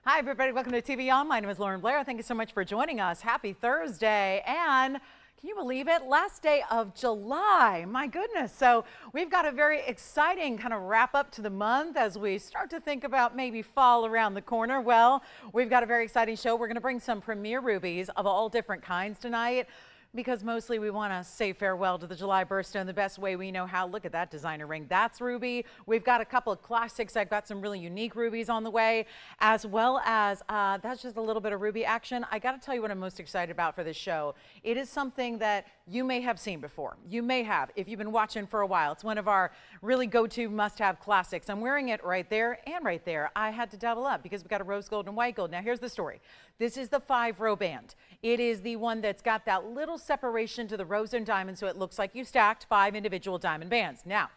Hi, everybody. Welcome to TVON. My name is Blair. Thank you so much for joining us. Happy Thursday. And can you believe it? Last day of July. My goodness. So we've got a very exciting kind of wrap up to the month as we start to think about maybe fall around the corner. Well, we've got a very exciting show. We're going to bring some premier rubies of all different kinds tonight, because mostly we want to say farewell to the July birthstone the best way we know how. Look at that designer ring. That's ruby. We've got a couple of classics. I've got some really unique rubies on the way, as well as that's just a little bit of ruby action. I got to tell you what I'm most excited about for this show. It is something that you may have seen before. You may have, if you've been watching for a while. It's one of our really go-to must-have classics. I'm wearing it right there and right there. I had to double up because we've got a rose gold and white gold. Now here's the story. This is the 5-row band. It is the one that's got that little separation to the rose and diamond, so it looks like you stacked 5 individual diamond bands. Now,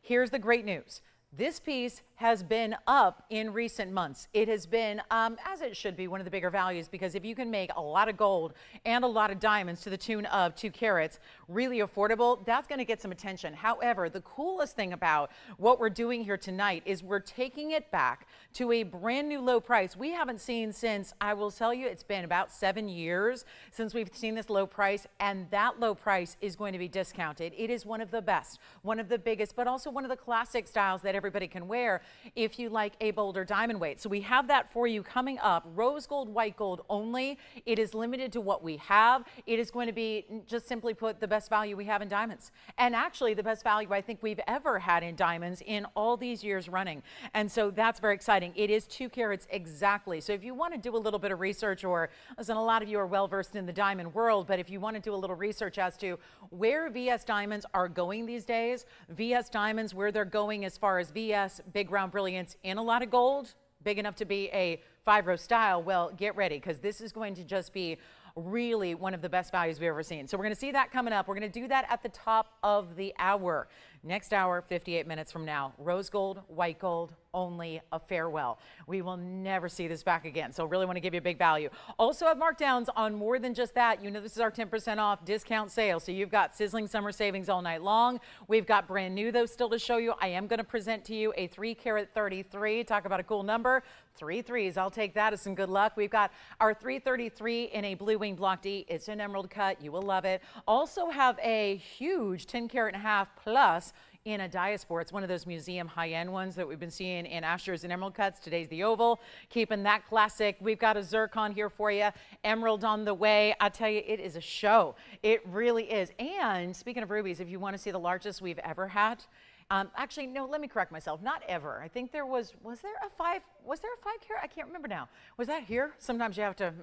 here's the great news. This piece has been up in recent months. It has been, as it should be, one of the bigger values, because if you can make a lot of gold and a lot of diamonds to the tune of 2 carats, really affordable, that's going to get some attention. However, the coolest thing about what we're doing here tonight is we're taking it back to a brand new low price we haven't seen since, I will tell you, it's been about 7 years since we've seen this low price, and that low price is going to be discounted. It is one of the best, one of the biggest, but also one of the classic styles that everybody can wear if you like a bolder diamond weight. So we have that for you coming up. Rose gold, white gold only. It is limited to what we have. It is going to be, just simply put, the best value we have in diamonds. And actually the best value I think we've ever had in diamonds in all these years running. And so that's very exciting. It is 2 carats exactly. So if you want to do a little bit of research, or listen, a lot of you are well versed in the diamond world, but if you want to do a little research as to where VS diamonds are going these days, VS diamonds, where they're going as far as VS big round brilliance in a lot of gold, big enough to be a 5-row style, well, get ready, because this is going to just be really one of the best values we've ever seen. So we're going to see that coming up. We're going to do that at the top of the hour. Next hour, 58 minutes from now, rose gold, white gold, only a farewell. We will never see this back again. So really want to give you a big value. Also have markdowns on more than just that. You know, this is our 10% off discount sale. So you've got sizzling summer savings all night long. We've got brand new though still to show you. I am going to present to you a 3 carat 33. Talk about a cool number. 3 3s. I'll take that as some good luck. We've got our 333 in a blue wing block D. It's an emerald cut. You will love it. Also have a huge 10 carat and a half plus in a diaspora. It's one of those museum high-end ones that we've been seeing in Ashers and emerald cuts. Today's the oval, keeping that classic. We've got a zircon here for you, emerald on the way. I tell you, it is a show. It really is. And speaking of rubies, if you want to see the largest we've ever had, actually, no, let me correct myself. Not ever. I think there was there a 5 carat? I can't remember now. Was that here? Sometimes you have to,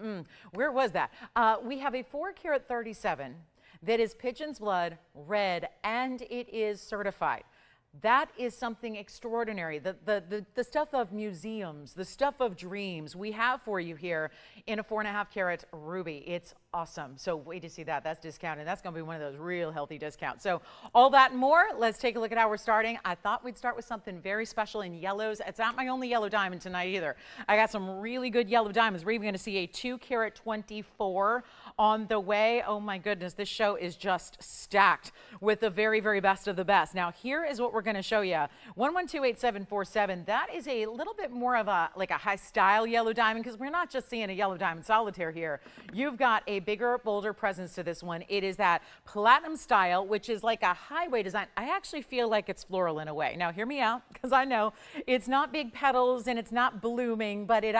where was that? We have a 4 carat 37 that is pigeon's blood, red, and it is certified. That is something extraordinary. The stuff of museums, the stuff of dreams we have for you here in a 4.5 carat ruby. It's awesome. So wait to see that. That's discounted. That's going to be one of those real healthy discounts. So all that and more, let's take a look at how we're starting. I thought we'd start with something very special in yellows. It's not my only yellow diamond tonight either. I got some really good yellow diamonds. We're even going to see a 2 carat 24 on the way. Oh my goodness, this show is just stacked with the very, very best of the best. Now here is what we're going to show you. 1128747. That is a little bit more of a like a high style yellow diamond, because we're not just seeing a yellow diamond solitaire here. You've got a bigger, bolder presence to this one. It is that platinum style, which is like a highway design. I actually feel like it's floral in a way. Now hear me out, because I know it's not big petals and it's not blooming, but it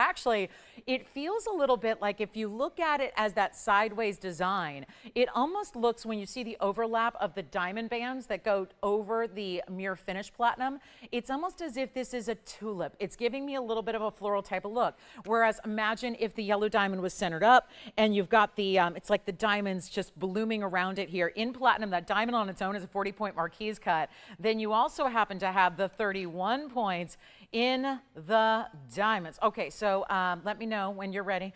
feels a little bit like, if you look at it as that sideways design, it almost looks, when you see the overlap of the diamond bands that go over the mirror finish platinum, it's almost as if this is a tulip. It's giving me a little bit of a floral type of look. Whereas imagine if the yellow diamond was centered up and you've got the, it's like the diamonds just blooming around it here. In platinum, that diamond on its own is a 40-point marquise cut. Then you also happen to have the 31 points in the diamonds. Okay, so let me know when you're ready.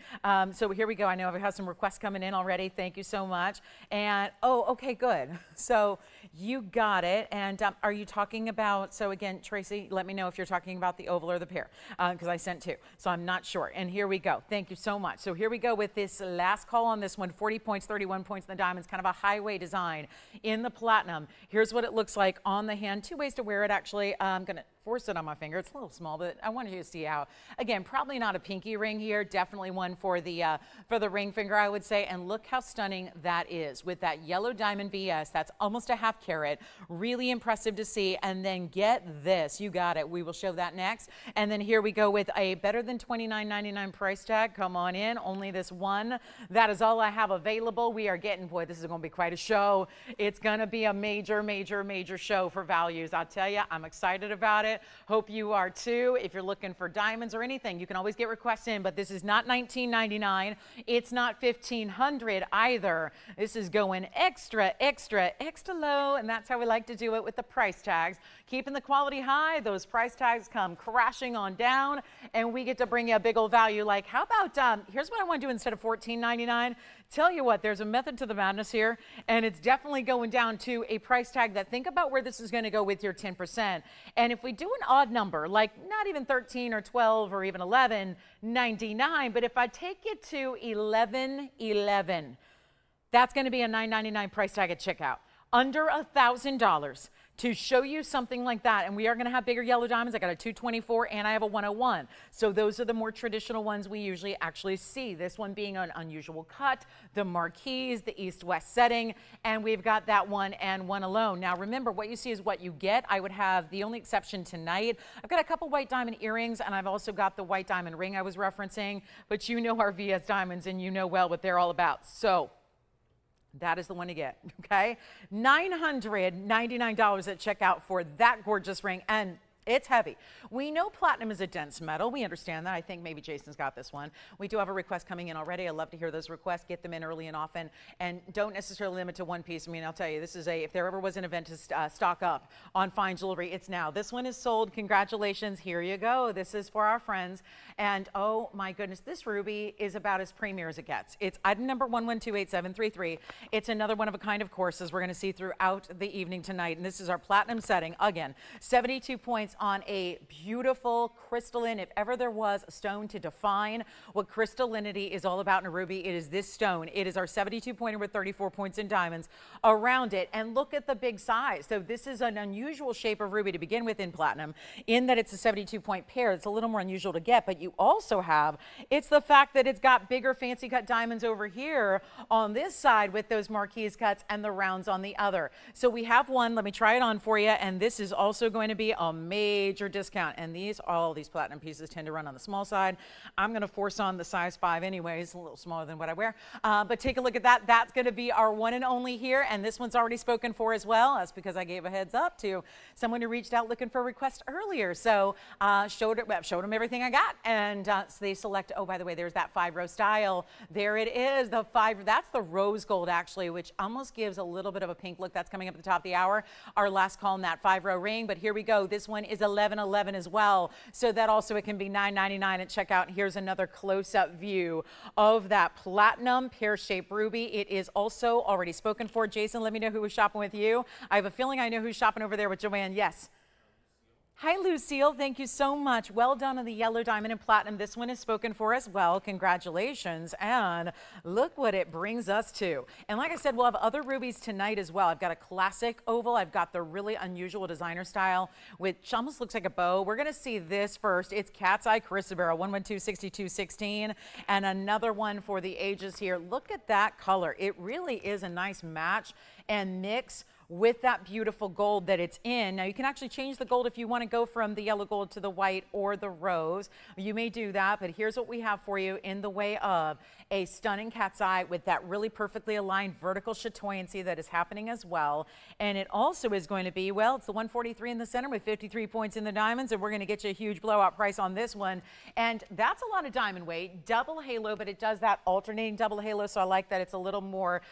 So here we go. I know I've had some requests coming in already. Thank you so much. And oh, okay, good. So you got it. And are you talking about, so again, Tracy, let me know if you're talking about the oval or the pear, because I sent 2. So I'm not sure. And here we go. Thank you so much. So here we go with this last call on this one. 40 points, 31 points in the diamonds, kind of a highway design in the platinum. Here's what it looks like on the hand. 2 ways to wear it, actually. I'm going to force it on my finger. It's a little small, but I wanted you to see how. Again, probably not a pinky ring here. Definitely one for the ring finger, I would say. And look how stunning that is with that yellow diamond VS. That's almost a half carat. Really impressive to see. And then get this. You got it. We will show that next. And then here we go with a better than $29.99 price tag. Come on in. Only this one. That is all I have available. We are getting, boy, this is going to be quite a show. It's going to be a major, major, major show for values. I'll tell you, I'm excited about it. Hope you are too. If you're looking for diamonds or anything, you can always get requests in, but this is not $19.99. It's not $1,500 either. This is going extra, extra, extra low, and that's how we like to do it with the price tags. Keeping the quality high, those price tags come crashing on down, and we get to bring you a big old value. Like, how about, here's what I want to do instead of $14.99. Tell you what, there's a method to the madness here, and it's definitely going down to a price tag that, think about where this is going to go with your 10%. And if we do an odd number, like not even 13 or 12 or even 11.99, but if I take it to 11.11, that's going to be a $9.99 price tag at checkout. Under $1,000 to show you something like that. And we are going to have bigger yellow diamonds. I got a 224 and I have a 101. So those are the more traditional ones we usually actually see. This one being an unusual cut, the marquise, the east-west setting, and we've got that one and one alone. Now remember, what you see is what you get. I would have the only exception tonight. I've got a couple white diamond earrings, and I've also got the white diamond ring I was referencing, but you know our VS diamonds and you know well what they're all about. So that is the one to get, okay? $999 at checkout for that gorgeous ring, and it's heavy. We know platinum is a dense metal. We understand that. I think maybe Jason's got this one. We do have a request coming in already. I love to hear those requests. Get them in early and often, and don't necessarily limit to one piece. I mean, I'll tell you, this is if there ever was an event to stock up on fine jewelry, it's now. This one is sold. Congratulations. Here you go. This is for our friends. And oh my goodness, this ruby is about as premier as it gets. It's item number 11287733. It's another one of a kind, of course, as we're going to see throughout the evening tonight. And this is our platinum setting. Again, 72 points on a beautiful crystalline. If ever there was a stone to define what crystallinity is all about in a ruby, it is this stone. It is our 72 pointer with 34 points in diamonds around it. And look at the big size. So this is an unusual shape of ruby to begin with in platinum, in that it's a 72 point pair. It's a little more unusual to get, but you also have, it's the fact that it's got bigger fancy cut diamonds over here on this side with those marquise cuts and the rounds on the other. So we have one. Let me try it on for you. And this is also going to be a major discount. And all these platinum pieces tend to run on the small side. I'm going to force on the size 5 anyways, a little smaller than what I wear. But take a look at that. That's going to be our one and only here. And this one's already spoken for as well. That's because I gave a heads up to someone who reached out looking for a request earlier. So showed them everything I got. And so they select, oh, by the way, there's that 5-row style. There it is, the 5. That's the rose gold, actually, which almost gives a little bit of a pink look. That's coming up at the top of the hour. Our last call in that 5-row ring. But here we go. This one is 1111 as well. So that also, it can be $9.99 at checkout. Here's another close-up view of that platinum pear-shaped ruby. It is also already spoken for. Jason, let me know who was shopping with you. I have a feeling I know who's shopping over there with Joanne. Yes. Hi, Lucille. Thank you so much. Well done on the yellow diamond and platinum. This one is spoken for as well. Congratulations. And look what it brings us to. And like I said, we'll have other rubies tonight as well. I've got a classic oval. I've got the really unusual designer style, which almost looks like a bow. We're going to see this first. It's Cat's Eye Chrysoberyl, 112-6216. And another one for the ages here. Look at that color. It really is a nice match and mix with that beautiful gold that it's in. Now you can actually change the gold if you want to go from the yellow gold to the white or the rose. You may do that, but here's what we have for you in the way of a stunning cat's eye with that really perfectly aligned vertical chatoyancy that is happening as well. And it also is going to be, well, it's the 143 in the center with 53 points in the diamonds, and we're going to get you a huge blowout price on this one. And that's a lot of diamond weight, double halo, but it does that alternating double halo, so I like that it's a little more,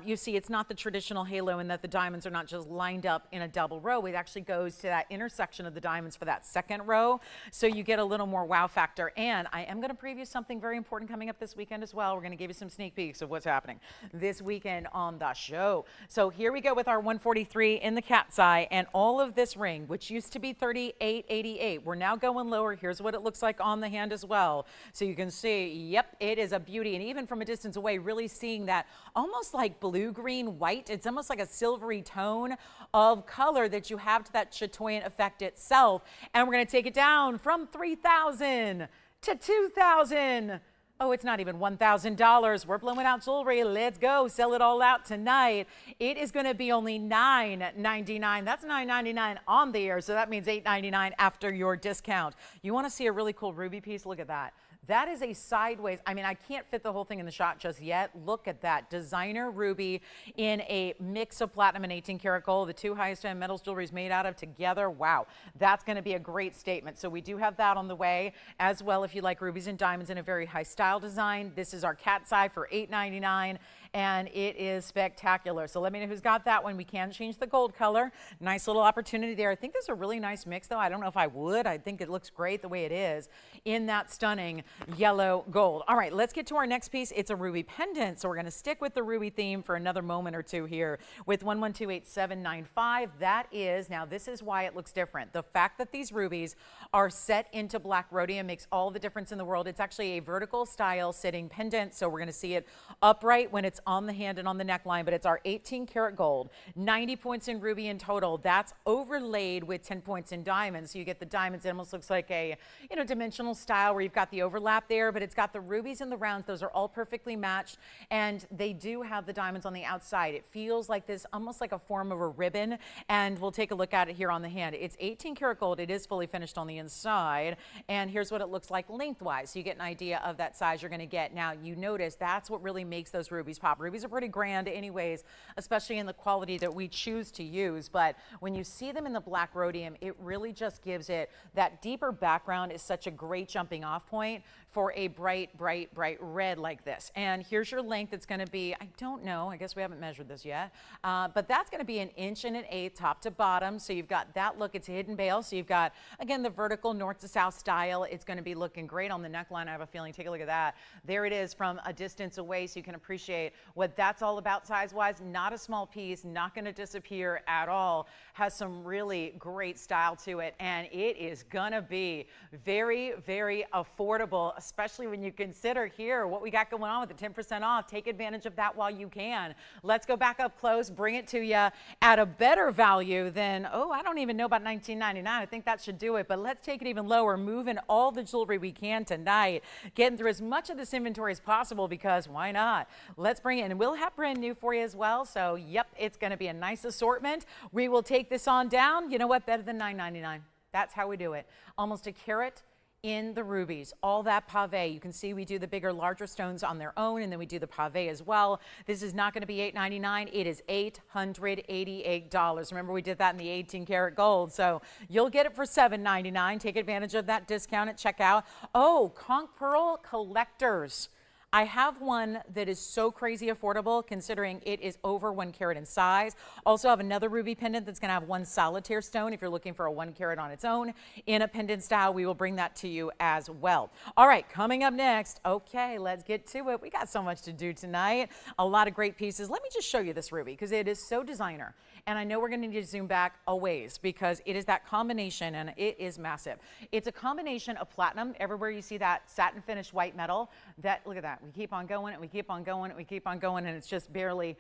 you see, it's not the traditional halo in that the diamonds are not just lined up in a double row. It actually goes to that intersection of the diamonds for that second row, so you get a little more wow factor. And I am going to preview something very important coming up this weekend as well. We're going to give you some sneak peeks of what's happening this weekend on the show. So here we go with our 143 in the cat's eye, and all of this ring, which used to be $38.88, we're now going lower. Here's what it looks like on the hand as well. So you can see, yep, it is a beauty. And even from a distance away, really seeing that almost like blue, green, white. It's almost like a silvery tone of color that you have to that chatoyant effect itself. And we're going to take it down from $3,000 to $2,000. Oh, it's not even $1,000. We're blowing out jewelry. Let's go. Sell it all out tonight. It is going to be only $9.99. That's $9.99 on the air, so that means $8.99 after your discount. You want to see a really cool ruby piece? Look at that. That is a sideways, I mean, I can't fit the whole thing in the shot just yet. Look at that. Designer ruby in a mix of platinum and 18 karat gold. The two highest end metals jewelry is made out of together. Wow, that's going to be a great statement. So we do have that on the way as well. If you like rubies and diamonds in a very high style design, this is our cat's eye for $8.99. And it is spectacular. So let me know who's got that one. We can change the gold color. Nice little opportunity there. I think this is a really nice mix, though. I don't know if I would. I think it looks great the way it is in that stunning yellow gold. All right, let's get to our next piece. It's a ruby pendant. So we're going to stick with the ruby theme for another moment or two here with 1128,795. That is, now this is why it looks different. The fact that these rubies are set into black rhodium makes all the difference in the world. It's actually a vertical style sitting pendant. So we're going to see it upright when it's on the hand and on the neckline, but it's our 18 karat gold, 90 points in ruby in total. That's overlaid with 10 points in diamonds. So you get the diamonds. It almost looks like a, dimensional style where you've got the overlap there, but it's got the rubies and the rounds. Those are all perfectly matched, and they do have the diamonds on the outside. It feels like this, almost like a form of a ribbon, and we'll take a look at it here on the hand. It's 18 karat gold. It is fully finished on the inside, and here's what it looks like lengthwise. So you get an idea of that size you're going to get. Now, you notice that's what really makes those rubies pop. Rubies are pretty grand anyways, especially in the quality that we choose to use. But when you see them in the black rhodium, it really just gives it that deeper background is such a great jumping off point for a bright, bright, bright red like this. And here's your length. It's going to be, I don't know, I guess we haven't measured this yet, but that's going to be 1.1 1/8 top to bottom. So you've got that look. It's a hidden bail. So you've got, again, the vertical north to south style. It's going to be looking great on the neckline. I have a feeling. Take a look at that. There it is from a distance away, so you can appreciate what that's all about size-wise. Not a small piece, not going to disappear at all. Has some really great style to it, and it is going to be very, very affordable, especially when you consider here what we got going on with the 10% off. Take advantage of that while you can. Let's go back up close, bring it to you at a better value than, oh, I don't even know about $19.99. I think that should do it, but let's take it even lower, moving all the jewelry we can tonight, getting through as much of this inventory as possible, because why not? Let's bring it in, and we'll have brand new for you as well. So yep, it's going to be a nice assortment. We will take this on down. You know what? Better than $9.99. That's how we do it. Almost a carat in the rubies, all that pave. You can see we do the bigger, larger stones on their own, and then we do the pave as well. This is not going to be $8.99. It is $888. Remember, we did that in the 18 karat gold, so you'll get it for $7.99. Take advantage of that discount at checkout. Oh, conch pearl collectors. I have one that is so crazy affordable, considering it is over 1 carat in size. Also have another ruby pendant that's going to have one solitaire stone. If you're looking for a 1 carat on its own in a pendant style, we will bring that to you as well. All right, coming up next. Okay, let's get to it. We got so much to do tonight. A lot of great pieces. Let me just show you this ruby, because it is so designer. And I know we're going to need to zoom back a ways, because it is that combination, and it is massive. It's a combination of platinum. Everywhere you see that satin finished white metal, that, look at that. We keep on going, and we keep on going, and we keep on going, and it's just barely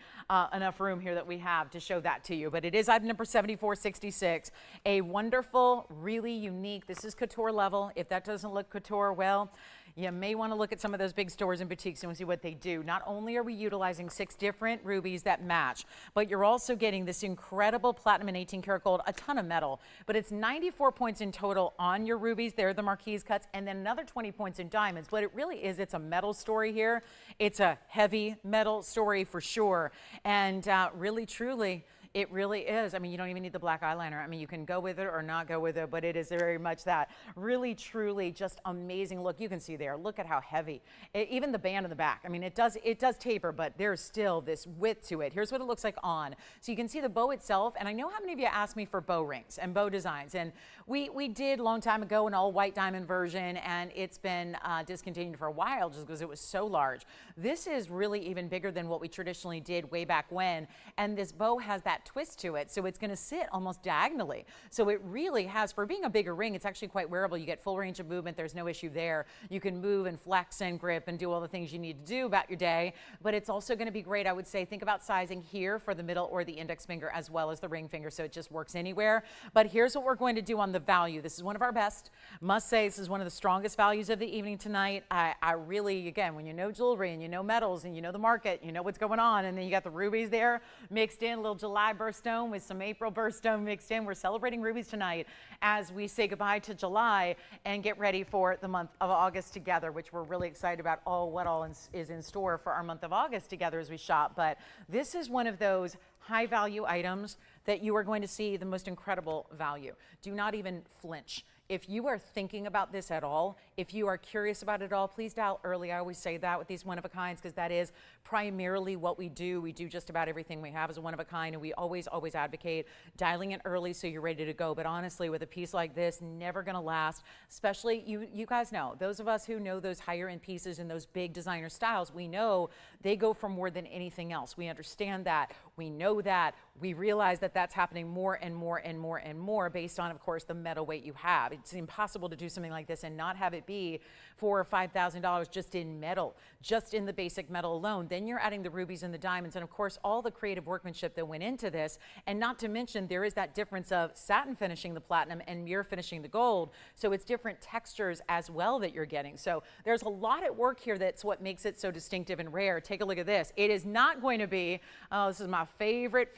enough room here that we have to show that to you. But it is item number 7466. A wonderful, really unique, this is couture level. If that doesn't look couture, well, you may want to look at some of those big stores and boutiques and see what they do. Not only are we utilizing 6 different rubies that match, but you're also getting this incredible platinum and 18 karat gold, a ton of metal. But it's 94 points in total on your rubies. They're the marquise cuts, and then another 20 points in diamonds. But it really is, it's a metal story here. It's a heavy metal story for sure. And really, truly, it really is. I mean, you don't even need the black eyeliner. I mean, you can go with it or not go with it, but it is very much that. Really, truly, just amazing look. You can see there. Look at how heavy. Even the band in the back. I mean, it does taper, but there's still this width to it. Here's what it looks like on. So you can see the bow itself, and I know how many of you asked me for bow rings and bow designs, and we did a long time ago an all white diamond version, and it's been discontinued for a while just because it was so large. This is really even bigger than what we traditionally did way back when, and this bow has that that twist to it. So it's going to sit almost diagonally. So it really has, for being a bigger ring, it's actually quite wearable. You get full range of movement. There's no issue there. You can move and flex and grip and do all the things you need to do about your day. But it's also going to be great, I would say, think about sizing here for the middle or the index finger as well as the ring finger, so it just works anywhere. But here's what we're going to do on the value. This is one of our best. Must say, this is one of the strongest values of the evening tonight. I really, again, when you know jewelry and you know metals and you know the market, you know what's going on, and then you got the rubies there mixed in, a little July birthstone with some April birthstone mixed in. We're celebrating rubies tonight as we say goodbye to July and get ready for the month of August together, which we're really excited about what all is in store for our month of August together as we shop. But this is one of those high value items that you are going to see the most incredible value. Do not even flinch. If you are thinking about this at all, if you are curious about it at all, please dial early. I always say that with these one-of-a-kinds because that is primarily what we do. We do just about everything we have as a one-of-a-kind, and we always advocate dialing it early so you're ready to go. But honestly, with a piece like this, never going to last, especially you guys know, those of us who know those higher-end pieces and those big designer styles, we know they go for more than anything else. We understand that. We know that. We realize that that's happening more and more and more and more based on, of course, the metal weight you have. It's impossible to do something like this and not have it be $4,000 or $5,000 just in metal, just in the basic metal alone. Then you're adding the rubies and the diamonds and, of course, all the creative workmanship that went into this. And not to mention, there is that difference of satin finishing the platinum and mirror finishing the gold. So it's different textures as well that you're getting. So there's a lot at work here. That's what makes it so distinctive and rare. Take a look at this. It is not going to be, oh, this is my favorite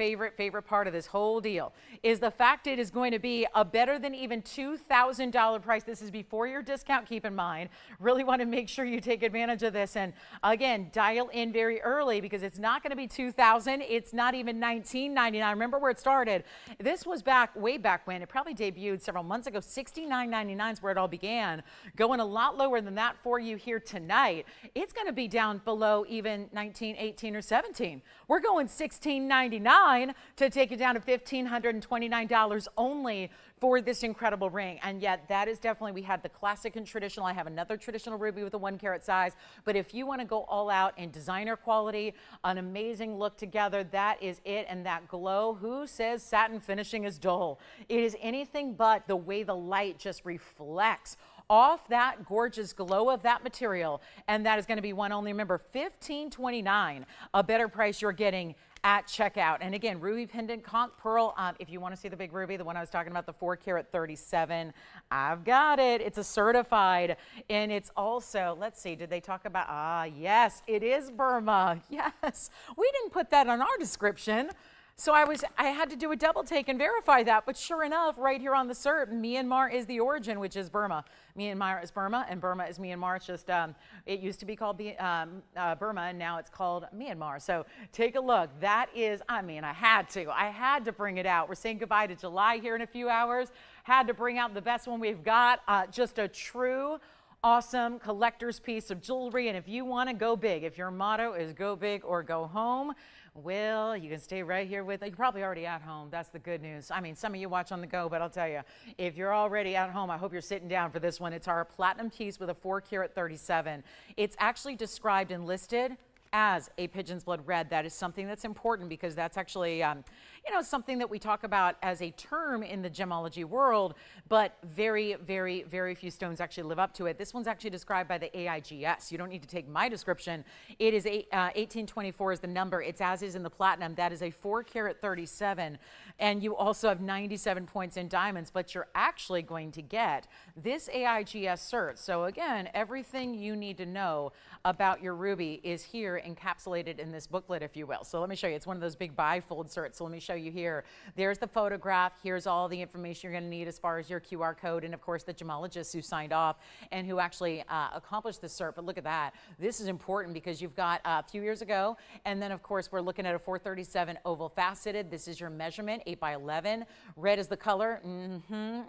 part of this whole deal, is the fact it is going to be a better than even $2,000 price. This is before your discount, keep in mind. Really want to make sure you take advantage of this. And again, dial in very early because it's not going to be $2,000. It's not even $19.99. Remember where it started. This was way back when. It probably debuted several months ago. $69.99 is where it all began. Going a lot lower than that for you here tonight. It's going to be down below even $19, $18, or $17. We're going $16.99 to take it down to $1,529 only for this incredible ring. And yet that is definitely, we had the classic and traditional. I have another traditional ruby with a 1 carat size. But if you want to go all out in designer quality, an amazing look together, that is it. And that glow, who says satin finishing is dull? It is anything but the way the light just reflects off that gorgeous glow of that material. And that is going to be one only. Remember, $1,529, a better price you're getting at checkout. And again, ruby pendant conch pearl. If you want to see the big ruby, the one I was talking about, the 4 carat 37, I've got it. It's a certified, and it's also, let's see, did they talk about, yes, it is Burma. Yes, we didn't put that on our description. So I had to do a double take and verify that, but sure enough, right here on the cert, Myanmar is the origin, which is Burma. Myanmar is Burma, and Burma is Myanmar. It's just, it used to be called Burma, and now it's called Myanmar. So take a look. That is, I had to bring it out. We're saying goodbye to July here in a few hours. Had to bring out the best one we've got. Just a true, awesome collector's piece of jewelry. And if you want to go big, if your motto is go big or go home, well, you can stay right here with it. You're probably already at home. That's the good news. I mean, some of you watch on the go, but I'll tell you, if you're already at home, I hope you're sitting down for this one. It's our platinum piece with a 4 carat 37. It's actually described and listed as a pigeon's blood red. That is something that's important because that's actually, something that we talk about as a term in the gemology world, but very, very, very few stones actually live up to it. This one's actually described by the AIGS. You don't need to take my description. It is 1824 is the number. It's as is in the platinum. That is a 4 carat 37. And you also have 97 points in diamonds, but you're actually going to get this AIGS cert. So again, everything you need to know about your ruby is here encapsulated in this booklet, if you will. So let me show you. It's one of those big bifold certs. So let me show you here. There's the photograph. Here's all the information you're going to need as far as your QR code and, of course, the gemologists who signed off and who actually accomplished this cert. But look at that. This is important because you've got a few years ago, and then, of course, we're looking at a 437 oval faceted. This is your measurement, 8 by 11. Red is the color.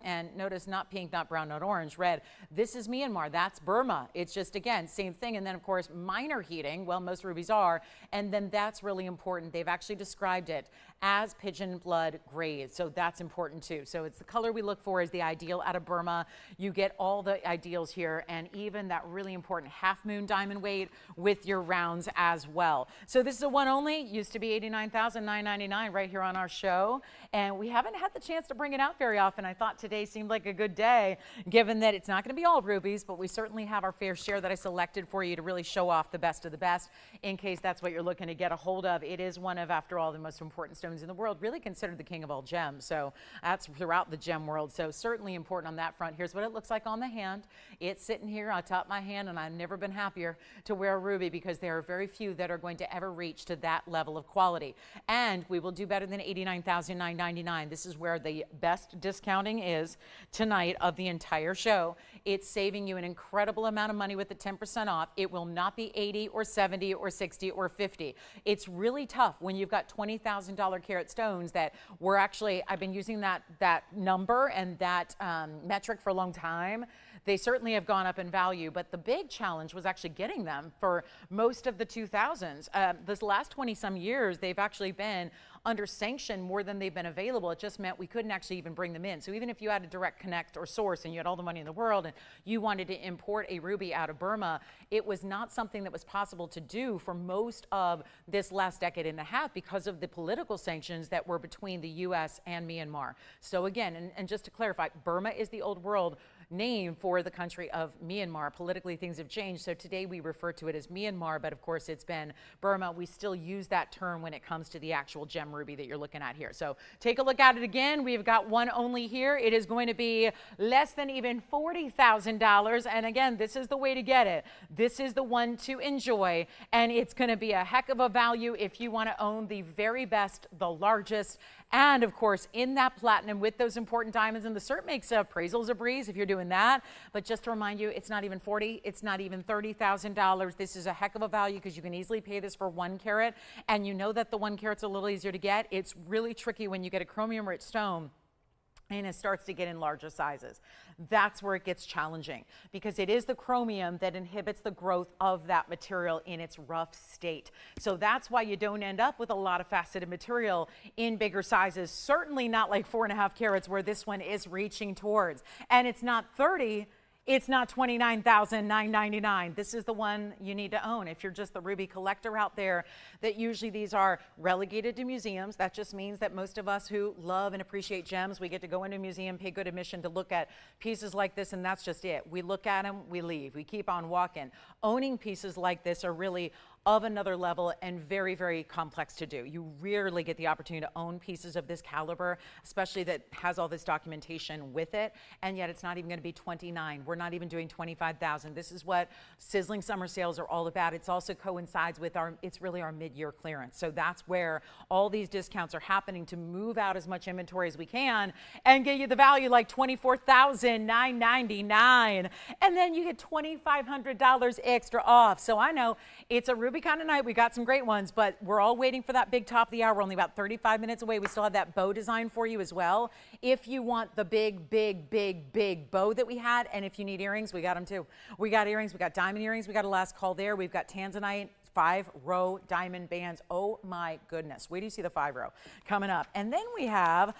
And notice not pink, not brown, not orange, red. This is Myanmar. That's Burma. It's just, again, same thing. And then, of course, minor heating. Well, most most rubies are. And then that's really important. They've actually described it as pigeon blood grade. So that's important too. So it's the color we look for is the ideal out of Burma. You get all the ideals here and even that really important half moon diamond weight with your rounds as well. So this is a one only, used to be $89,999 right here on our show. And we haven't had the chance to bring it out very often. I thought today seemed like a good day, given that it's not going to be all rubies, but we certainly have our fair share that I selected for you to really show off the best of the best in case that's what you're looking to get a hold of. It is one of, after all, the most important stones in the world, really considered the king of all gems. So that's throughout the gem world. So certainly important on that front. Here's what it looks like on the hand. It's sitting here on top of my hand, and I've never been happier to wear a ruby because there are very few that are going to ever reach to that level of quality. And we will do better than $89,999. This is where the best discounting is tonight of the entire show. It's saving you an incredible amount of money with the 10% off. It will not be 80 or 70 or 60 or 50. It's really tough when you've got $20,000 carat stones that we're actually, I've been using that number and that metric for a long time. They certainly have gone up in value, but the big challenge was actually getting them for most of the 2000s. This last 20 some years, they've actually been under sanction more than they've been available. It just meant we couldn't actually even bring them in. So even if you had a direct connect or source and you had all the money in the world and you wanted to import a ruby out of Burma, it was not something that was possible to do for most of this last decade and a half because of the political sanctions that were between the US and Myanmar. So again, and just to clarify, Burma is the old world name for the country of Myanmar. Politically, things have changed, so today we refer to it as Myanmar, but of course it's been Burma. We still use that term when it comes to the actual gem ruby that you're looking at here. So take a look at it again. We've got one only here. It is going to be less than even $40,000, and again, this is the way to get it. This is the one to enjoy, and it's going to be a heck of a value if you want to own the very best, the largest, and of course in that platinum with those important diamonds. And the cert makes appraisals a breeze if you're doing that. But just to remind you, it's not even $40,000, it's not even $30,000. This is a heck of a value because you can easily pay this for 1 carat. And you know that the 1 carat's a little easier to get. It's really tricky when you get a chromium rich stone and it starts to get in larger sizes. That's where it gets challenging because it is the chromium that inhibits the growth of that material in its rough state. So that's why you don't end up with a lot of faceted material in bigger sizes, certainly not like 4.5 carats where this one is reaching towards. And it's not 30, it's not $29,999. This is the one you need to own. If you're just the ruby collector out there, that usually these are relegated to museums. That just means that most of us who love and appreciate gems, we get to go into a museum, pay good admission to look at pieces like this, and that's just it. We look at them, we leave, we keep on walking. Owning pieces like this are really of another level and very, very complex to do. You rarely get the opportunity to own pieces of this caliber, especially that has all this documentation with it, and yet it's not even going to be 29. We're not even doing 25,000. This is what sizzling summer sales are all about. It's also coincides with it's really our mid-year clearance. So that's where all these discounts are happening to move out as much inventory as we can and get you the value like $24,999. And then you get $2,500 extra off. So I know it's a ruby kind of night. We got some great ones, but we're all waiting for that big top of the hour. We're only about 35 minutes away. We still have that bow design for you as well. If you want the big, big, big, big bow that we had, and if you need earrings, we got them too. We got earrings, we got diamond earrings, we got a last call there. We've got tanzanite 5-row diamond bands. Oh my goodness. Wait till you see the 5-row coming up. And then we have,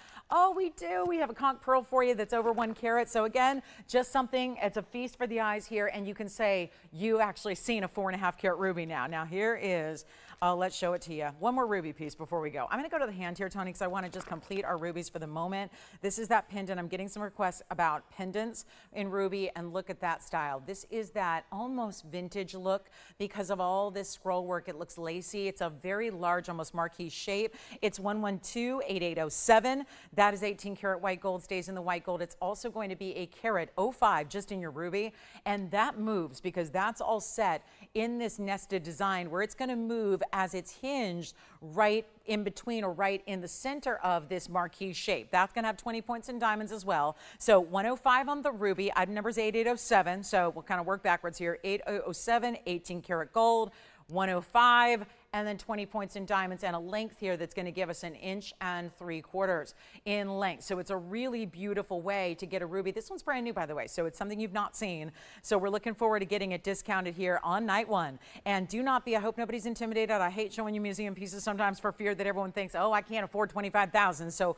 we have a conch pearl for you that's over 1 carat. So again, just something, it's a feast for the eyes here, and you can say you actually seen a 4.5 carat ruby now. Now here is, let's show it to you. One more ruby piece before we go. I'm going to go to the hand here, Tony, because I want to just complete our rubies for the moment. This is that pendant. I'm getting some requests about pendants in ruby, and look at that style. This is that almost vintage look because of all this scroll work. It looks lacy. It's a very large, almost marquee shape. It's 112-8807. That is 18 karat white gold, stays in the white gold. It's also going to be a carat 05 just in your ruby, and that moves because that's all set in this nested design where it's going to move as it's hinged right in between or right in the center of this marquee shape. That's going to have 20 points in diamonds as well. So 105 on the ruby. Item number is 8807. So we'll kind of work backwards here. 8807, 18 karat gold, 105, and then 20 points in diamonds, and a length here that's going to give us 1 3/4 inches in length. So it's a really beautiful way to get a ruby. This one's brand new, by the way, so it's something you've not seen. So we're looking forward to getting it discounted here on night one. And do not be, I hope nobody's intimidated. I hate showing you museum pieces sometimes for fear that everyone thinks, oh, I can't afford $25,000. So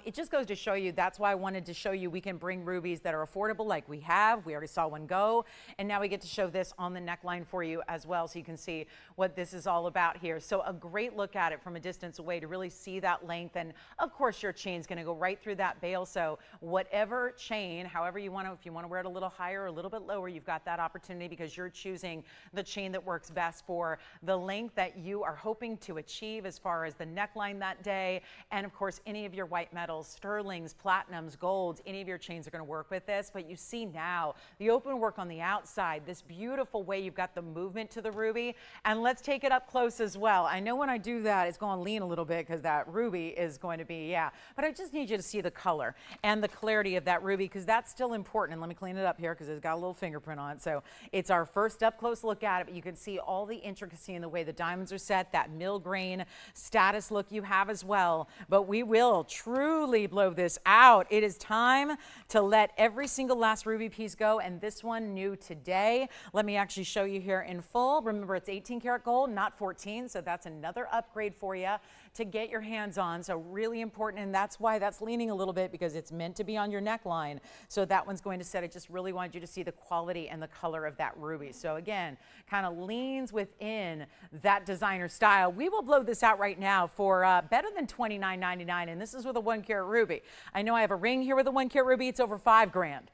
it just goes to show you, that's why I wanted to show you we can bring rubies that are affordable like we have. We already saw one go, and now we get to show this on the neckline for you as well, so you can see what this is all about here. So a great look at it from a distance away to really see that length, and of course your chain's going to go right through that bail. So whatever chain, however you want to, if you want to wear it a little higher or a little bit lower, you've got that opportunity because you're choosing the chain that works best for the length that you are hoping to achieve as far as the neckline that day. And of course, any of your white metals, sterlings, platinums, golds, any of your chains are going to work with this. But you see now the open work on the outside, this beautiful way you've got the movement to the ruby. And let's take it up close as well. I know when I do that, it's going to lean a little bit because that ruby is going to be, yeah. But I just need you to see the color and the clarity of that ruby, because that's still important. And let me clean it up here because it's got a little fingerprint on it. So it's our first up close look at it, but you can see all the intricacy in the way the diamonds are set, that mill grain status look you have as well. But we will truly blow this out. It is time to let every single last ruby piece go, and this one new today. Let me actually show you here in full. Remember, it's 18 karat gold, not 14, so that's another upgrade for you to get your hands on. So really important, and that's why that's leaning a little bit, because it's meant to be on your neckline. So that one's going to set it. Just really wanted you to see the quality and the color of that ruby. So again, kind of leans within that designer style. We will blow this out right now for better than $29.99, and this is with a 1 carat ruby. I know I have a ring here with a 1 carat ruby. It's over $5 grand.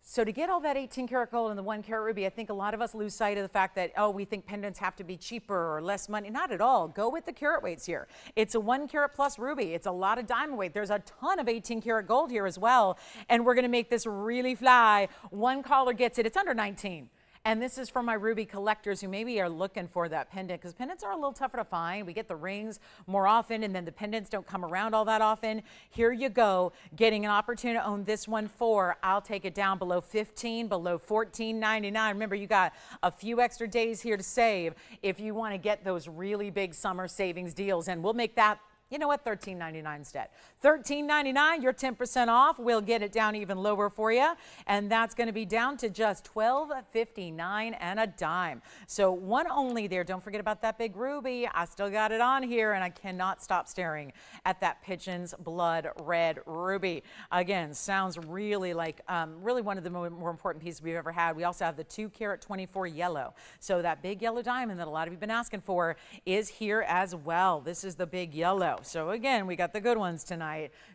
So to get all that 18 karat gold and the 1 carat ruby, I think a lot of us lose sight of the fact that, oh, we think pendants have to be cheaper or less money. Not at all. Go with the carat weights here. It's a 1 carat plus ruby. It's a lot of diamond weight. There's a ton of 18 karat gold here as well. And we're going to make this really fly. One caller gets it. It's under 19. And this is for my ruby collectors who maybe are looking for that pendant, because pendants are a little tougher to find. We get the rings more often, and then the pendants don't come around all that often. Here you go, getting an opportunity to own this one for, I'll take it down below 15, below $14.99. Remember, you got a few extra days here to save if you want to get those really big summer savings deals, and we'll make that, you know what, $13.99 instead. $13.99, you're 10% off. We'll get it down even lower for you, and that's going to be down to just $12.59 and a dime. So one only there. Don't forget about that big ruby. I still got it on here, and I cannot stop staring at that pigeon's blood red ruby. Again, sounds really like really one of the more important pieces we've ever had. We also have the 2 carat 24 yellow. So that big yellow diamond that a lot of you have been asking for is here as well. This is the big yellow. So again, we got the good ones tonight.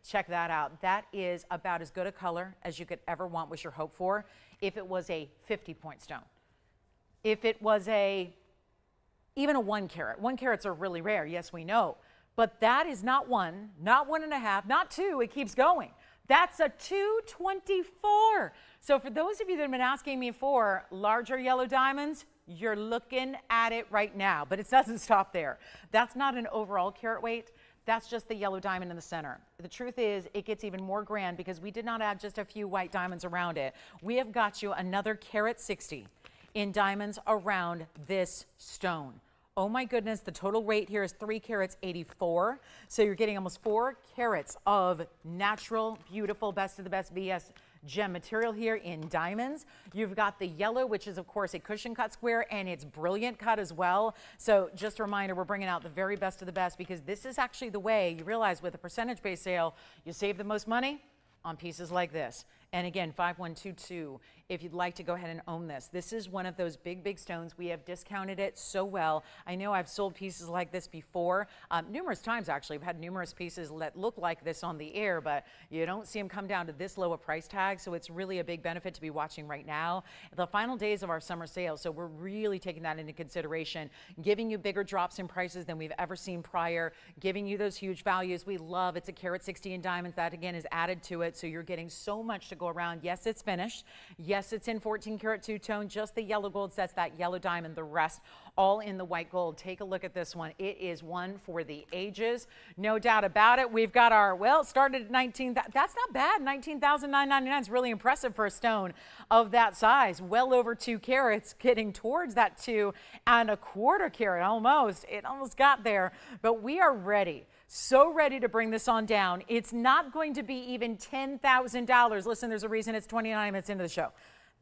Check that out. That is about as good a color as you could ever want, was your hope for, if it was a 50-point stone. If it was even a 1 carat. 1 carats are really rare, yes, we know. But that is not 1, not 1.5, not 2. It keeps going. That's a 224. So for those of you that have been asking me for larger yellow diamonds, you're looking at it right now. But it doesn't stop there. That's not an overall carat weight. That's just the yellow diamond in the center. The truth is, it gets even more grand because we did not add just a few white diamonds around it. We have got you another carat 60 in diamonds around this stone. Oh my goodness, the total weight here is 3 carats 84. So you're getting almost 4 carats of natural, beautiful, best of the best VS gem material here in diamonds. You've got the yellow, which is of course a cushion cut square, and it's brilliant cut as well. So just a reminder, we're bringing out the very best of the best, because this is actually the way you realize with a percentage-based sale, you save the most money on pieces like this. And again, 5122, if you'd like to go ahead and own this. This is one of those big, big stones. We have discounted it so well. I know I've sold pieces like this before, numerous times actually. I've had numerous pieces that look like this on the air, but you don't see them come down to this low a price tag, so it's really a big benefit to be watching right now. The final days of our summer sale, so we're really taking that into consideration, giving you bigger drops in prices than we've ever seen prior, giving you those huge values. We love, it's a carat 60 in diamonds. That again is added to it, so you're getting so much to go around. Yes, it's finished. Yes, it's in 14 karat two-tone. Just the yellow gold sets that yellow diamond. The rest all in the white gold. Take a look at this one. It is one for the ages, no doubt about it. We've got our, well, it started at 19, that's not bad. 19,999 is really impressive for a stone of that size. Well over 2 carats, getting towards that 2¼ carat almost. It almost got there, but we are ready. So ready to bring this on down. It's not going to be even $10,000. Listen, there's a reason it's 29 minutes into the show.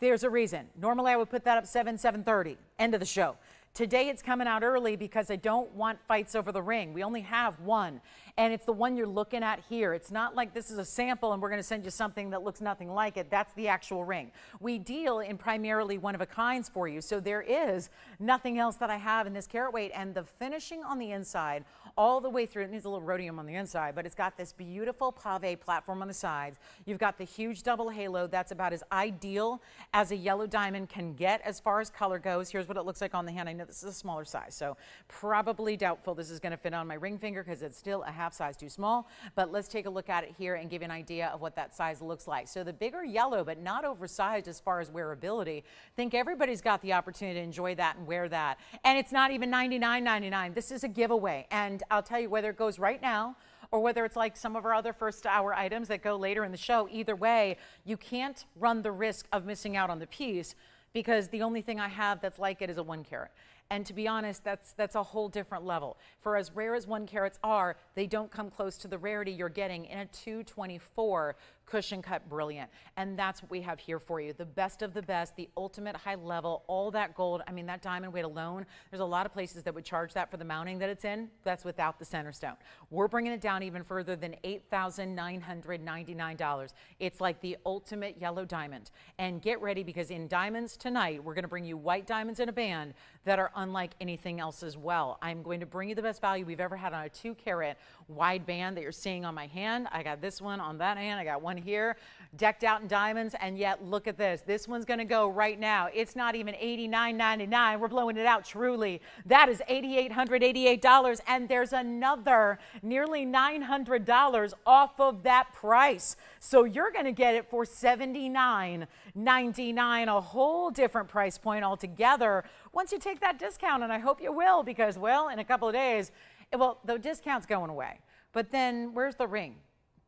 There's a reason. Normally I would put that up 7:30, end of the show. Today it's coming out early because I don't want fights over the ring. We only have one, and it's the one you're looking at here. It's not like this is a sample and we're going to send you something that looks nothing like it. That's the actual ring. We deal in primarily one-of-a-kinds for you, so there is nothing else that I have in this carat weight. And the finishing on the inside, all the way through, it needs a little rhodium on the inside, but it's got this beautiful pave platform on the sides. You've got the huge double halo. That's about as ideal as a yellow diamond can get as far as color goes. Here's what it looks like on the hand. I know this is a smaller size, so probably doubtful this is going to fit on my ring finger because it's still a half size too small, but let's take a look at it here and give you an idea of what that size looks like. So the bigger yellow, but not oversized as far as wearability. I think everybody's got the opportunity to enjoy that and wear that, and it's not even $99.99. This is a giveaway, and I'll tell you, whether it goes right now or whether it's like some of our other first hour items that go later in the show, either way, you can't run the risk of missing out on the piece, because the only thing I have that's like it is a 1 carat. And to be honest, that's a whole different level. For as rare as 1 carats are, they don't come close to the rarity you're getting in a 224 cushion cut brilliant. And that's what we have here for you. The best of the best, the ultimate high level, all that gold. I mean, that diamond weight alone, there's a lot of places that would charge that for the mounting that it's in. That's without the center stone. We're bringing it down even further than $8,999. It's like the ultimate yellow diamond. And get ready, because in diamonds tonight, we're going to bring you white diamonds in a band that are unlike anything else as well. I'm going to bring you the best value we've ever had on a 2 carat wide band that you're seeing on my hand. I got this one on that hand. I got one here decked out in diamonds, and yet look at this. This one's going to go right now. It's not even $89.99. We're blowing it out truly. That is $8,888, and there's another nearly $900 off of that price. So you're going to get it for $79.99, a whole different price point altogether once you take that discount, and I hope you will, because, well, in a couple of days, well, the discount's going away. But then where's the ring?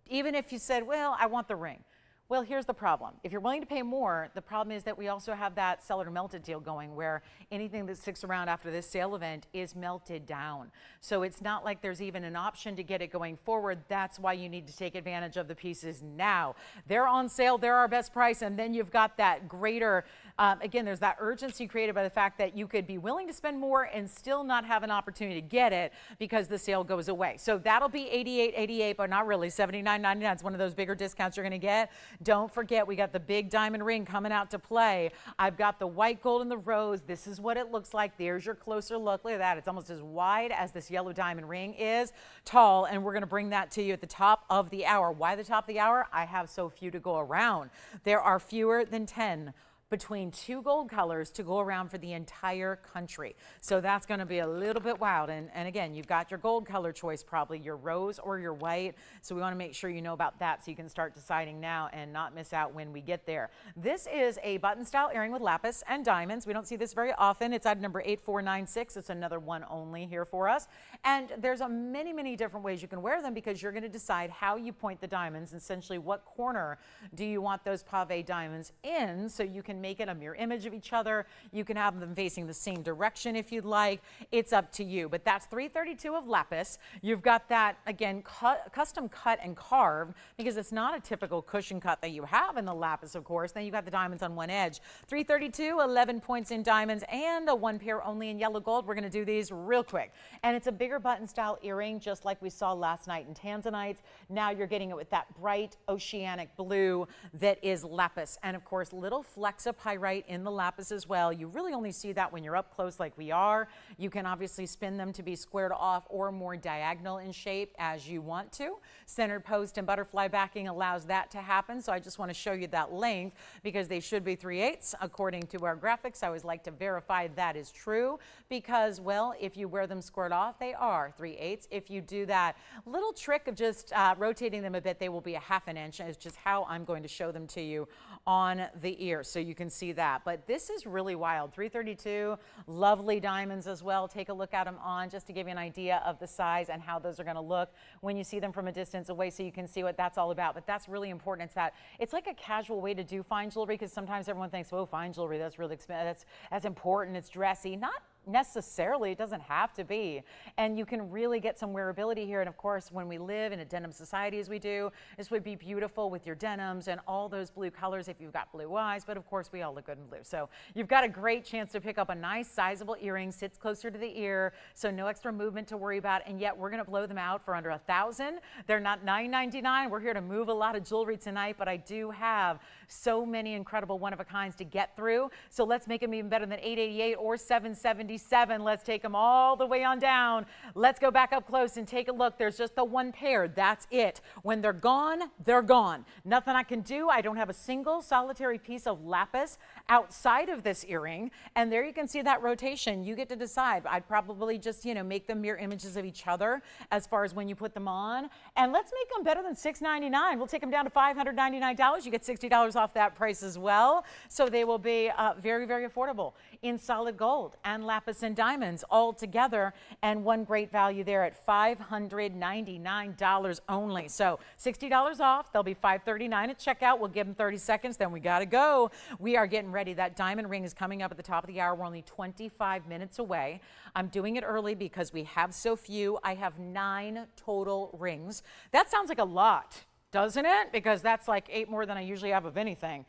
Even if you said, well, I want the ring. Well, here's the problem. If you're willing to pay more, the problem is that we also have that sell it or melt it deal going, where anything that sticks around after this sale event is melted down. So it's not like there's even an option to get it going forward. That's why you need to take advantage of the pieces now. They're on sale. They're our best price. And then you've got that greater, again, there's that urgency created by the fact that you could be willing to spend more and still not have an opportunity to get it because the sale goes away. So that'll be $88.88, but not really. $79.99 is one of those bigger discounts you're going to get. Don't forget, we got the big diamond ring coming out to play. I've got the white gold and the rose. This is what it looks like. There's your closer look. Look at that. It's almost as wide as this yellow diamond ring is tall, and we're going to bring that to you at the top of the hour. Why the top of the hour? I have so few to go around. There are fewer than 10 between 2 gold colors to go around for the entire country. So that's going to be a little bit wild. And again, you've got your gold color choice, probably your rose or your white. So we want to make sure you know about that so you can start deciding now and not miss out when we get there. This is a button style earring with lapis and diamonds. We don't see this very often. It's item number 8496. It's another one only here for us. And there's many, many different ways you can wear them, because you're going to decide how you point the diamonds. Essentially, what corner do you want those pave diamonds in, so you can make it a mirror image of each other. You can have them facing the same direction if you'd like. It's up to you. But that's 332 of lapis. You've got that, again, custom cut and carved, because it's not a typical cushion cut that you have in the lapis, of course. Then you've got the diamonds on one edge. 332, 11 points in diamonds, and a 1 pair only in yellow gold. We're going to do these real quick. And it's a bigger button style earring, just like we saw last night in tanzanites. Now you're getting it with that bright oceanic blue that is lapis. And of course, little flecks of pyrite in the lapis as well. You really only see that when you're up close like we are. You can obviously spin them to be squared off or more diagonal in shape as you want to. Centered post and butterfly backing allows that to happen. So I just want to show you that length, because they should be 3/8 according to our graphics. I always like to verify that is true, because, well, if you wear them squared off, they are 3/8. If you do that little trick of just rotating them a bit, they will be a 1/2 inch. It's just how I'm going to show them to you on the ear. So you can see that. But this is really wild. 332, lovely diamonds as well. Take a look at them on just to give you an idea of the size and how those are going to look when you see them from a distance away, so you can see what that's all about. But that's really important. It's like a casual way to do fine jewelry, because sometimes everyone thinks, oh, fine jewelry, that's really expensive, that's important, it's dressy. Not necessarily, it doesn't have to be. And you can really get some wearability here. And of course, when we live in a denim society as we do, this would be beautiful with your denims and all those blue colors if you've got blue eyes. But of course, we all look good in blue. So you've got a great chance to pick up a nice sizable earring, sits closer to the ear, so no extra movement to worry about. And yet we're going to blow them out for under $1,000. They're not $9.99. We're here to move a lot of jewelry tonight, but I do have so many incredible one-of-a-kinds to get through. So let's make them even better than $888 or $777. Let's take them all the way on down. Let's go back up close and take a look. There's just the one pair. That's it. When they're gone, they're gone. Nothing I can do. I don't have a single solitary piece of lapis outside of this earring. And there you can see that rotation. You get to decide. I'd probably just, make them mirror images of each other as far as when you put them on. And let's make them better than $699. We'll take them down to $599. You get $60 off that price as well. So they will be very, very affordable in solid gold and lapis and diamonds all together, and one great value there at $599 only. So $60 off. They'll be $539 at checkout. We'll give them 30 seconds, then we got to go. We are getting ready. That diamond ring is coming up at the top of the hour. We're only 25 minutes away. I'm doing it early because we have so few. I have 9 total rings. That sounds like a lot, doesn't it? Because that's like 8 more than I usually have of anything.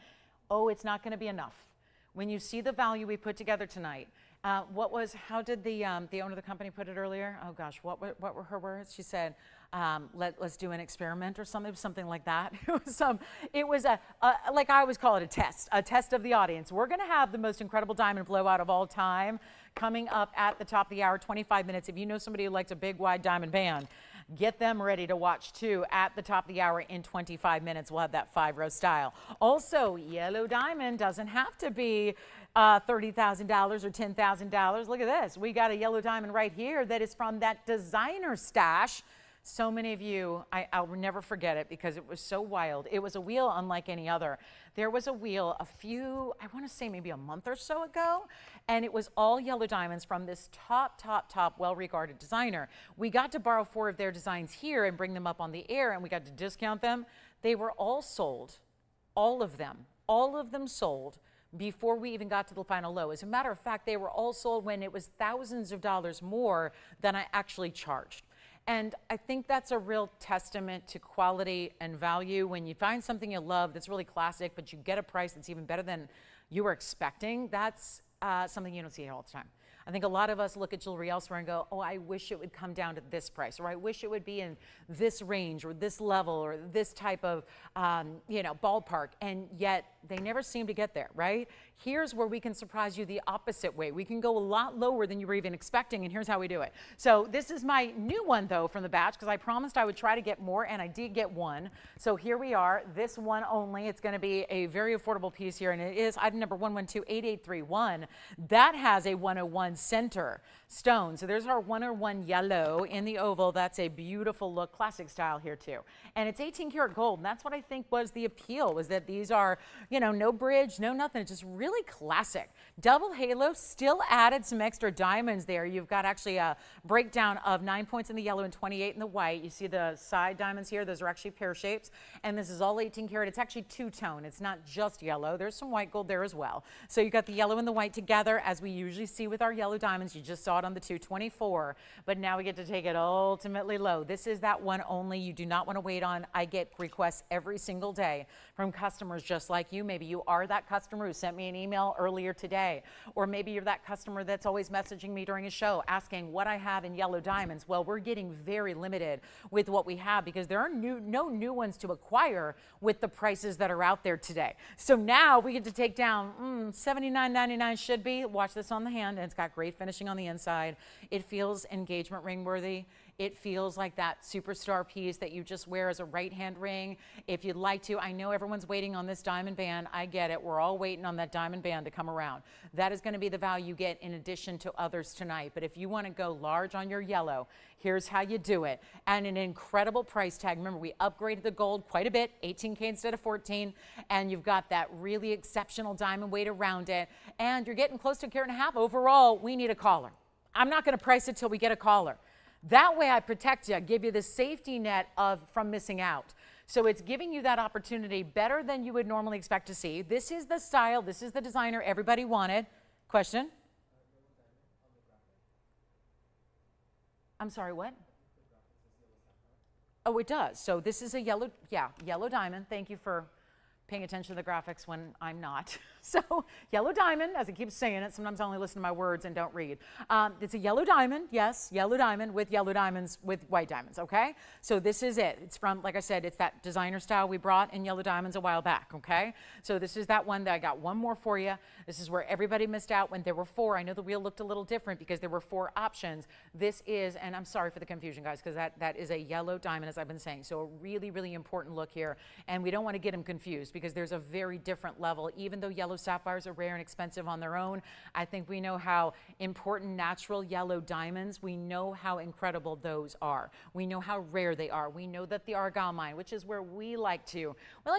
Oh, it's not going to be enough. When you see the value we put together tonight, how did the owner of the company put it earlier? Oh gosh, what were her words? She said, let's do an experiment or something like that. It was like I always call it a test of the audience. We're going to have the most incredible diamond blowout of all time coming up at the top of the hour, 25 minutes. If you know somebody who likes a big wide diamond band, get them ready to watch too at the top of the hour in 25 minutes. We'll have that 5-row style. Also, yellow diamond doesn't have to be $30,000 or $10,000. Look at this. We got a yellow diamond right here that is from that designer stash. So many of you, I'll never forget it because it was so wild. It was a wheel unlike any other. There was a wheel I want to say maybe a month or so ago, and it was all yellow diamonds from this top, well-regarded designer. We got to borrow 4 of their designs here and bring them up on the air, and we got to discount them. They were all sold, all of them sold before we even got to the final low. As a matter of fact, they were all sold when it was thousands of dollars more than I actually charged. And I think that's a real testament to quality and value. When you find something you love that's really classic, but you get a price that's even better than you were expecting, that's something you don't see all the time. I think a lot of us look at jewelry elsewhere and go, oh, I wish it would come down to this price, or I wish it would be in this range or this level or this type of, ballpark. And yet they never seem to get there, right? Here's where we can surprise you the opposite way. We can go a lot lower than you were even expecting, and here's how we do it. So this is my new one, though, from the batch, because I promised I would try to get more, and I did get one. So here we are, this one only. It's going to be a very affordable piece here, and it is item number 11128831. That has a 101 center stone. So there's our 101 yellow in the oval. That's a beautiful look, classic style here too. And it's 18 karat gold. And that's what I think was the appeal, was that these are, no bridge, no nothing. It's just really classic. Double halo, still added some extra diamonds there. You've got actually a breakdown of 9 points in the yellow and 28 in the white. You see the side diamonds here. Those are actually pear shapes. And this is all 18 karat. It's actually two-tone. It's not just yellow. There's some white gold there as well. So you got the yellow and the white together, as we usually see with our yellow diamonds. You just saw it on the 224, but now we get to take it ultimately low. This is that one only you do not want to wait on. I get requests every single day from customers just like you. Maybe you are that customer who sent me an email earlier today, or maybe you're that customer that's always messaging me during a show asking what I have in yellow diamonds. Well, we're getting very limited with what we have because there are no new ones to acquire with the prices that are out there today. So now we get to take down $79.99 should be. Watch this on the hand, and it's got great finishing on the inside. It feels engagement ring worthy. It feels like that superstar piece that you just wear as a right hand ring. If you'd like to, I know everyone's waiting on this diamond band. band. I get it. We're all waiting on that diamond band to come around. That is going to be the value you get in addition to others tonight. But if you want to go large on your yellow, here's how you do it. And an incredible price tag. Remember, we upgraded the gold quite a bit, 18K instead of 14. And you've got that really exceptional diamond weight around it. And you're getting close to a carat and a half. Overall, we need a collar. I'm not going to price it till we get a collar. That way I protect you, give you the safety net from missing out. So it's giving you that opportunity better than you would normally expect to see. This is the style, this is the designer everybody wanted. Question? I'm sorry, what? Oh, it does. So this is a yellow, yellow diamond. Thank you for paying attention to the graphics when I'm not. So yellow diamond, as I keep saying it, sometimes I only listen to my words and don't read. It's a yellow diamond, yes, yellow diamond with yellow diamonds with white diamonds, okay? So this is it. It's from, like I said, it's that designer style we brought in yellow diamonds a while back, okay? So this is that one that I got one more for you. This is where everybody missed out when there were 4. I know the wheel looked a little different because there were 4 options. This is, and I'm sorry for the confusion, guys, because that is a yellow diamond, as I've been saying. So a really, really important look here. And we don't want to get them confused because there's a very different level. Even though yellow sapphires are rare and expensive on their own, I think we know how important natural yellow diamonds, we know how incredible those are. We know how rare they are. We know that the Argyle mine, which is where we like to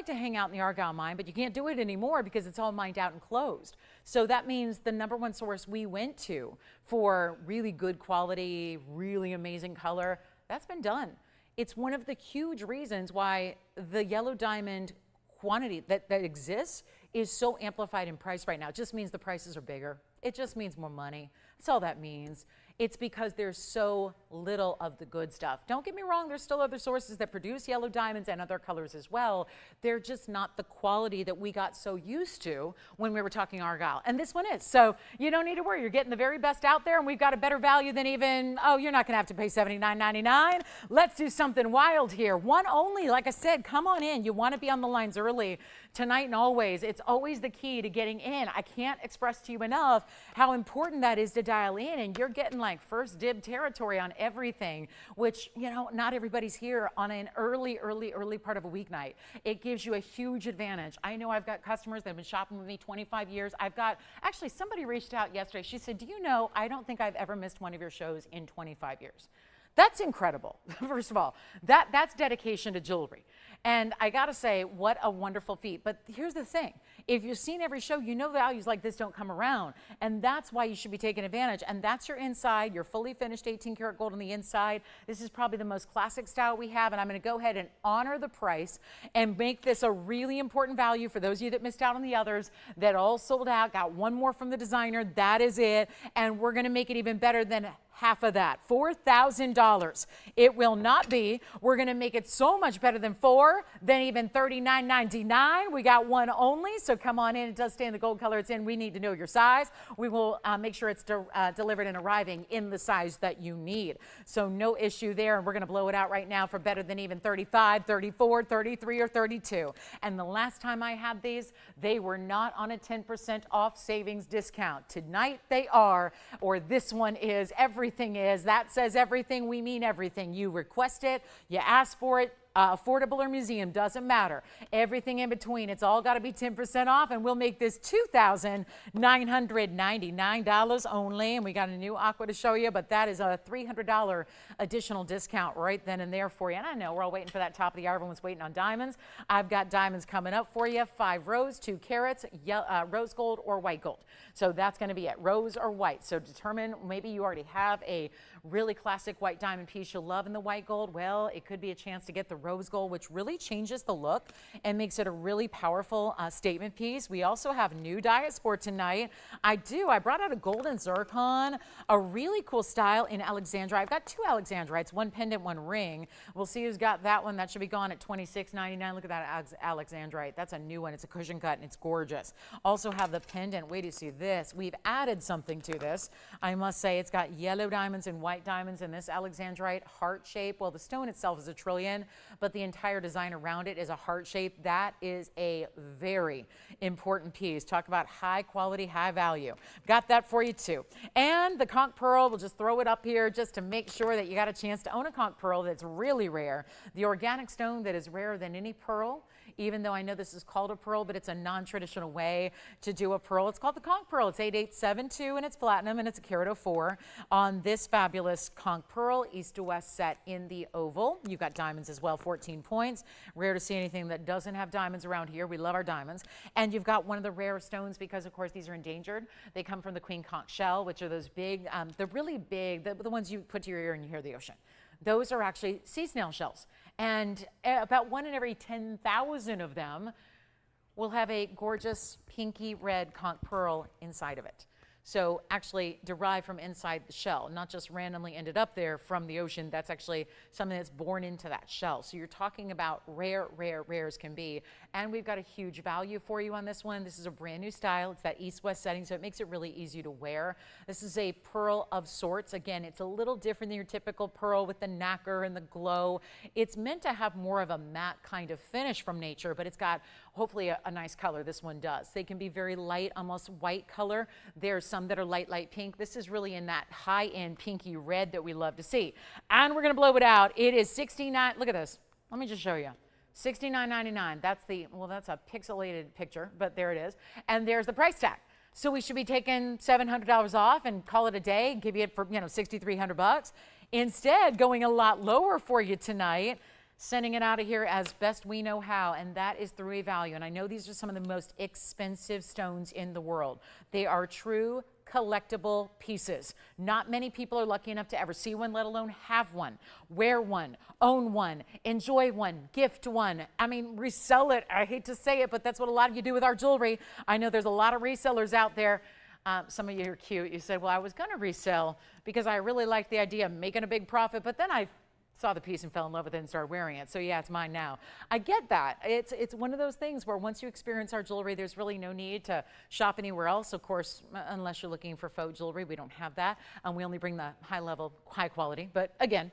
hang out in the Argyle mine, but you can't do it anymore because it's all mined out and closed. So that means the #1 source we went to for really good quality, really amazing color, that's been done. It's one of the huge reasons why the yellow diamond quantity that exists is so amplified in price right now. It just means the prices are bigger. It just means more money. That's all that means. It's because there's so little of the good stuff. Don't get me wrong, there's still other sources that produce yellow diamonds and other colors as well. They're just not the quality that we got so used to when we were talking Argyle. And this one is. So you don't need to worry. You're getting the very best out there, and we've got a better value than even, oh, you're not going to have to pay $79.99. Let's do something wild here. One only. Like I said, come on in. You want to be on the lines early tonight and always. It's always the key to getting in. I can't express to you enough how important that is to dial in, and you're getting like first dib territory on everything, which, you know, not everybody's here on an early part of a weeknight. It gives you a huge advantage. I know I've got customers that have been shopping with me 25 years. Actually, somebody reached out yesterday. She said, do you know, I don't think I've ever missed one of your shows in 25 years. That's incredible. First of all, that's dedication to jewelry. And I gotta say, what a wonderful feat. But here's the thing. If you've seen every show, you know values like this don't come around. And that's why you should be taking advantage. And that's your inside, your fully finished 18 karat gold on the inside. This is probably the most classic style we have. And I'm gonna go ahead and honor the price and make this a really important value for those of you that missed out on the others that all sold out. Got one more from the designer. That is it. And we're gonna make it even better than half of that, $4,000. It will not be. We're going to make it so much better than 4, than even $39.99. We got one only, so come on in. It does stay in the gold color it's in. We need to know your size. We will make sure it's delivered and arriving in the size that you need. So no issue there, and we're going to blow it out right now for better than even 35, 34, 33, or 32. And the last time I had these, they were not on a 10% off savings discount. Tonight they are, or this one is. Everything is. That says everything. We mean everything. You request it, you ask for it, affordable or museum, doesn't matter. Everything in between. It's all got to be 10% off, and we'll make this $2,999 only. And we got a new aqua to show you, but that is a $300 additional discount right then and there for you. And I know we're all waiting for that top of the hour. Everyone's waiting on diamonds. I've got diamonds coming up for you. 5 rows, 2 carats, rose gold or white gold. So that's going to be it, rose or white. So determine, maybe you already have a really classic white diamond piece you'll love in the white gold. Well, it could be a chance to get the rose gold, which really changes the look and makes it a really powerful statement piece. We also have new diets for tonight. I brought out a golden zircon, a really cool style in Alexandrite. I've got 2 Alexandrites, 1 pendant, 1 ring. We'll see who's got that one. That should be gone at $26.99. Look at that Alexandrite. That's a new one. It's a cushion cut and it's gorgeous. Also have the pendant. Wait till you see this. We've added something to this. I must say it's got yellow diamonds and white diamonds in this Alexandrite heart shape. Well, the stone itself is a trillion, but the entire design around it is a heart shape. That is a very important piece. Talk about high quality, high value. Got that for you too. And the conch pearl, we'll just throw it up here just to make sure that you got a chance to own a conch pearl that's really rare. The organic stone that is rarer than any pearl even though I know this is called a pearl, but it's a non-traditional way to do a pearl. It's called the conch pearl. It's 8872 and it's platinum and it's a carat 04 on this fabulous conch pearl, east to west set in the oval. You've got diamonds as well, 14 points. Rare to see anything that doesn't have diamonds around here. We love our diamonds. And you've got one of the rare stones because, of course, these are endangered. They come from the queen conch shell, which are those big, they're really big, the ones you put to your ear and you hear the ocean. Those are actually sea snail shells. And about 1 in every 10,000 of them will have a gorgeous pinky red conch pearl inside of it. So actually derived from inside the shell, not just randomly ended up there from the ocean. That's actually something that's born into that shell. So you're talking about rare as can be. And we've got a huge value for you on this one. This is a brand new style. It's that east-west setting, so it makes it really easy to wear. This is a pearl of sorts. Again, it's a little different than your typical pearl with the nacre and the glow. It's meant to have more of a matte kind of finish from nature, but it's got hopefully a nice color. This one does. They can be very light, almost white color. There's some that are light pink. This is really in that high-end pinky red that we love to see. And we're going to blow it out. It is $69. Look at this. Let me just show you. $69.99. That's that's a pixelated picture, but there it is. And there's the price tag. So we should be taking $700 off and call it a day, give you it for, $6,300. Instead, going a lot lower for you tonight, sending it out of here as best we know how, and that is through a value. And I know these are some of the most expensive stones in the world. They are true collectible pieces. Not many people are lucky enough to ever see one, let alone have one, wear one, own one, enjoy one, gift one. I mean, resell it. I hate to say it, but that's what a lot of you do with our jewelry. I know there's a lot of resellers out there. Some of you are cute. You said, well, I was going to resell because I really liked the idea of making a big profit, but then I saw the piece and fell in love with it and started wearing it. So yeah, it's mine now. I get that. It's one of those things where once you experience our jewelry, there's really no need to shop anywhere else. Of course, unless you're looking for faux jewelry, we don't have that. We only bring the high level, high quality. But again,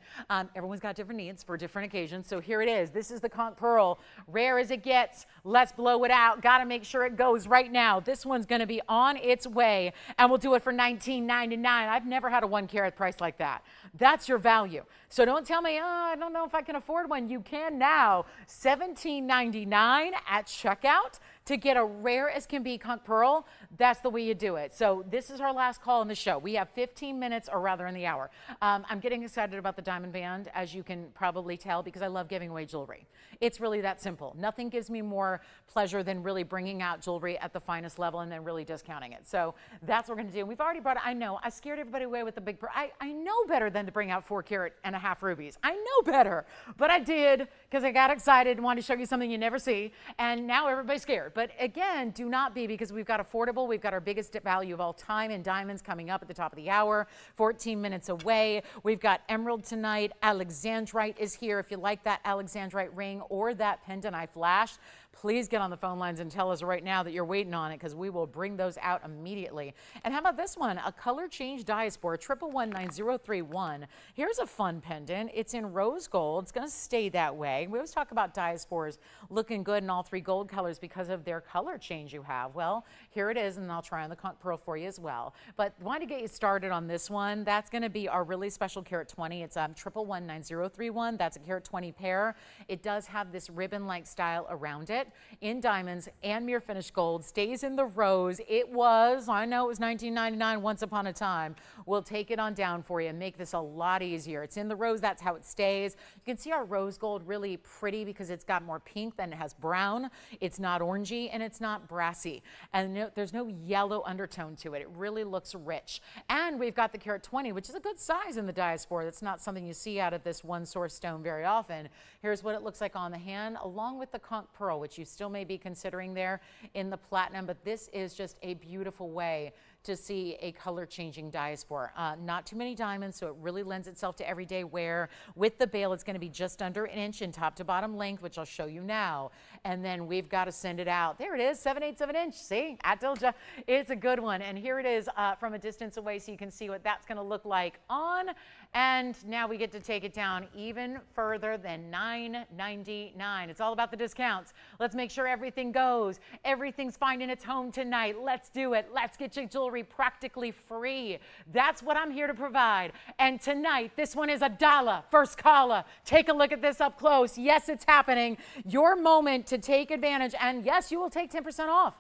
everyone's got different needs for different occasions. So here it is. This is the conch pearl. Rare as it gets. Let's blow it out. Got to make sure it goes right now. This one's going to be on its way, and we'll do it for $19.99. I've never had a 1 carat price like that. That's your value. So don't tell me, oh, I don't know if I can afford one. You can now. $17.99 at checkout to get a rare as can be conch pearl. That's the way you do it. So this is our last call in the show. We have 15 minutes, or rather in the hour. I'm getting excited about the diamond band, as you can probably tell, because I love giving away jewelry. It's really that simple. Nothing gives me more pleasure than really bringing out jewelry at the finest level and then really discounting it. So that's what we're going to do. We've already brought it. I know I scared everybody away with the big pearl. I know better than to bring out 4 carat and a half rubies. I know better, but I did because I got excited and wanted to show you something you never see. And now everybody's scared. But again, do not be, because we've got affordable. We've got our biggest value of all time in diamonds coming up at the top of the hour, 14 minutes away. We've got emerald tonight. Alexandrite is here. If you like that Alexandrite ring or that pendant I flashed, please get on the phone lines and tell us right now that you're waiting on it, because we will bring those out immediately. And how about this one? A color change diaspora, 1119031. Here's a fun pendant. It's in rose gold. It's going to stay that way. We always talk about diasporas looking good in all 3 gold colors because of their color change you have. Well, here it is, and I'll try on the conch pearl for you as well. But want to get you started on this one. That's going to be our really special carat 20. It's 1119031. That's a carat 20 pair. It does have this ribbon-like style around it in diamonds and mirror finished gold. Stays in the rose. I know it was $19.99 once upon a time. We'll take it on down for you and make this a lot easier. It's in the rose. That's how it stays. You can see our rose gold really pretty because it's got more pink than it has brown. It's not orangey and it's not brassy. And there's no yellow undertone to it. It really looks rich. And we've got the carat 20, which is a good size in the diaspora. That's not something you see out of this one source stone very often. Here's what it looks like on the hand, along with the conch pearl, which you still may be considering there in the platinum. But this is just a beautiful way to see a color changing diaspora. Not too many diamonds, so it really lends itself to everyday wear. With the bail, it's going to be just under 1 inch in top to bottom length, which I'll show you now. And then we've got to send it out. There it is, 7/8 of an inch. See, I told you, it's a good one. And here it is from a distance away, so you can see what that's going to look like on. And now we get to take it down even further than $9.99. It's all about the discounts. Let's make sure everything goes. Everything's finding its home tonight. Let's do it. Let's get your jewelry practically free. That's what I'm here to provide. And tonight, this one is $1. First caller. Take a look at this up close. Yes, it's happening. Your moment to take advantage. And yes, you will take 10% off.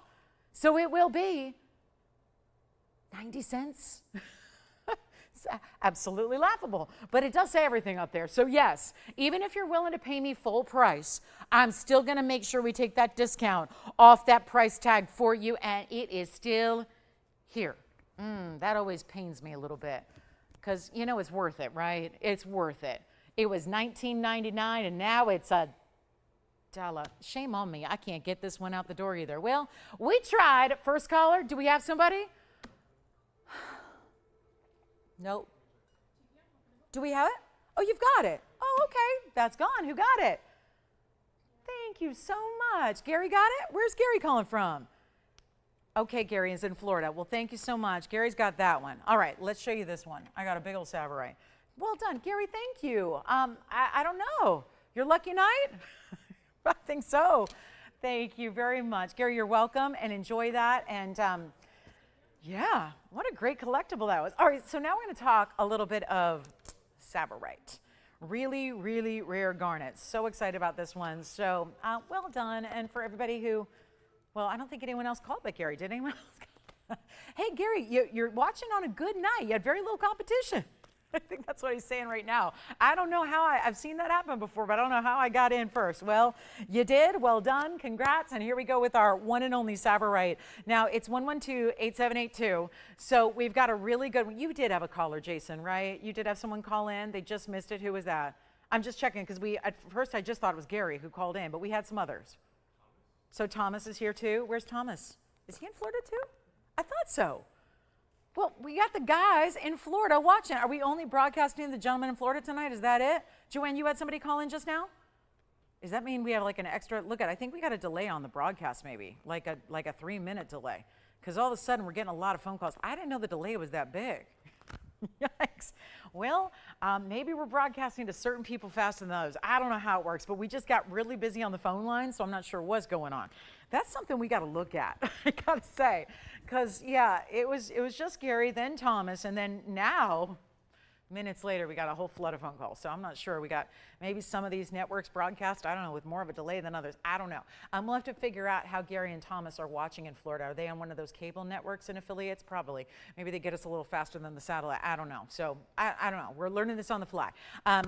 So it will be 90 cents. It's absolutely laughable, but it does say everything up there. So yes, even if you're willing to pay me full price, I'm still going to make sure we take that discount off that price tag for you, and it is still here. That always pains me a little bit because, you know, it's worth it, right? It's worth it. It was $19.99, and now it's $1. Shame on me. I can't get this one out the door either. Well, we tried. First caller, do we have somebody? Nope. Do we have it? Oh, you've got it. Oh, okay. That's gone. Who got it? Thank you so much. Gary got it? Where's Gary calling from? Okay, Gary is in Florida. Well, thank you so much. Gary's got that one. All right, let's show you this one. I got a big old Savarite. Well done. Gary, thank you. I don't know. Your lucky night? I think so. Thank you very much. Gary, you're welcome, and enjoy that. And yeah, what a great collectible that was. All right, so now we're going to talk a little bit of Savarite. Really, really rare garnet. So excited about this one. So well done. And for everybody who, well, I don't think anyone else called but Gary. Did anyone else? Hey, Gary, you're watching on a good night. You had very little competition. I think that's what he's saying right now. I don't know how I've seen that happen before, but I don't know how I got in first. Well, you did. Well done. Congrats. And here we go with our one and only Savarite. Now, it's 112-8782. So we've got a really good one. You did have a caller, Jason, right? You did have someone call in. They just missed it. Who was that? I'm just checking because at first I just thought it was Gary who called in, but we had some others. So Thomas is here too. Where's Thomas? Is he in Florida too? I thought so. Well, we got the guys in Florida watching. Are we only broadcasting the gentleman in Florida tonight? Is that it? Joanne, you had somebody call in just now? Does that mean we have like an extra, look at, I think we got a delay on the broadcast maybe, like a 3-minute delay. Because all of a sudden we're getting a lot of phone calls. I didn't know the delay was that big. Yikes. Well, maybe we're broadcasting to certain people faster than others. I don't know how it works, but we just got really busy on the phone line, so I'm not sure what's going on. That's something we got to look at, I got to say. Because, yeah, it was just Gary, then Thomas, and then now, minutes later, we got a whole flood of phone calls. So I'm not sure. We got maybe some of these networks broadcast, I don't know, with more of a delay than others. I don't know. We'll have to figure out how Gary and Thomas are watching in Florida. Are they on one of those cable networks and affiliates? Probably. Maybe they get us a little faster than the satellite. I don't know. So I don't know. We're learning this on the fly.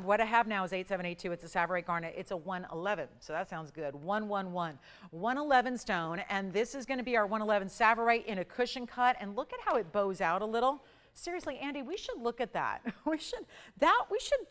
What I have now is 8782. It's a Savarite garnet. It's a 111. So that sounds good. 111. 111 stone. And this is going to be our 111 Savarite in a cushion cut. And look at how it bows out a little. Seriously, Andy, we should look at that. We should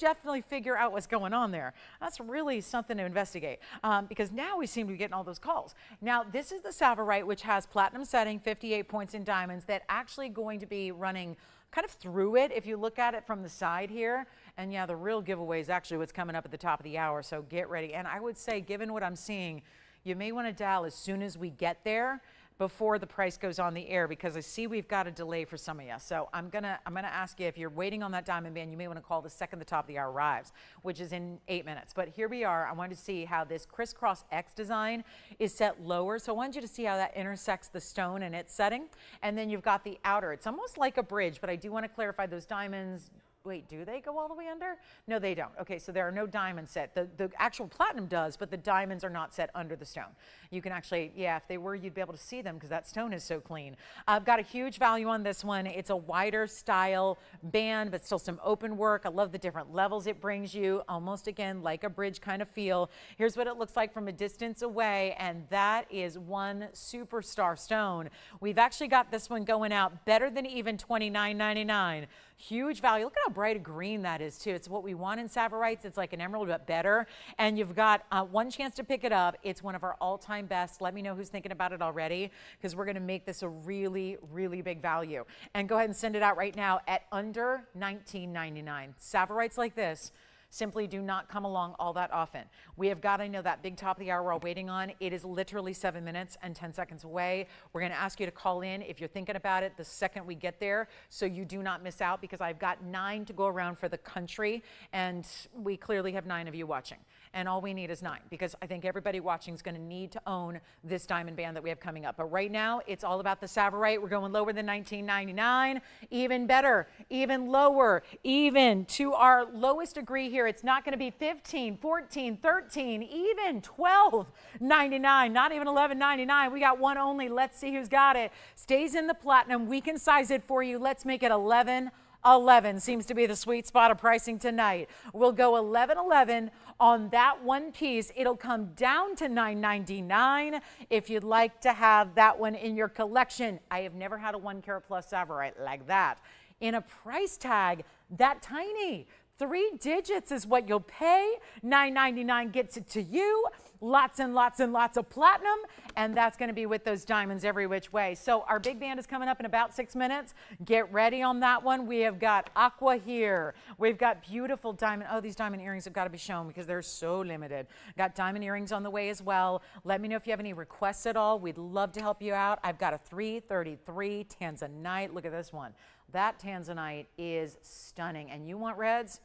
definitely figure out what's going on there. That's really something to investigate because now we seem to be getting all those calls. Now, this is the Savarite, which has platinum setting, 58 points in diamonds, that actually going to be running kind of through it if you look at it from the side here. And yeah, the real giveaway is actually what's coming up at the top of the hour, so get ready. And I would say, given what I'm seeing, you may want to dial as soon as we get there before the price goes on the air, because I see we've got a delay for some of you. So I'm gonna ask you, if you're waiting on that diamond band, you may want to call the second the top of the hour arrives, which is in 8 minutes. But here we are. I wanted to see how this crisscross X design is set lower. So I wanted you to see how that intersects the stone and its setting. And then you've got the outer. It's almost like a bridge, but I do want to clarify those diamonds. Wait, do they go all the way under? No, they don't. Okay, so there are no diamonds set. The actual platinum does, but the diamonds are not set under the stone. You can actually, yeah, if they were, you'd be able to see them because that stone is so clean. I've got a huge value on this one. It's a wider style band, but still some open work. I love the different levels it brings you, almost again like a bridge kind of feel. Here's what it looks like from a distance away, and that is one superstar stone. We've actually got this one going out better than even $29.99. Huge value. Look at how bright a green that is too. It's what we want in Savarites. It's like an emerald but better. And you've got one chance to pick it up. It's one of our all-time best. Let me know who's thinking about it already, because we're going to make this a really, really big value. And go ahead and send it out right now at under $19.99. Savarites like this, simply do not come along all that often. We have got to know that big top of the hour we're all waiting on. It is literally 7 minutes and 10 seconds away. We're going to ask you to call in if you're thinking about it the second we get there, so you do not miss out, because I've got 9 to go around for the country, and we clearly have 9 of you watching. And all we need is 9, because I think everybody watching is going to need to own this diamond band that we have coming up. But right now, it's all about the Savorite. We're going lower than $19.99, even better, even lower, even to our lowest degree here. It's not going to be $15, $14, $13, even $12.99, not even $11.99. We got one only. Let's see who's got it. Stays in the platinum. We can size it for you. Let's make it $11.11. Seems to be the sweet spot of pricing tonight. We'll go $11.11 on that one piece. It'll come down to $9.99 if you'd like to have that one in your collection. I have never had a 1 carat plus Savorite like that in a price tag that tiny. 3 digits is what you'll pay. $9.99 gets it to you. Lots and lots and lots of platinum, and that's going to be with those diamonds every which way. So our big band is coming up in about 6 minutes. Get ready on that one. We have got aqua here. We've got beautiful diamond. Oh, these diamond earrings have got to be shown because they're so limited. Got diamond earrings on the way as well. Let me know if you have any requests at all. We'd love to help you out. I've got a 333 tanzanite. Look at this one. That tanzanite is stunning. And you want reds?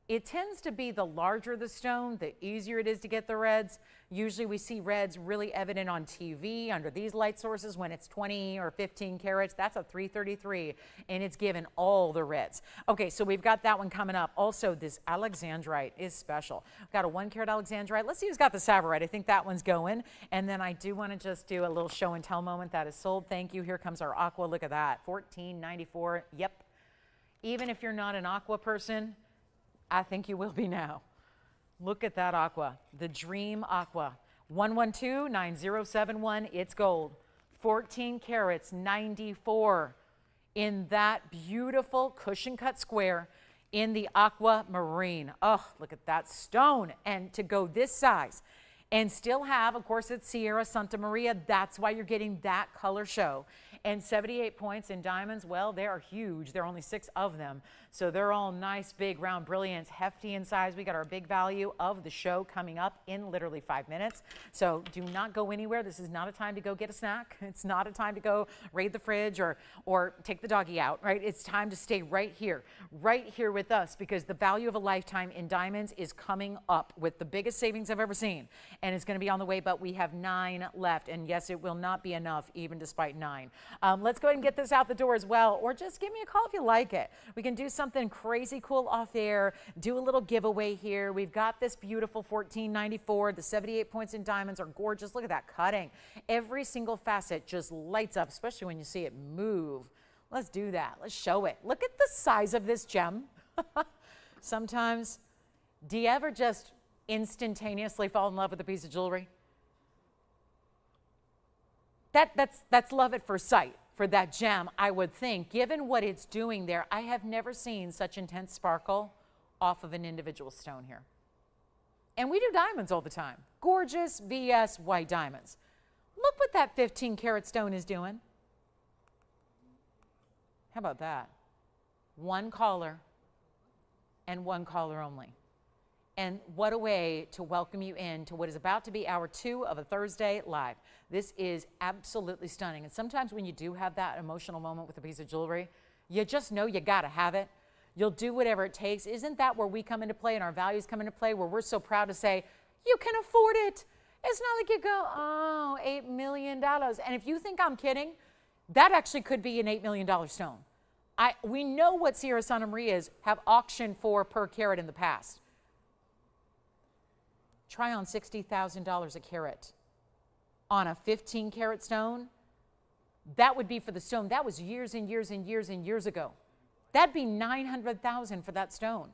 It tends to be the larger the stone, the easier it is to get the reds. Usually we see reds really evident on TV under these light sources when it's 20 or 15 carats. That's a 333, and it's given all the reds. Okay, so we've got that one coming up. Also, this alexandrite is special. We've got a 1 carat alexandrite. Let's see who's got the Savorite. I think that one's going. And then I do want to just do a little show and tell moment that is sold. Thank you. Here comes our aqua. Look at that. $14.94. Yep. Even if you're not an aqua person, I think you will be now. Look at that aqua, the Dream Aqua. 112-9071, it's gold. 14 carats, 94 in that beautiful cushion cut square in the aquamarine. Oh, look at that stone. And to go this size and still have, of course, it's Sierra Santa Maria. That's why you're getting that color show. And 78 points in diamonds, well, they are huge. There are only 6 of them. So they're all nice, big, round brilliance, hefty in size. We got our big value of the show coming up in literally 5 minutes. So do not go anywhere. This is not a time to go get a snack. It's not a time to go raid the fridge or take the doggy out, right? It's time to stay right here with us, because the value of a lifetime in diamonds is coming up with the biggest savings I've ever seen. And it's going to be on the way, but we have 9 left. And yes, it will not be enough even despite 9. Let's go ahead and get this out the door as well, or just give me a call if you like it. We can do something crazy cool off air, do a little giveaway here. We've got this beautiful $14.94. The 78 points in diamonds are gorgeous. Look at that cutting. Every single facet just lights up, especially when you see it move. Let's do that. Let's show it. Look at the size of this gem. Sometimes, do you ever just instantaneously fall in love with a piece of jewelry? That's love at first sight for that gem, I would think. Given what it's doing there, I have never seen such intense sparkle off of an individual stone here. And we do diamonds all the time. Gorgeous VS white diamonds. Look what that 15 karat stone is doing. How about that? 1 caller and 1 caller only. And what a way to welcome you in to what is about to be hour 2 of a Thursday Live. This is absolutely stunning. And sometimes when you do have that emotional moment with a piece of jewelry, you just know you got to have it. You'll do whatever it takes. Isn't that where we come into play and our values come into play, where we're so proud to say, you can afford it? It's not like you go, oh, $8 million. And if you think I'm kidding, that actually could be an $8 million stone. We know what Sierra Santa Marias have auctioned for per carat in the past. Try on $60,000 a carat on a 15 karat stone. That would be for the stone. That was years and years and years and years ago. That'd be $900,000 for that stone.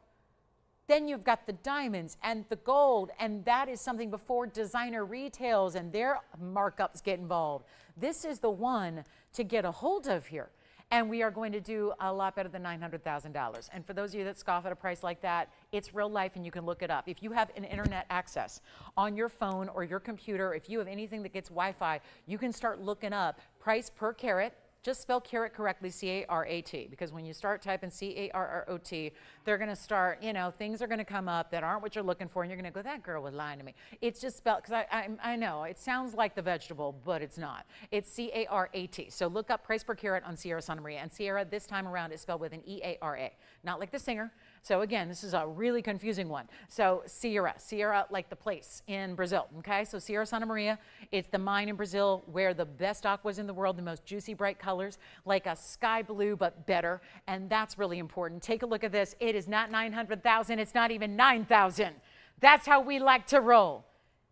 Then you've got the diamonds and the gold, and that is something before designer retails and their markups get involved. This is the one to get a hold of here. And we are going to do a lot better than $900,000. And for those of you that scoff at a price like that, it's real life and you can look it up. If you have an internet access on your phone or your computer, if you have anything that gets Wi-Fi, you can start looking up price per carat just spell carat correctly, C-A-R-A-T, because when you start typing C-A-R-R-O-T, they're going to start, you know, things are going to come up that aren't what you're looking for, and you're going to go, that girl was lying to me. It's just spelled, because I know, it sounds like the vegetable, but it's not. It's C-A-R-A-T. So look up price per carat on Sierra Santa Maria, and Sierra this time around is spelled with an E-A-R-A, not like the singer. So again, this is a really confusing one. So Sierra like the place in Brazil, okay? So Sierra Santa Maria, it's the mine in Brazil where the best aquas in the world, the most juicy, bright colors, like a sky blue, but better. And that's really important. Take a look at this. It is not 900,000. It's not even 9,000. That's how we like to roll.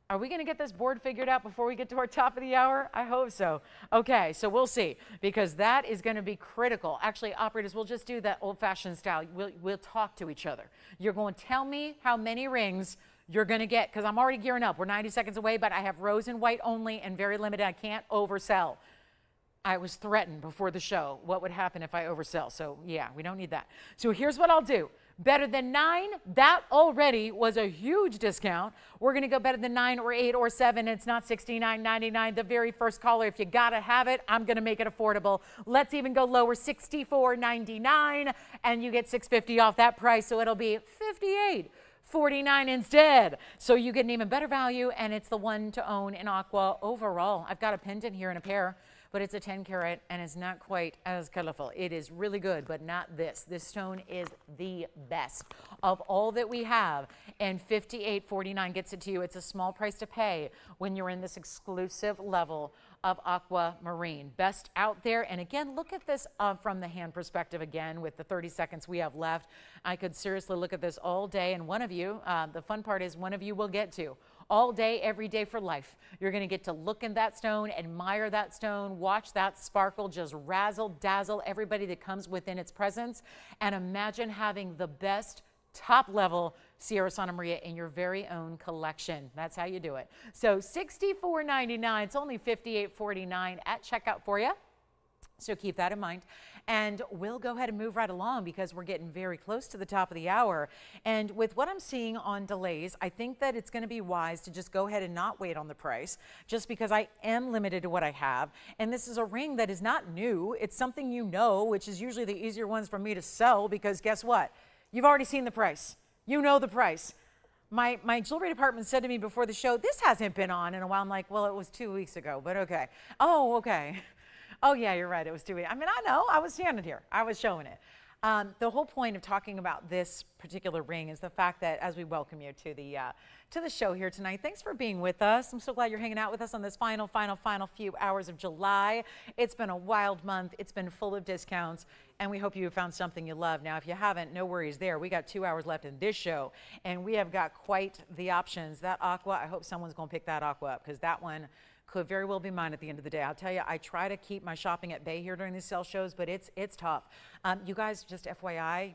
Are we going to get this board figured out before we get to our top of the hour? I hope so. Okay, so we'll see, because that is going to be critical. Actually, operators, we'll just do that old-fashioned style. We'll talk to each other. You're going to tell me how many rings you're going to get, because I'm already gearing up. We're 90 seconds away, but I have rose and white only and very limited. I can't oversell. I was threatened before the show what would happen if I oversell. So, yeah, we don't need that. So here's what I'll do. Better than 9, that already was a huge discount. We're going to go better than 9 or 8 or 7. It's not $69.99. The very first caller, if you got to have it, I'm going to make it affordable. Let's even go lower, $64.99, and you get $6.50 off that price, so it'll be $58.49 instead. So you get an even better value, and it's the one to own in aqua overall. I've got a pendant here in a pair, but it's a 10 carat and it's not quite as colorful. It is really good, but not this. This stone is the best of all that we have, and $58.49 gets it to you. It's a small price to pay when you're in this exclusive level of aquamarine. Best out there. And again, look at this from the hand perspective again with the 30 seconds we have left. I could seriously look at this all day, and one of you, the fun part is one of you will get to. All day, every day for life. You're going to get to look in that stone, admire that stone, watch that sparkle just razzle, dazzle everybody that comes within its presence, and imagine having the best top level Sierra Santa Maria in your very own collection. That's how you do it. So $64.99, it's only $58.49 at checkout for you. So keep that in mind. And we'll go ahead and move right along because we're getting very close to the top of the hour. And with what I'm seeing on delays, I think that it's going to be wise to just go ahead and not wait on the price, just because I am limited to what I have. And this is a ring that is not new. It's something you know, which is usually the easier ones for me to sell, because guess what? You've already seen the price. You know the price. My jewelry department said to me before the show, this hasn't been on in a while. I'm like, well, it was 2 weeks ago, but okay. Oh, okay. Oh, yeah, you're right. It was 2 weeks. I mean, I know. I was standing here. I was showing it. The whole point of talking about this particular ring is the fact that as we welcome you to the show here tonight, thanks for being with us. I'm so glad you're hanging out with us on this final few hours of July. It's been a wild month. It's been full of discounts, and we hope you found something you love. Now, if you haven't, no worries there. We got 2 hours left in this show, and we have got quite the options. That aqua, I hope someone's going to pick that aqua up, because that one could very well be mine at the end of the day. I'll tell you, I try to keep my shopping at bay here during these sale shows, but it's tough. You guys, just FYI,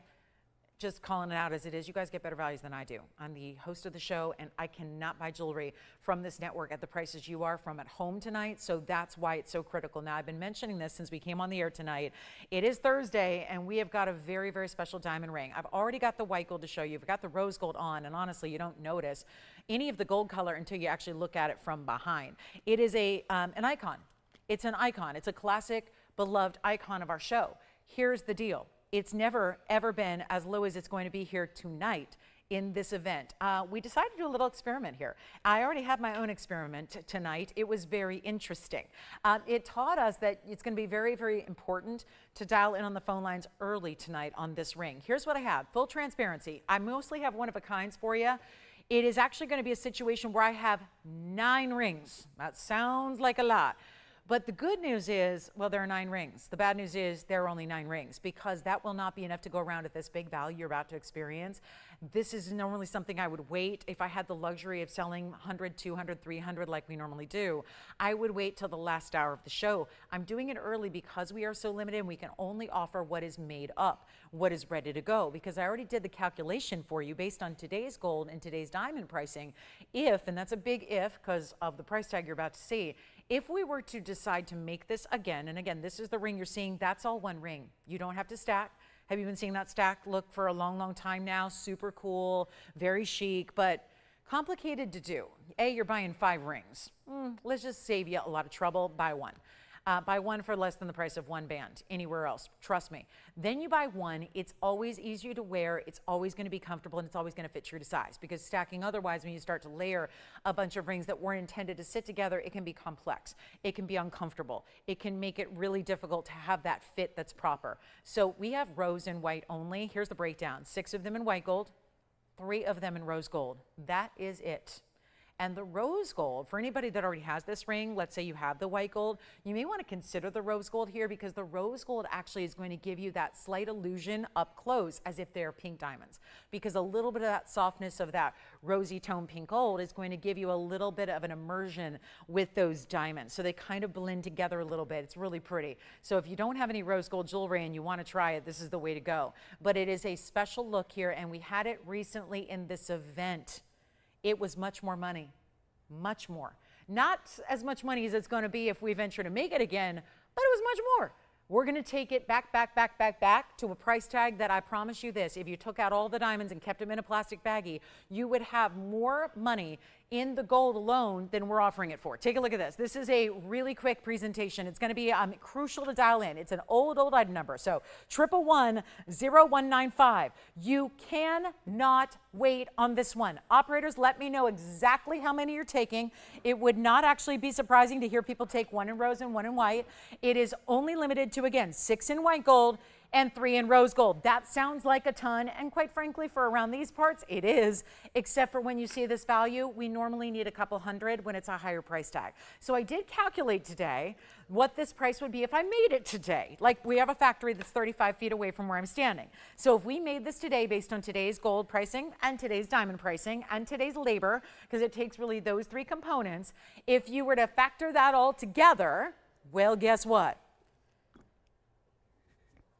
just calling it out as it is, you guys get better values than I do. I'm the host of the show, and I cannot buy jewelry from this network at the prices you are from at home tonight, so that's why it's so critical. Now, I've been mentioning this since we came on the air tonight. It is Thursday, and we have got a very, very special diamond ring. I've already got the white gold to show you. I've got the rose gold on, and honestly, you don't notice any of the gold color until you actually look at it from behind. It is an icon. It's an icon. It's a classic, beloved icon of our show. Here's the deal. It's never, ever been as low as it's going to be here tonight in this event. We decided to do a little experiment here. I already had my own experiment tonight. It was very interesting. It taught us that it's going to be very, very important to dial in on the phone lines early tonight on this ring. Here's what I have. Full transparency. I mostly have one of a kinds for you. It is actually going to be a situation where I have 9 rings. That sounds like a lot. But the good news is, well, there are 9 rings. The bad news is there are only 9 rings, because that will not be enough to go around at this big value you're about to experience. This is normally something I would wait. If I had the luxury of selling 100, 200, 300 like we normally do, I would wait till the last hour of the show. I'm doing it early because we are so limited, and we can only offer what is made up, what is ready to go, because I already did the calculation for you based on today's gold and today's diamond pricing. If, and that's a big if because of the price tag you're about to see, if we were to decide to make this again, and again, this is the ring you're seeing, that's all one ring. You don't have to stack. Have you been seeing that stacked look for a long, long time now? Super cool, very chic, but complicated to do. A, you're buying 5 rings. Let's just save you a lot of trouble, buy one. Buy one for less than the price of one band anywhere else. Trust me. Then you buy one. It's always easier to wear. It's always going to be comfortable, and it's always going to fit true to size, because stacking otherwise, when you start to layer a bunch of rings that weren't intended to sit together, it can be complex. It can be uncomfortable. It can make it really difficult to have that fit that's proper. So we have rose and white only. Here's the breakdown. 6 of them in white gold, 3 of them in rose gold. That is it. And the rose gold, for anybody that already has this ring, let's say you have the white gold, you may want to consider the rose gold here, because the rose gold actually is going to give you that slight illusion up close as if they're pink diamonds, because a little bit of that softness of that rosy tone pink gold is going to give you a little bit of an immersion with those diamonds. So they kind of blend together a little bit. It's really pretty. So if you don't have any rose gold jewelry and you want to try it, this is the way to go. But it is a special look here, and we had it recently in this event. It was much more money, much more. Not as much money as it's going to be if we venture to make it again, but it was much more. We're going to take it back to a price tag that, I promise you this, if you took out all the diamonds and kept them in a plastic baggie, you would have more money in the gold alone than we're offering it for. Take a look at this. This is a really quick presentation. It's going to be crucial to dial in. It's an old item number. So 111-0195. You cannot wait on this one. Operators, let me know exactly how many you're taking. It would not actually be surprising to hear people take 1 in rose and 1 in white. It is only limited to, again, 6 in white gold and 3 in rose gold. That sounds like a ton, and quite frankly, for around these parts, it is, except for when you see this value, we normally need a couple hundred when it's a higher price tag. So I did calculate today what this price would be if I made it today. Like, we have a factory that's 35 feet away from where I'm standing. So if we made this today based on today's gold pricing and today's diamond pricing and today's labor, because it takes really those 3 components, if you were to factor that all together, well, guess what?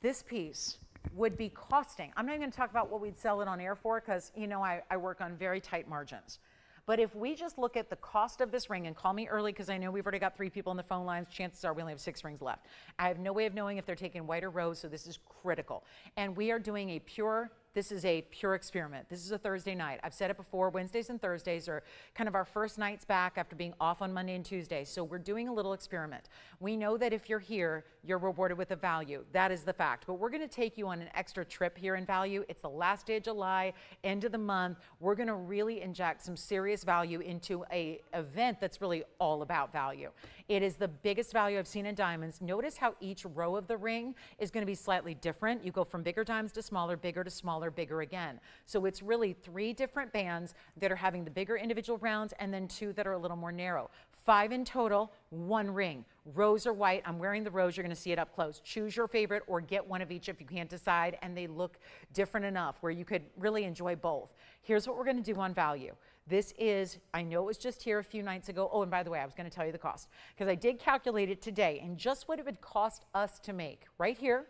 This piece would be costing, I'm not even going to talk about what we'd sell it on air for, because, you know, I work on very tight margins. But if we just look at the cost of this ring, and call me early because I know we've already got 3 people on the phone lines, chances are we only have 6 rings left. I have no way of knowing if they're taking white or rose, so this is critical. And we are doing a pure, this is a pure experiment. This is a Thursday night. I've said it before, Wednesdays and Thursdays are kind of our first nights back after being off on Monday and Tuesday. So we're doing a little experiment. We know that if you're here, you're rewarded with a value. That is the fact. But we're going to take you on an extra trip here in value. It's the last day of July, end of the month. We're going to really inject some serious value into an event that's really all about value. It is the biggest value I've seen in diamonds. Notice how each row of the ring is going to be slightly different. You go from bigger diamonds to smaller, bigger to smaller, bigger again. So it's really 3 different bands that are having the bigger individual rounds, and then 2 that are a little more narrow. 5 in total, 1 ring. Rose or white. I'm wearing the rose. You're going to see it up close. Choose your favorite or get one of each if you can't decide, and they look different enough where you could really enjoy both. Here's what we're going to do on value. This is, I know it was just here a few nights ago. Oh, and by the way, I was going to tell you the cost, because I did calculate it today, and just what it would cost us to make right here,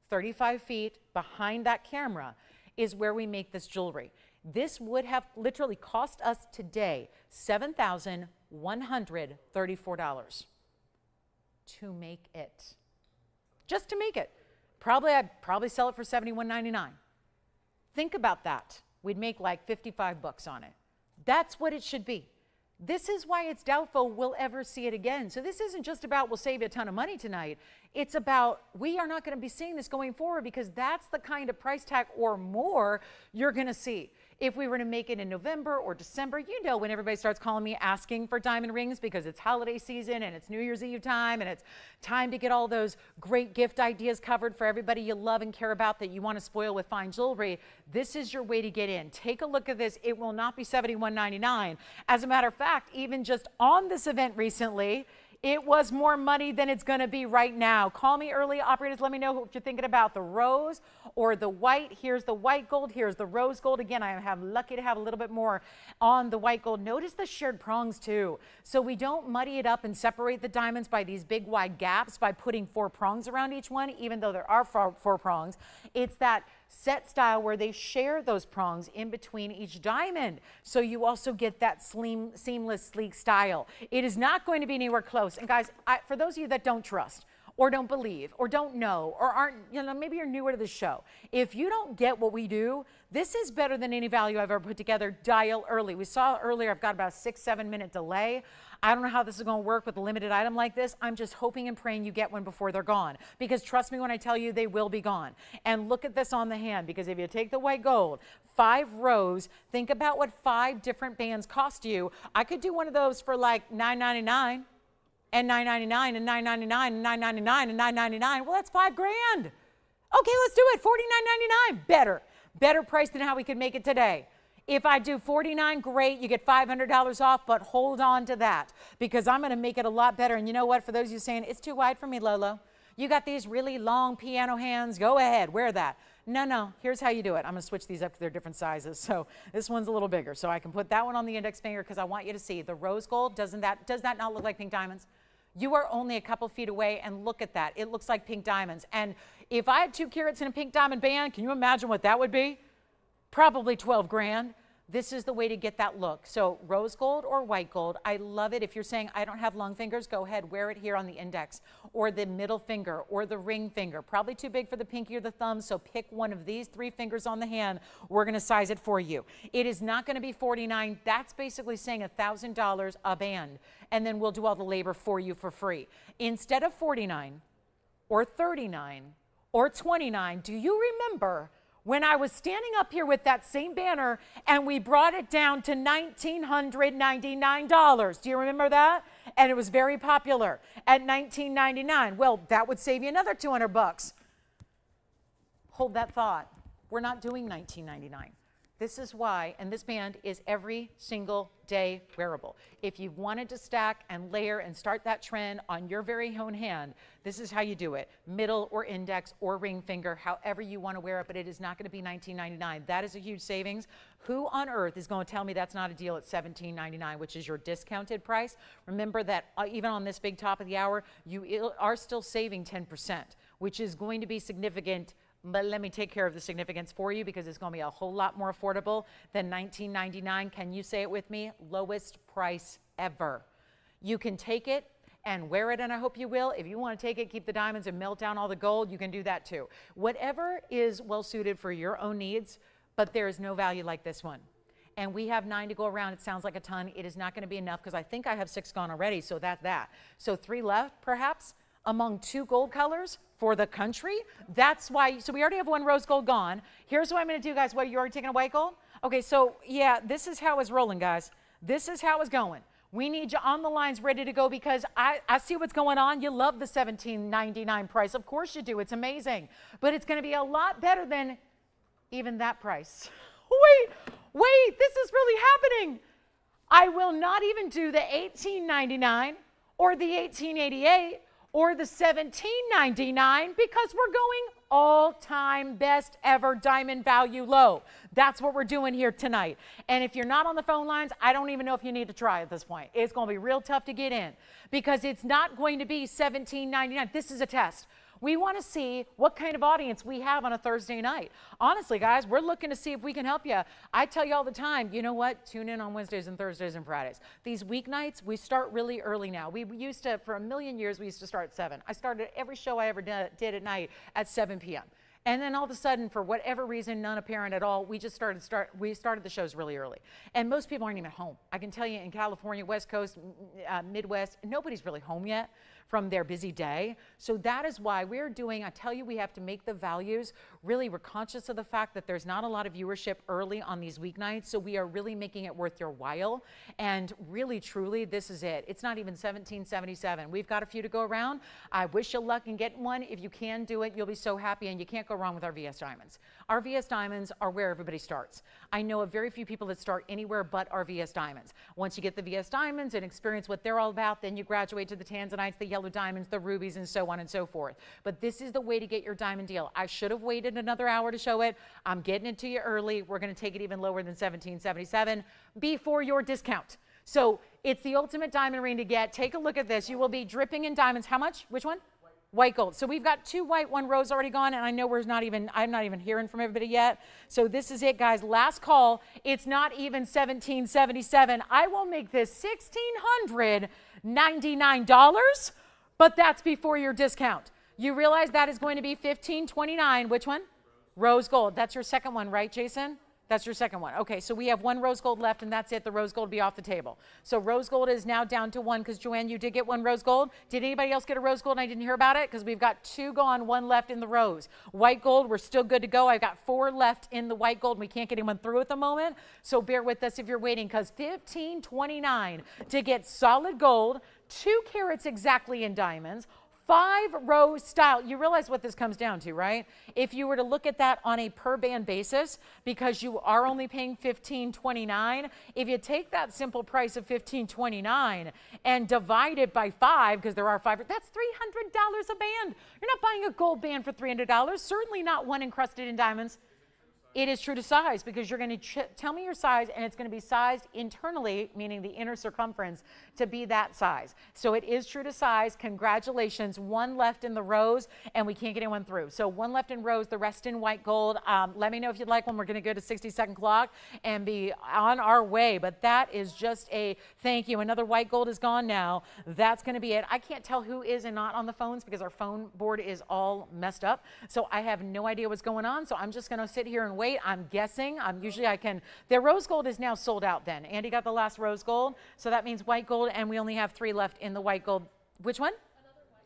35 feet behind that camera, is where we make this jewelry. This would have literally cost us today $7,134 to make it. Just to make it. I'd probably sell it for $71.99. Think about that. We'd make like 55 bucks on it. That's what it should be. This is why it's doubtful we'll ever see it again. So this isn't just about we'll save you a ton of money tonight. It's about we are not going to be seeing this going forward, because that's the kind of price tag or more you're going to see. If we were to make it in November or December, you know, when everybody starts calling me asking for diamond rings because it's holiday season and it's New Year's Eve time and it's time to get all those great gift ideas covered for everybody you love and care about that you want to spoil with fine jewelry, this is your way to get in. Take a look at this. It will not be $71.99. As a matter of fact, even just on this event recently, it was more money than it's going to be right now. Call me early, operators. Let me know if you're thinking about the rose or the white. Here's the white gold. Here's the rose gold. Again, I am lucky to have a little bit more on the white gold. Notice the shared prongs too. So we don't muddy it up and separate the diamonds by these big wide gaps by putting 4 prongs around each one, even though there are 4 prongs. It's that set style where they share those prongs in between each diamond. So you also get that seamless, sleek style. It is not going to be anywhere close. And guys, for those of you that don't trust or don't believe or don't know or aren't, maybe you're newer to the show. If you don't get what we do, this is better than any value I've ever put together. Dial early. We saw earlier I've got about a 6-7 minute delay. I don't know how this is going to work with a limited item like this. I'm just hoping and praying you get one before they're gone, because trust me when I tell you they will be gone. And look at this on the hand, because if you take the white gold, 5 rows, think about what 5 different bands cost you. I could do one of those for like $9.99. And $9.99 and $9.99 and $9.99 and $9.99. Well, that's $5 grand. Okay, let's do it. $49.99. Better price than how we could make it today. If I do $49, great. You get $500 off, but hold on to that, because I'm going to make it a lot better. And you know what? For those of you saying, it's too wide for me, Lolo. You got these really long piano hands. Go ahead. Wear that. No. Here's how you do it. I'm going to switch these up to their different sizes. So this one's a little bigger. So I can put that one on the index finger, because I want you to see the rose gold. Does that not look like pink diamonds? You are only a couple feet away, and look at that. It looks like pink diamonds. And if I had 2 carats in a pink diamond band, can you imagine what that would be? Probably 12 grand. This is the way to get that look. So rose gold or white gold, I love it. If you're saying, I don't have long fingers, go ahead, wear it here on the index, or the middle finger, or the ring finger. Probably too big for the pinky or the thumb, so pick one of these 3 fingers on the hand. We're going to size it for you. It is not going to be $49. That's basically saying $1,000 a band, and then we'll do all the labor for you for free. Instead of $49 or $39 or $29, do you remember when I was standing up here with that same banner and we brought it down to $1,999? Do you remember that? And it was very popular at $19.99. Well, that would save you another $200. Hold that thought. We're not doing $19.99. This is why, and this band is every single day wearable. If you wanted to stack and layer and start that trend on your very own hand, this is how you do it. Middle or index or ring finger, however you want to wear it, but it is not going to be $19.99. That is a huge savings. Who on earth is going to tell me that's not a deal at $17.99, which is your discounted price? Remember that even on this big top of the hour, you are still saving 10%, which is going to be significant. But let me take care of the significance for you, because it's going to be a whole lot more affordable than $19.99. Can you say it with me? Lowest price ever. You can take it and wear it, and I hope you will. If you want to take it, keep the diamonds, and melt down all the gold, you can do that too. Whatever is well suited for your own needs, but there is no value like this one. And we have 9 to go around. It sounds like a ton. It is not going to be enough, because I think I have 6 gone already, so that's that. So 3 left, perhaps, among 2 gold colors for the country. That's why, so we already have 1 rose gold gone. Here's what I'm going to do, guys. What, you already taking a white gold? Okay, so yeah, this is how it's rolling, guys. This is how it's going. We need you on the lines ready to go, because I see what's going on. You love the $17.99 price. Of course you do. It's amazing. But it's going to be a lot better than even that price. Wait, this is really happening. I will not even do the $18.99 or the $18.88 or the $17.99, because we're going all-time best ever diamond value low. That's what we're doing here tonight. And if you're not on the phone lines, I don't even know if you need to try at this point. It's going to be real tough to get in, because it's not going to be $17.99. This is a test. We want to see what kind of audience we have on a Thursday night. Honestly, guys, we're looking to see if we can help you. I tell you all the time, you know what? Tune in on Wednesdays and Thursdays and Fridays. These weeknights, we start really early now. We used to, for a million years, we used to start at 7. I started every show I ever did at night at 7 p.m. And then all of a sudden, for whatever reason, none apparent at all, we started the shows really early. And most people aren't even home. I can tell you, in California, West Coast, Midwest, nobody's really home yet from their busy day. So that is why we're doing, I tell you, we have to make the values. Really, we're conscious of the fact that there's not a lot of viewership early on these weeknights. So we are really making it worth your while. And really, truly, this is it. It's not even $17.77. We've got a few to go around. I wish you luck in getting one. If you can do it, you'll be so happy, and you can't go wrong with our VS Diamonds. Our VS Diamonds are where everybody starts. I know of very few people that start anywhere but our VS Diamonds. Once you get the VS Diamonds and experience what they're all about, then you graduate to the tanzanites, the yellow diamonds, the rubies, and so on and so forth. But this is the way to get your diamond deal. I should have waited another hour to show it. I'm getting it to you early. We're going to take it even lower than $17.77 before your discount. So it's the ultimate diamond ring to get. Take a look at this. You will be dripping in diamonds. How much? Which one? White gold. So we've got 2 white, 1 rose already gone, and I know I'm not even hearing from everybody yet. So this is it, guys. Last call. It's not even $17.77. I will make this $1,699, but that's before your discount. You realize that is going to be $15.29. Which one? Rose gold. That's your second one, right, Jason? That's your second one. Okay, so we have one rose gold left, and that's it. The rose gold will be off the table. So rose gold is now down to one, because Joanne, you did get one rose gold. Did anybody else get a rose gold and I didn't hear about it? Because we've got 2 gone, 1 left in the rose. White gold, we're still good to go. I've got 4 left in the white gold. We can't get anyone through at the moment, so bear with us if you're waiting, because $15.29 to get solid gold, 2 carats exactly in diamonds, 5 row style. You realize what this comes down to, right? If you were to look at that on a per band basis, because you are only paying $15.29, if you take that simple price of $15.29 and divide it by 5, because there are 5, that's $300 a band. You're not buying a gold band for $300, certainly not one encrusted in diamonds. It is true to size, because you're going to tell me your size, and it's going to be sized internally, meaning the inner circumference, to be that size. So it is true to size. Congratulations. 1 left in the rose, and we can't get anyone through. So 1 left in rose, the rest in white gold. Let me know if you'd like one. We're going to go to 60-second clock and be on our way. But that is just a thank you. Another white gold is gone now. That's going to be it. I can't tell who is and not on the phones, because our phone board is all messed up. So I have no idea what's going on. So I'm just going to sit here and wait. I'm guessing. Usually I can. Their rose gold is now sold out then. Andy got the last rose gold. So that means white gold, and we only have 3 left in the white gold. Which one?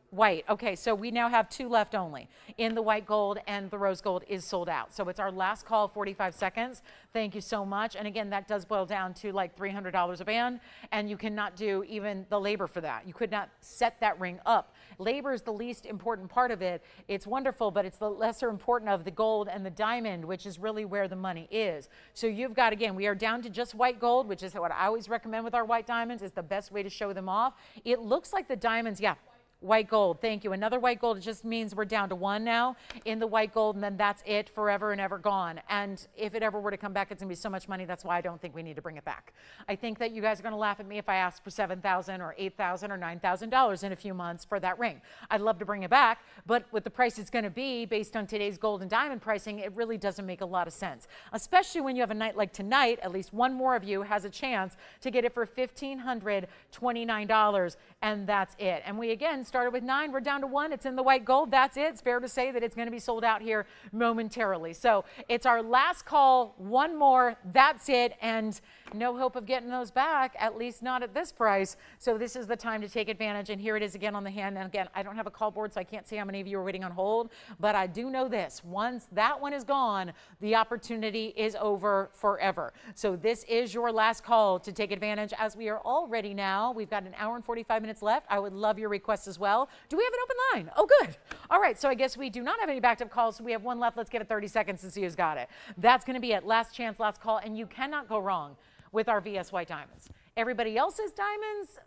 White. Okay, so we now have 2 left only in the white gold, and the rose gold is sold out. So it's our last call, 45 seconds. Thank you so much. And again, that does boil down to like $300 a band, and you cannot do even the labor for that. You could not set that ring up. Labor is the least important part of it. It's wonderful, but it's the lesser important of the gold and the diamond, which is really where the money is. So you've got, again, we are down to just white gold, which is what I always recommend with our white diamonds. It's the best way to show them off. It looks like the diamonds, yeah. White gold, thank you. Another white gold, it just means we're down to 1 now in the white gold, and then that's it, forever and ever gone. And if it ever were to come back, it's gonna be so much money. That's why I don't think we need to bring it back. I think that you guys are gonna laugh at me if I ask for $7,000 or $8,000 or $9,000 in a few months for that ring. I'd love to bring it back, but with the price it's gonna be based on today's gold and diamond pricing, it really doesn't make a lot of sense. Especially when you have a night like tonight, at least one more of you has a chance to get it for $1,529, and that's it. And we again started with 9, we're down to 1, it's in the white gold, that's it. It's fair to say that it's going to be sold out here momentarily. So it's our last call, 1 more, that's it, and no hope of getting those back, at least not at this price. So this is the time to take advantage, and here it is again on the hand. And again, I don't have a call board, so I can't see how many of you are waiting on hold, but I do know this: once that one is gone, the opportunity is over forever. So this is your last call to take advantage, as we are already now, we've got 1 hour and 45 minutes left. I would love your requests as well. Do we have an open line? Oh, good. All right, so I guess we do not have any backed up calls, so we have 1 left. Let's give it 30 seconds to see who's got it. That's going to be it. Last chance, last call, and you cannot go wrong with our VS White diamonds. Everybody else's diamonds,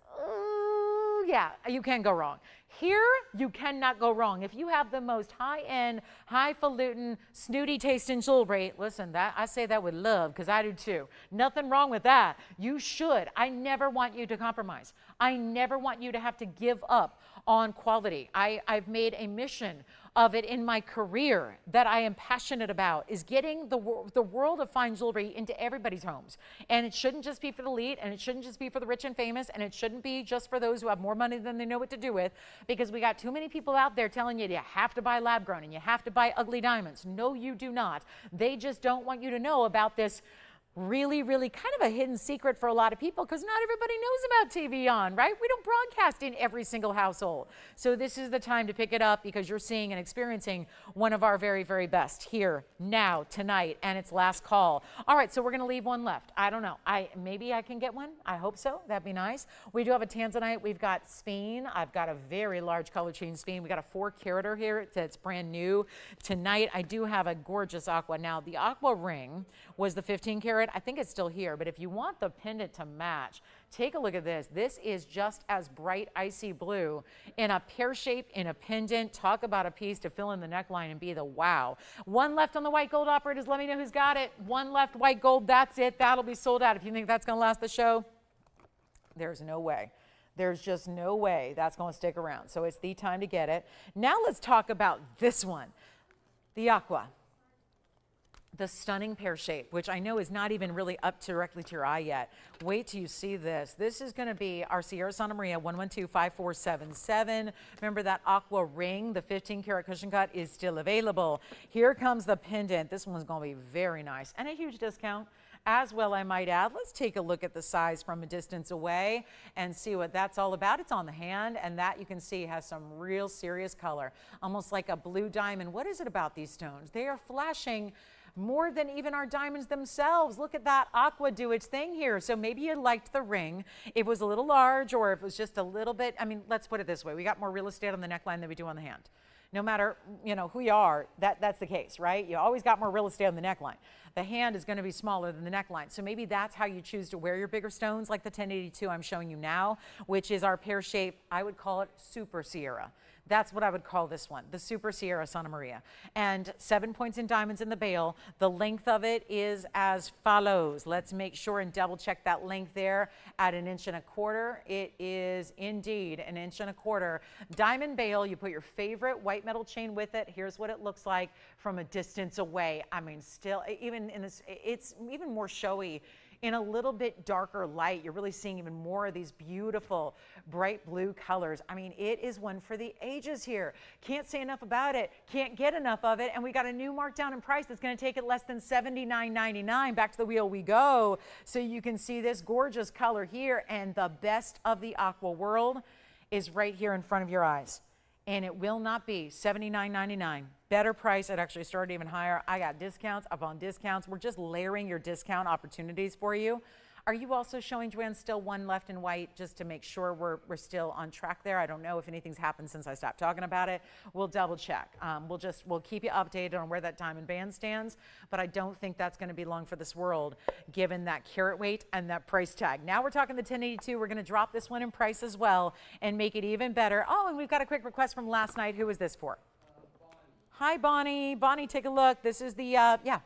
yeah, you can go wrong. Here, you cannot go wrong. If you have the most high-end, highfalutin, snooty tasting jewelry, listen, that I say that with love, because I do too. Nothing wrong with that. You should. I never want you to compromise. I never want you to have to give up on quality. I've made a mission of it in my career that I am passionate about, is getting the world of fine jewelry into everybody's homes. And it shouldn't just be for the elite, and it shouldn't just be for the rich and famous, and it shouldn't be just for those who have more money than they know what to do with, because we got too many people out there telling you have to buy lab grown and you have to buy ugly diamonds. No, you do not. They just don't want you to know about this really, really kind of a hidden secret for a lot of people, because not everybody knows about TVON, right? We don't broadcast in every single household. So this is the time to pick it up, because you're seeing and experiencing one of our very, very best here, now, tonight, and it's last call. All right, so we're going to leave 1 left. I don't know. Maybe I can get one. I hope so. That'd be nice. We do have a tanzanite. We've got speen. I've got a very large color chain speen. We got a 4-carater here that's brand new. Tonight, I do have a gorgeous aqua. Now, the aqua ring was the 15-carat. I think it's still here, but if you want the pendant to match, take a look at this. This is just as bright icy blue in a pear shape, in a pendant. Talk about a piece to fill in the neckline and be the wow. 1 left on the white gold, operators. Let me know who's got it. 1 left white gold. That's it. That'll be sold out. If you think that's going to last the show, there's no way. There's just no way that's going to stick around. So it's the time to get it. Now let's talk about this one, the aqua. the stunning pear shape, which I know is not even really up directly to your eye yet. Wait till you see this. This is going to be our Sierra Santa Maria 1125477. Remember that aqua ring, the 15 karat cushion cut is still available. Here comes the pendant. This one's going to be very nice and a huge discount as well, I might add. Let's take a look at the size from a distance away and see what that's all about. It's on the hand, and that you can see has some real serious color, almost like a blue diamond. What is it about these stones? They are flashing more than even our diamonds themselves. Look at that aqua do its thing here. So maybe you liked the ring. It was a little large, or if it was just a little bit, I mean, let's put it this way. We got more real estate on the neckline than we do on the hand. No matter, you know, who you are, that's the case, right? You always got more real estate on the neckline. The hand is going to be smaller than the neckline. So maybe that's how you choose to wear your bigger stones, like the 1082 I'm showing you now, which is our pear shape. I would call it Super Sierra. That's what I would call this one, the Super Sierra Santa Maria. And 7 points in diamonds in the bail. The length of it is as follows. Let's make sure and double check that length there at 1 1/4 inches. It is indeed 1 1/4 inches. Diamond bail, you put your favorite white metal chain with it. Here's what it looks like from a distance away. I mean, still, even in this, it's even more showy in a little bit darker light. You're really seeing even more of these beautiful bright blue colors. I mean, it is one for the ages here. Can't say enough about it. Can't get enough of it. And we got a new markdown in price that's going to take it less than $79.99. Back to the wheel we go. So you can see this gorgeous color here, and the best of the aqua world is right here in front of your eyes. And it will not be $79.99. Better price. It actually started even higher. I got discounts upon discounts. We're just layering your discount opportunities for you. Are you also showing, Joanne, still one left in white, just to make sure we're still on track there? I don't know if anything's happened since I stopped talking about it. We'll double check. We'll keep you updated on where that diamond band stands, but I don't think that's going to be long for this world, given that carat weight and that price tag. Now we're talking the 1082. We're going to drop this one in price as well and make it even better. Oh, and we've got a quick request from last night. Who is this for? Hi, Bonnie. Bonnie, take a look. This is the, yeah.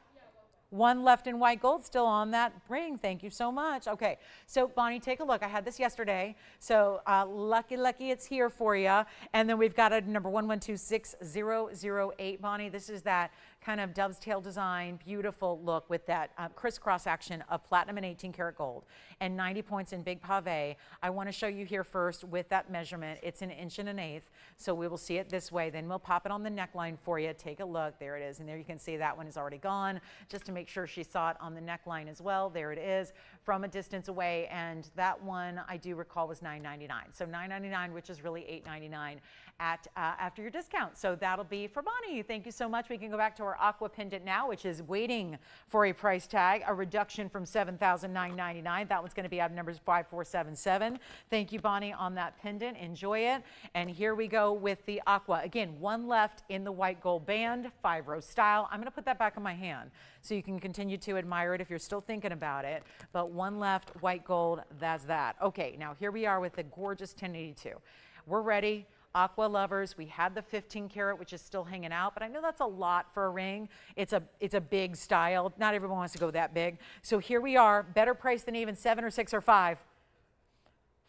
One left in white gold still on that ring. Thank you so much. Okay, so Bonnie, take a look. I had this yesterday. So lucky it's here for you. And then we've got a number 112608. Bonnie, this is that kind of dove's tail design, beautiful look with that crisscross action of platinum and 18 karat gold and 90 points in big pave. I want to show you here first with that measurement. It's 1 1/8 inches. So we will see it this way. Then we'll pop it on the neckline for you. Take a look. There it is. And there you can see that one is already gone, just to make sure she saw it on the neckline as well. There it is from a distance away. And that one I do recall was $9.99. So $9.99, which is really $8.99 at after your discount. So that'll be for Bonnie. Thank you so much. We can go back to our aqua pendant now, which is waiting for a price tag, a reduction from $7,999. That one's going to be out of numbers 5477. Thank you, Bonnie, on that pendant. Enjoy it. And here we go with the aqua. Again, one left in the white gold band, 5-row style. I'm going to put that back in my hand so you can continue to admire it if you're still thinking about it. But one left, white gold, that's that. Okay, now here we are with the gorgeous 1082. We're ready. Aqua lovers, we had the 15 karat, which is still hanging out, but I know that's a lot for a ring. It's a big style. Not everyone wants to go that big. So here we are, better price than even 7 or 6 or 5.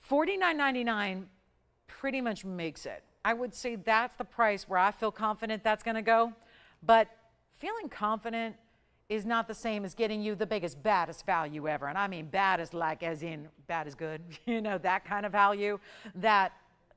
$49.99 pretty much makes it. I would say that's the price where I feel confident that's going to go. But feeling confident is not the same as getting you the biggest, baddest value ever. And I mean baddest, like as in bad is good, you know, that kind of value that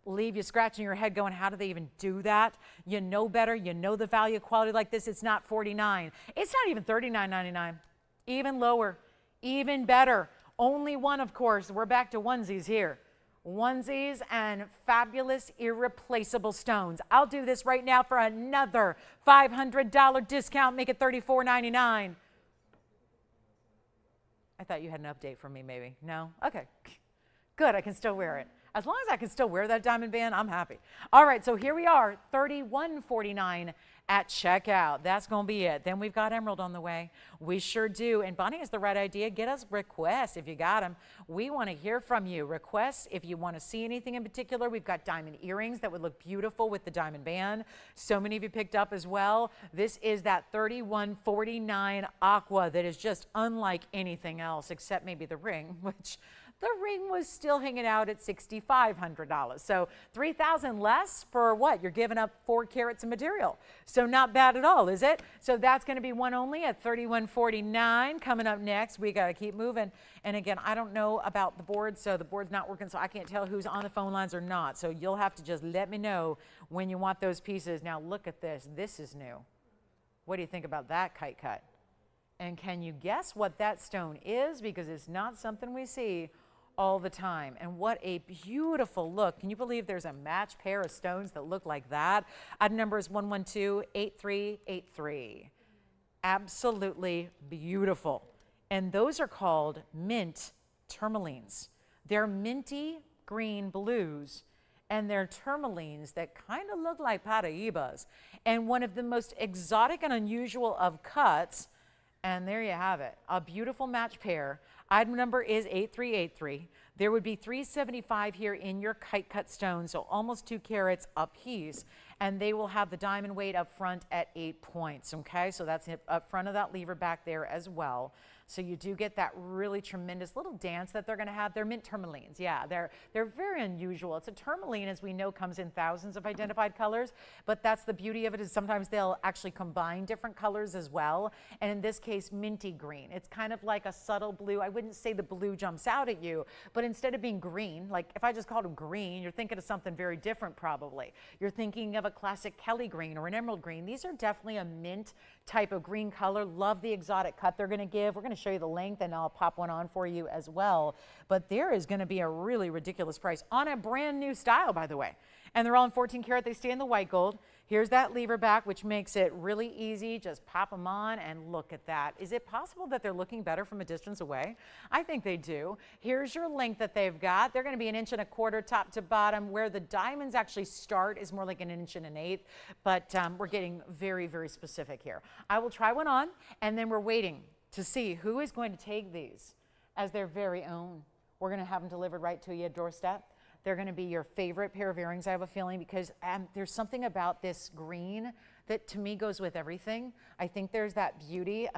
leave you scratching your head going, how do they even do that? You know better. You know the value of quality like this. It's not $49. It's not even $39.99. Even lower, even better. Only one, of course. We're back to onesies here. Onesies and fabulous, irreplaceable stones. I'll do this right now for another $500 discount. Make it $34.99. I thought you had an update for me, maybe. No? Okay. Good. I can still wear it. As long as I can still wear that diamond band, I'm happy. All right, so here we are, $31.49 at checkout. That's going to be it. Then we've got emerald on the way. We sure do. And Bonnie has the right idea. Get us requests if you got them. We want to hear from you. Requests if you want to see anything in particular. We've got diamond earrings that would look beautiful with the diamond band. So many of you picked up as well. This is that $31.49 aqua that is just unlike anything else except maybe the ring, which the ring was still hanging out at $6,500. So $3,000 less for what? You're giving up 4 carats of material. So not bad at all, is it? So that's going to be one only at $3,149. Coming up next, we got to keep moving. And again, I don't know about the board, so the board's not working, so I can't tell who's on the phone lines or not. So you'll have to just let me know when you want those pieces. Now look at this. This is new. What do you think about that kite cut? And can you guess what that stone is? Because it's not something we see all the time. And what a beautiful look. Can you believe there's a matched pair of stones that look like that? Item number is 112-8383. Absolutely beautiful. And those are called mint tourmalines. They're minty green blues, and they're tourmalines that kind of look like Paraibas. And one of the most exotic and unusual of cuts. And there you have it, a beautiful match pair. Item number is 8383. There would be $375 here in your kite cut stone, so almost 2 carats a piece. And they will have the diamond weight up front at 8 points, okay? So that's up front of that lever back there as well. So you do get that really tremendous little dance that they're going to have. They're mint tourmalines. Yeah, they're very unusual. It's a tourmaline, as we know, comes in thousands of identified colors, but that's the beauty of it, is sometimes they'll actually combine different colors as well. And in this case, minty green. It's kind of like a subtle blue. I wouldn't say the blue jumps out at you, but instead of being green, like if I just called them green, you're thinking of something very different probably. You're thinking of a classic Kelly green or an emerald green. These are definitely a mint type of green color. Love the exotic cut they're going to give. We're going to show you the length, and I'll pop one on for you as well. But there is going to be a really ridiculous price on a brand new style, by the way. And they're all in 14 karat. They stay in the white gold. Here's that lever back, which makes it really easy. Just pop them on and look at that. Is it possible that they're looking better from a distance away? I think they do. Here's your length that they've got. They're going to be 1.25 inches top to bottom. Where the diamonds actually start is more like 1 1/8 inches, but we're getting very, very specific here. I will try one on, and then we're waiting to see who is going to take these as their very own. We're going to have them delivered right to your doorstep. They're going to be your favorite pair of earrings, I have a feeling, because there's something about this green that to me goes with everything. I think there's that beauty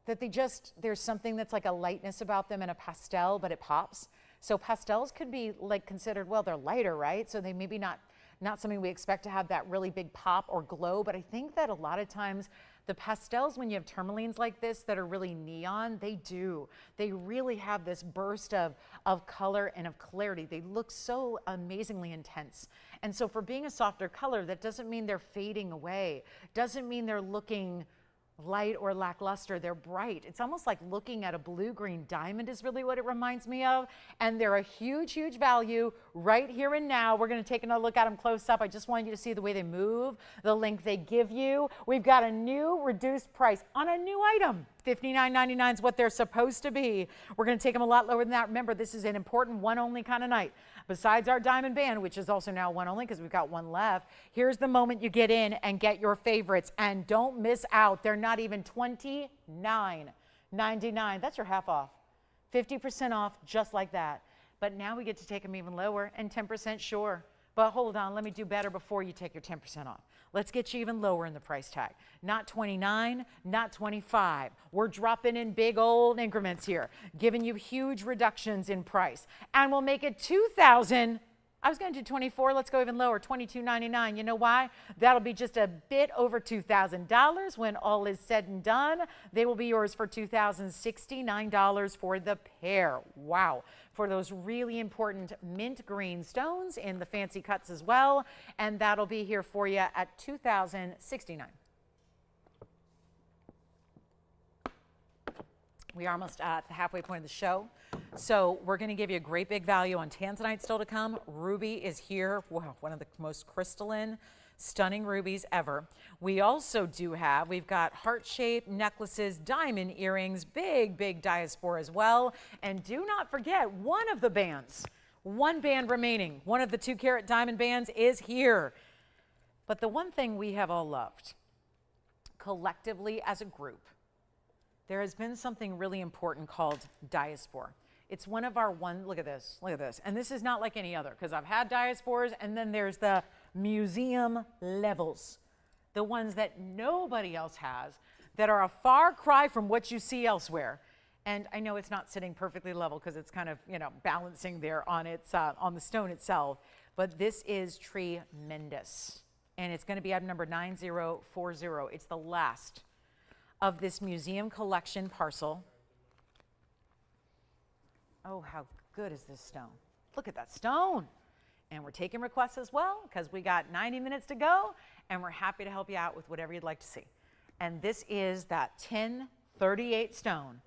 that there's something that's like a lightness about them in a pastel, but it pops. So pastels could be like considered, well, they're lighter, right? So they maybe not something we expect to have that really big pop or glow, but I think that a lot of times the pastels, when you have tourmalines like this that are really neon, they really have this burst of color and of clarity. They look so amazingly intense. And so for being a softer color, that doesn't mean they're fading away. Doesn't mean they're looking light or lackluster. They're bright. It's almost like looking at a blue-green diamond is really what it reminds me of. And they're a huge, huge value right here and now. We're going to take another look at them close up. I just wanted you to see the way they move, the length they give you. We've got a new reduced price on a new item. $59.99 is what they're supposed to be. We're going to take them a lot lower than that. Remember, this is an important one-only kind of night. Besides our diamond band, which is also now one only because we've got one left, here's the moment you get in and get your favorites. And don't miss out. They're not even $29.99. That's your half off. 50% off just like that. But now we get to take them even lower and 10% sure. But hold on, let me do better before you take your 10% off. Let's get you even lower in the price tag. Not 29, not 25. We're dropping in big old increments here, giving you huge reductions in price. And we'll make it $2,000. I was going to do 24. Let's go even lower, $22.99. You know why? That'll be just a bit over $2,000 when all is said and done. They will be yours for $2,069 for the pair. Wow. For those really important mint green stones in the fancy cuts as well. And that'll be here for you at $2,069. We are almost at the halfway point of the show. So we're going to give you a great big value on tanzanite still to come. Ruby is here. Wow, one of the most crystalline, stunning rubies ever. We also we've got heart-shaped necklaces, diamond earrings, big diaspora as well. And do not forget one of the bands, one band remaining. One of the 2-carat diamond bands is here. But the one thing we have all loved, collectively as a group, there has been something really important called diaspora. It's one of our look at this. And this is not like any other, because I've had diasporas, and then there's the museum levels, the ones that nobody else has, that are a far cry from what you see elsewhere. And I know it's not sitting perfectly level because it's kind of, balancing there on its on the stone itself. But this is tremendous. And it's going to be item number 9040. It's the last of this museum collection parcel. Oh, how good is this stone? Look at that stone. And we're taking requests as well because we got 90 minutes to go, and we're happy to help you out with whatever you'd like to see. And this is that 1038 stone.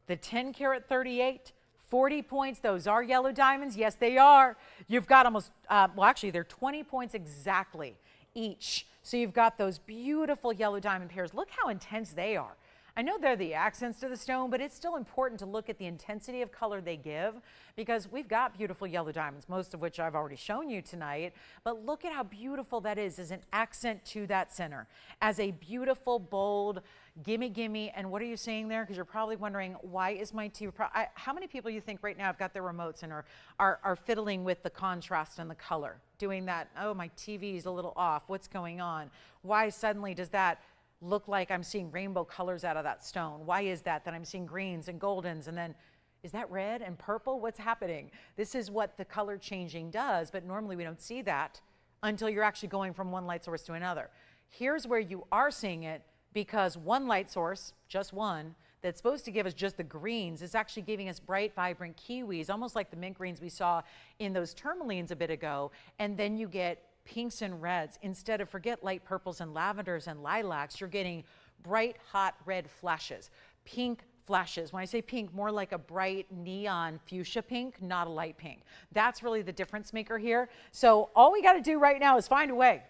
The 10 karat 38, 40 points. Those are yellow diamonds. Yes, they are. You've got almost, well, actually, they're 20 points exactly each. So you've got those beautiful yellow diamond pairs. Look how intense they are. I know they're the accents to the stone, but it's still important to look at the intensity of color they give because we've got beautiful yellow diamonds, most of which I've already shown you tonight. But look at how beautiful that is as an accent to that center, as a beautiful, bold, gimme, gimme. And what are you seeing there? Because you're probably wondering, why is my TV? How many people you think right now have got their remotes and are fiddling with the contrast and the color, doing that, oh, my TV is a little off. What's going on? Why suddenly does that look like I'm seeing rainbow colors out of that stone? Why is that I'm seeing greens and goldens, and then is that red and purple? What's happening? This is what the color changing does, but normally we don't see that until you're actually going from one light source to another. Here's where you are seeing it, because one light source, just one, that's supposed to give us just the greens is actually giving us bright, vibrant kiwis, almost like the mint greens we saw in those tourmalines a bit ago, and then you get pinks and reds. Instead of, forget light purples and lavenders and lilacs, you're getting bright, hot red flashes, pink flashes. When I say pink, more like a bright neon fuchsia pink, not a light pink. That's really the difference maker here. So all we got to do right now is find a way.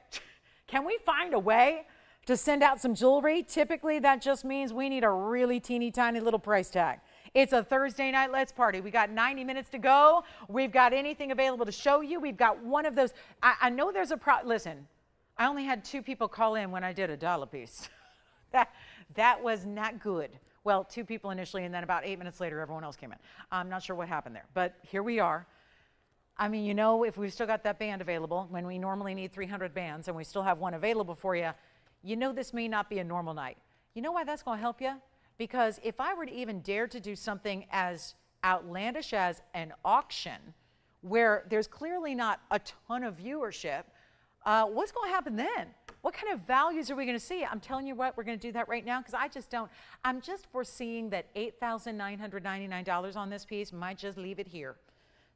Can we find a way to send out some jewelry? Typically, that just means we need a really teeny tiny little price tag. It's a Thursday night Let's Party. We got 90 minutes to go. We've got anything available to show you. We've got one of those. I know there's a listen, I only had 2 people call in when I did a dollar piece. that was not good. Well, 2 people initially, and then about 8 minutes later, everyone else came in. I'm not sure what happened there, but here we are. I mean, if we've still got that band available, when we normally need 300 bands, and we still have one available for you, this may not be a normal night. You know why that's going to help you? Because if I were to even dare to do something as outlandish as an auction, where there's clearly not a ton of viewership, what's going to happen then? What kind of values are we going to see? I'm telling you what, we're going to do that right now because I just don't. I'm just foreseeing that $8,999 on this piece might just leave it here.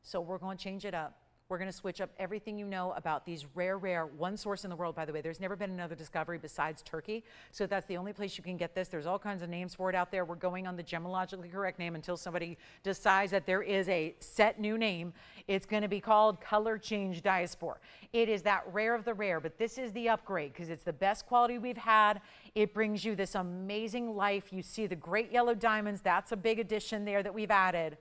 So we're going to change it up. We're going to switch up everything you know about these rare, one source in the world, by the way. There's never been another discovery besides Turkey. So that's the only place you can get this. There's all kinds of names for it out there. We're going on the gemologically correct name until somebody decides that there is a set new name. It's going to be called Color Change Diaspora. It is that rare of the rare, but this is the upgrade because it's the best quality we've had. It brings you this amazing life. You see the great yellow diamonds. That's a big addition there that we've added.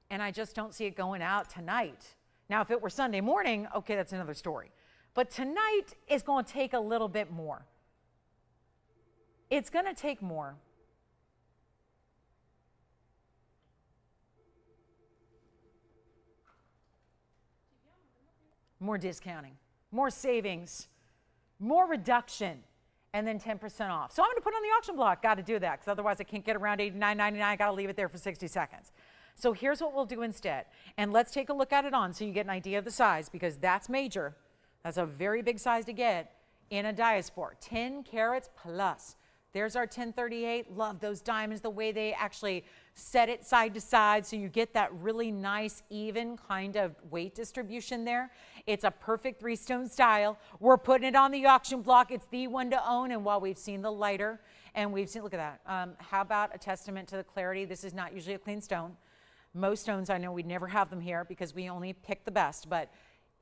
And I just don't see it going out tonight. Now, if it were Sunday morning, okay, that's another story. But tonight is going to take a little bit more. It's going to take more. More discounting, more savings, more reduction, and then 10% off. So I'm going to put it on the auction block. Got to do that because otherwise I can't get around $89.99. I got to leave it there for 60 seconds. So here's what we'll do instead. And let's take a look at it on so you get an idea of the size because that's major. That's a very big size to get in a diaspora. 10 carats plus. There's our 1038. Love those diamonds, the way they actually set it side to side so you get that really nice, even kind of weight distribution there. It's a perfect 3-stone style. We're putting it on the auction block. It's the one to own. And while we've seen the lighter and we've seen, look at that. How about a testament to the clarity? This is not usually a clean stone. Most stones, I know we'd never have them here because we only pick the best, but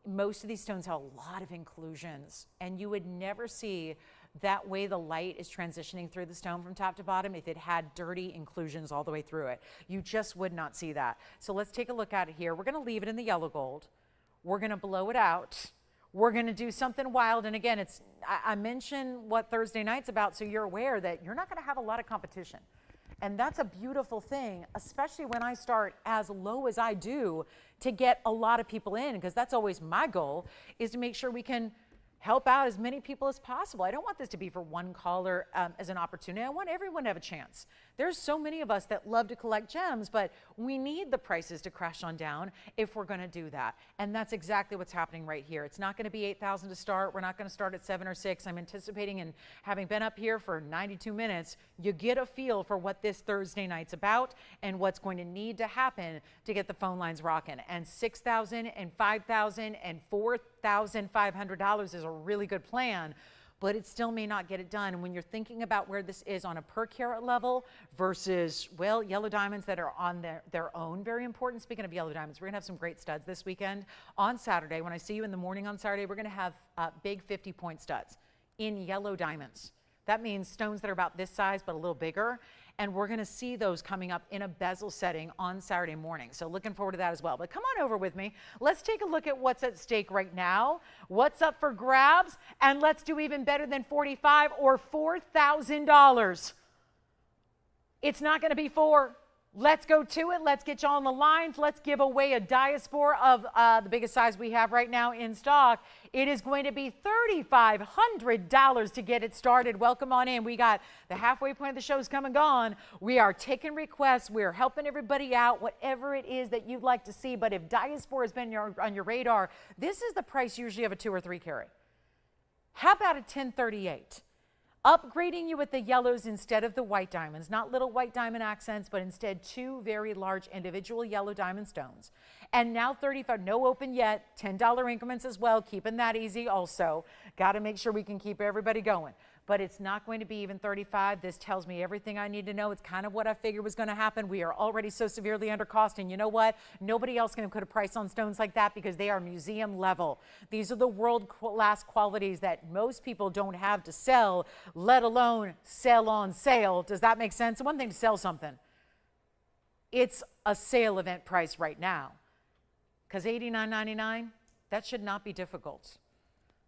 most of these stones have a lot of inclusions, and you would never see that way the light is transitioning through the stone from top to bottom if it had dirty inclusions all the way through it. You just would not see that. So let's take a look at it here. We're going to leave it in the yellow gold. We're going to blow it out. We're going to do something wild, and again, I mentioned what Thursday night's about so you're aware that you're not going to have a lot of competition. And that's a beautiful thing, especially when I start as low as I do to get a lot of people in, because that's always my goal, is to make sure we can help out as many people as possible. I don't want this to be for one caller as an opportunity. I want everyone to have a chance. There's so many of us that love to collect gems, but we need the prices to crash on down if we're going to do that. And that's exactly what's happening right here. It's not going to be $8,000 to start. We're not going to start at 7 or 6. I'm anticipating, and having been up here for 92 minutes, you get a feel for what this Thursday night's about and what's going to need to happen to get the phone lines rocking. And $6,000 and $5,000 and $4,500 is a really good plan, but it still may not get it done. And when you're thinking about where this is on a per carat level versus, well, yellow diamonds that are on their own, very important. Speaking of yellow diamonds, we're gonna have some great studs this weekend. On Saturday, when I see you in the morning on Saturday, we're gonna have big 50-point studs in yellow diamonds. That means stones that are about this size, but a little bigger. And we're going to see those coming up in a bezel setting on Saturday morning. So looking forward to that as well. But come on over with me. Let's take a look at what's at stake right now, what's up for grabs, and let's do even better than $45,000 or $4,000. It's not going to be $4,000. Let's go to it. Let's get you on the lines. Let's give away a diaspora of the biggest size we have right now in stock. It is going to be $3,500 to get it started. Welcome on in. We got the halfway point of the show is come and gone. We are taking requests. We're helping everybody out, whatever it is that you'd like to see. But if diaspora has been on your radar, this is the price usually of a 2 or 3 carat. How about a 1038? Upgrading you with the yellows instead of the white diamonds, not little white diamond accents, but instead 2 very large individual yellow diamond stones. And now 35, no open yet, $10 increments as well, keeping that easy also. Got to make sure we can keep everybody going. But it's not going to be even 35. This tells me everything I need to know. It's kind of what I figured was going to happen. We are already so severely under cost, and you know what? Nobody else can put a price on stones like that because they are museum level. These are the world-class qualities that most people don't have to sell, let alone sell on sale. Does that make sense? One thing to sell something. It's a sale event price right now because $89.99, that should not be difficult.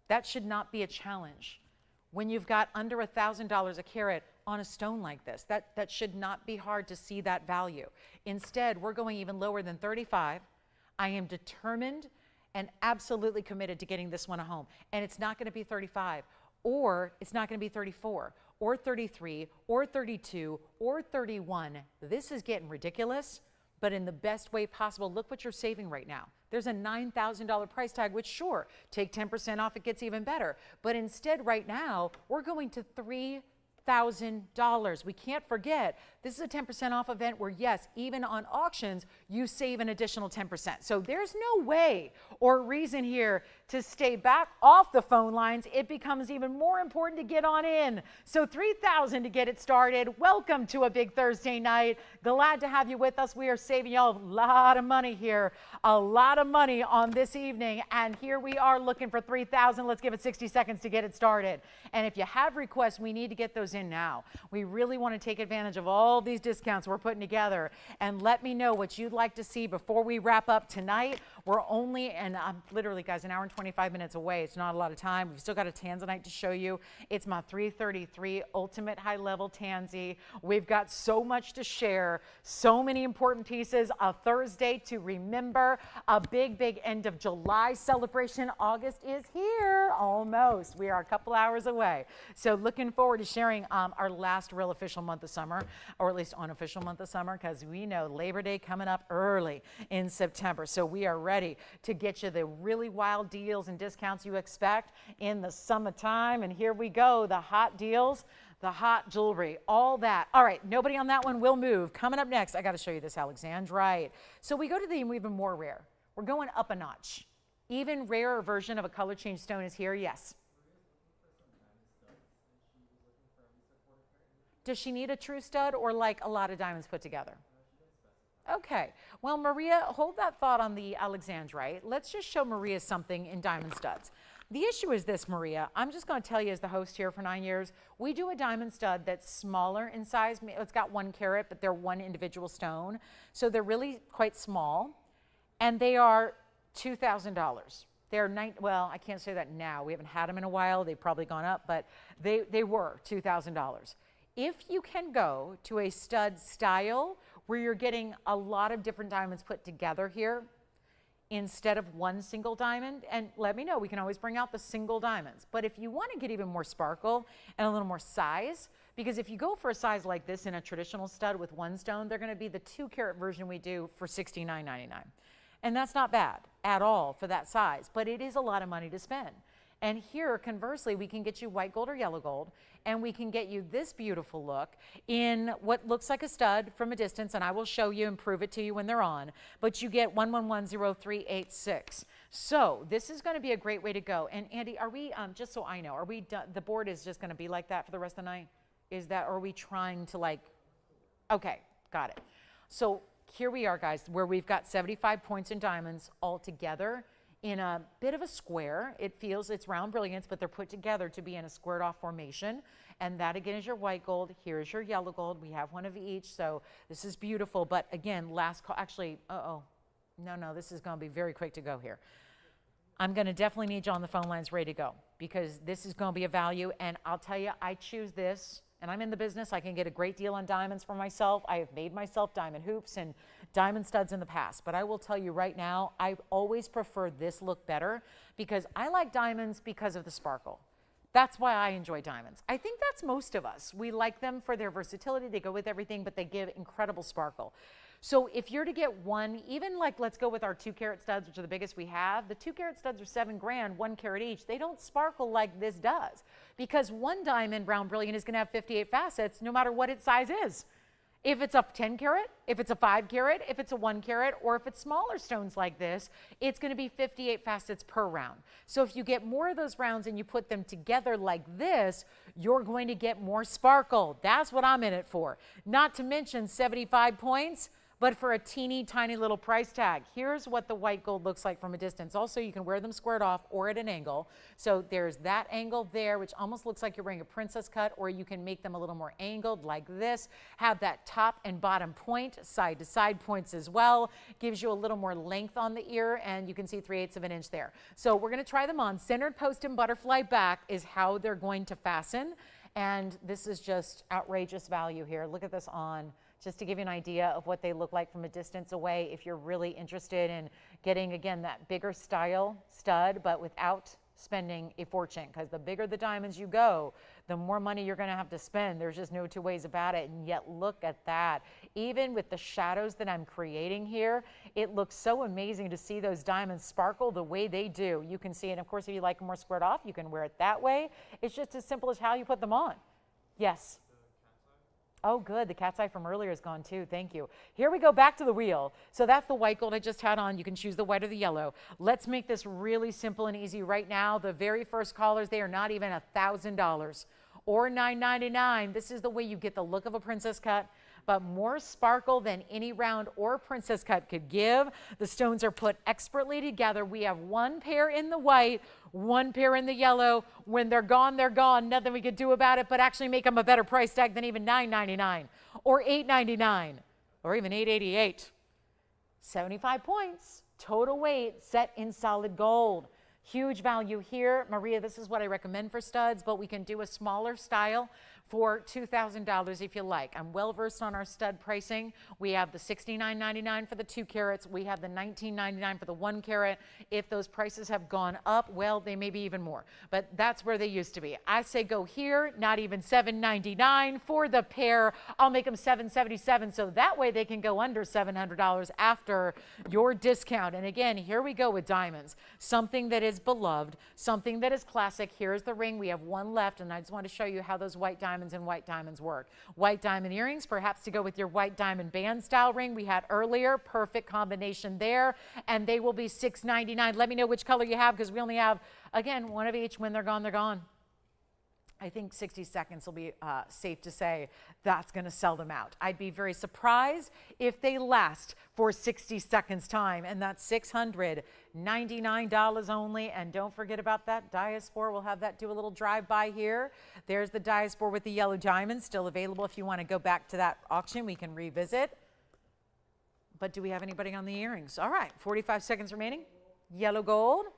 That should not be a challenge. When you've got under $1,000 a carat on a stone like this, that should not be hard to see that value. Instead, we're going even lower than 35. I am determined and absolutely committed to getting this one a home. And it's not going to be 35, or it's not going to be 34, or 33, or 32, or 31. This is getting ridiculous, but in the best way possible. Look what you're saving right now. There's a $9,000 price tag, which sure, take 10% off, it gets even better. But instead right now, we're going to $3,000. We can't forget, this is a 10% off event where yes, even on auctions, you save an additional 10%. So there's no way or reason here to stay back off the phone lines. It becomes even more important to get on in. So $3,000 to get it started. Welcome to a big Thursday night. Glad to have you with us. We are saving y'all a lot of money here, a lot of money on this evening. And here we are looking for $3,000. Let's give it 60 seconds to get it started. And if you have requests, we need to get those in now. We really want to take advantage of all these discounts we're putting together. And let me know what you'd like to see before we wrap up tonight. We're only, and I'm literally, guys, an hour and 25 minutes away. It's not a lot of time. We've still got a tanzanite to show you. It's my 333 Ultimate High Level Tansy. We've got so much to share, so many important pieces. A Thursday to remember, a big, big end of July celebration. August is here, almost. We are a couple hours away. So looking forward to sharing our last real official month of summer, or at least unofficial month of summer, because we know Labor Day coming up early in September. So we are ready to get you the really wild deals and discounts you expect in the summertime. And here we go, the hot deals, the hot jewelry, all that. All right, nobody on that one will move. Coming up next, I got to show you this alexandrite. So we go to the even more rare. We're going up a notch. Even rarer version of a color change stone is here, yes. Does she need a true stud or like a lot of diamonds put together? Okay, well, Maria, hold that thought on the alexandrite. Let's just show Maria something in diamond studs. The issue is this, Maria. I'm just going to tell you as the host here for 9 years, we do a diamond stud that's smaller in size. It's got 1 carat, but they're one individual stone. So they're really quite small, and they are $2,000. They're well, I can't say that now. We haven't had them in a while. They've probably gone up, but they were $2,000. If you can go to a stud style where you're getting a lot of different diamonds put together here, instead of one single diamond. And let me know, we can always bring out the single diamonds. But if you want to get even more sparkle and a little more size, because if you go for a size like this in a traditional stud with one stone, they're going to be the 2-carat version we do for $69.99. And that's not bad at all for that size, but it is a lot of money to spend. And here, conversely, we can get you white gold or yellow gold, and we can get you this beautiful look in what looks like a stud from a distance, and I will show you and prove it to you when they're on, but you get 1110386. So this is going to be a great way to go. And Andy, are we, just so I know, are we done, the board is just going to be like that for the rest of the night? Is that, or are we trying to like, okay, got it. So here we are, guys, where we've got 75 points in diamonds all together in a bit of a square. It feels it's round brilliance, but they're put together to be in a squared off formation. And that again is your white gold. Here's your yellow gold. We have one of each. So this is beautiful. But again, last call, actually, no, this is going to be very quick to go here. I'm going to definitely need you on the phone lines ready to go because this is going to be a value. And I'll tell you, I choose this. And I'm in the business. I can get a great deal on diamonds for myself. I have made myself diamond hoops and diamond studs in the past. But I will tell you right now, I always prefer this look better because I like diamonds because of the sparkle. That's why I enjoy diamonds. I think that's most of us. We like them for their versatility. They go with everything, but they give incredible sparkle. So if you're to get one, even like let's go with our 2-carat studs, which are the biggest we have, the 2-carat studs are $7 grand, 1 carat each. They don't sparkle like this does because one diamond round brilliant is going to have 58 facets no matter what its size is. If it's a 10-carat, if it's a 5-carat, if it's a 1-carat, or if it's smaller stones like this, it's going to be 58 facets per round. So if you get more of those rounds and you put them together like this, you're going to get more sparkle. That's what I'm in it for. Not to mention 75 points, but for a teeny tiny little price tag. Here's what the white gold looks like from a distance. Also, you can wear them squared off or at an angle. So there's that angle there, which almost looks like you're wearing a princess cut, or you can make them a little more angled like this. Have that top and bottom point, side to side points as well. Gives you a little more length on the ear, and you can see 3/8 of an inch there. So we're gonna try them on. Centered post and butterfly back is how they're going to fasten. And this is just outrageous value here. Look at this on. Just to give you an idea of what they look like from a distance away if you're really interested in getting, again, that bigger style stud, but without spending a fortune. Because the bigger the diamonds you go, the more money you're going to have to spend. There's just no two ways about it. And yet look at that. Even with the shadows that I'm creating here, it looks so amazing to see those diamonds sparkle the way they do. You can see it. Of course, if you like them more squared off, you can wear it that way. It's just as simple as how you put them on. Yes. Oh, good. The cat's eye from earlier is gone too. Thank you. Here we go back to the wheel. So that's the white gold I just had on. You can choose the white or the yellow. Let's make this really simple and easy right now. The very first callers, they are not even $1,000 or $9.99. This is the way you get the look of a princess cut, but more sparkle than any round or princess cut could give. The stones are put expertly together. We have one pair in the white, one pair in the yellow. When they're gone, they're gone. Nothing we could do about it, but actually make them a better price tag than even $9.99 or $8.99 or even $8.88. 75 points, total weight, set in solid gold. Huge value here. Maria, this is what I recommend for studs, but we can do a smaller style for $2,000 if you like. I'm well versed on our stud pricing. We have the $69.99 for the 2 carats. We have the $19.99 for the 1 carat. If those prices have gone up, well, they may be even more, but that's where they used to be. I say go here, not even $7.99 for the pair. I'll make them $7.77 so that way they can go under $700 after your discount. And again, here we go with diamonds. Something that is beloved, something that is classic. Here's the ring. We have one left, and I just want to show you how those white diamonds and white diamonds work. White diamond earrings, perhaps to go with your white diamond band style ring we had earlier. Perfect combination there. And they will be $6.99. Let me know which color you have because we only have, again, one of each. When they're gone, they're gone. I think 60 seconds will be safe to say that's going to sell them out. I'd be very surprised if they last for 60 seconds time, and that's $699 only. And don't forget about that diaspora. We'll have that do a little drive-by here. There's the diaspora with the yellow diamonds, still available if you want to go back to that auction. We can revisit. But do we have anybody on the earrings? All right, 45 seconds remaining. Yellow gold.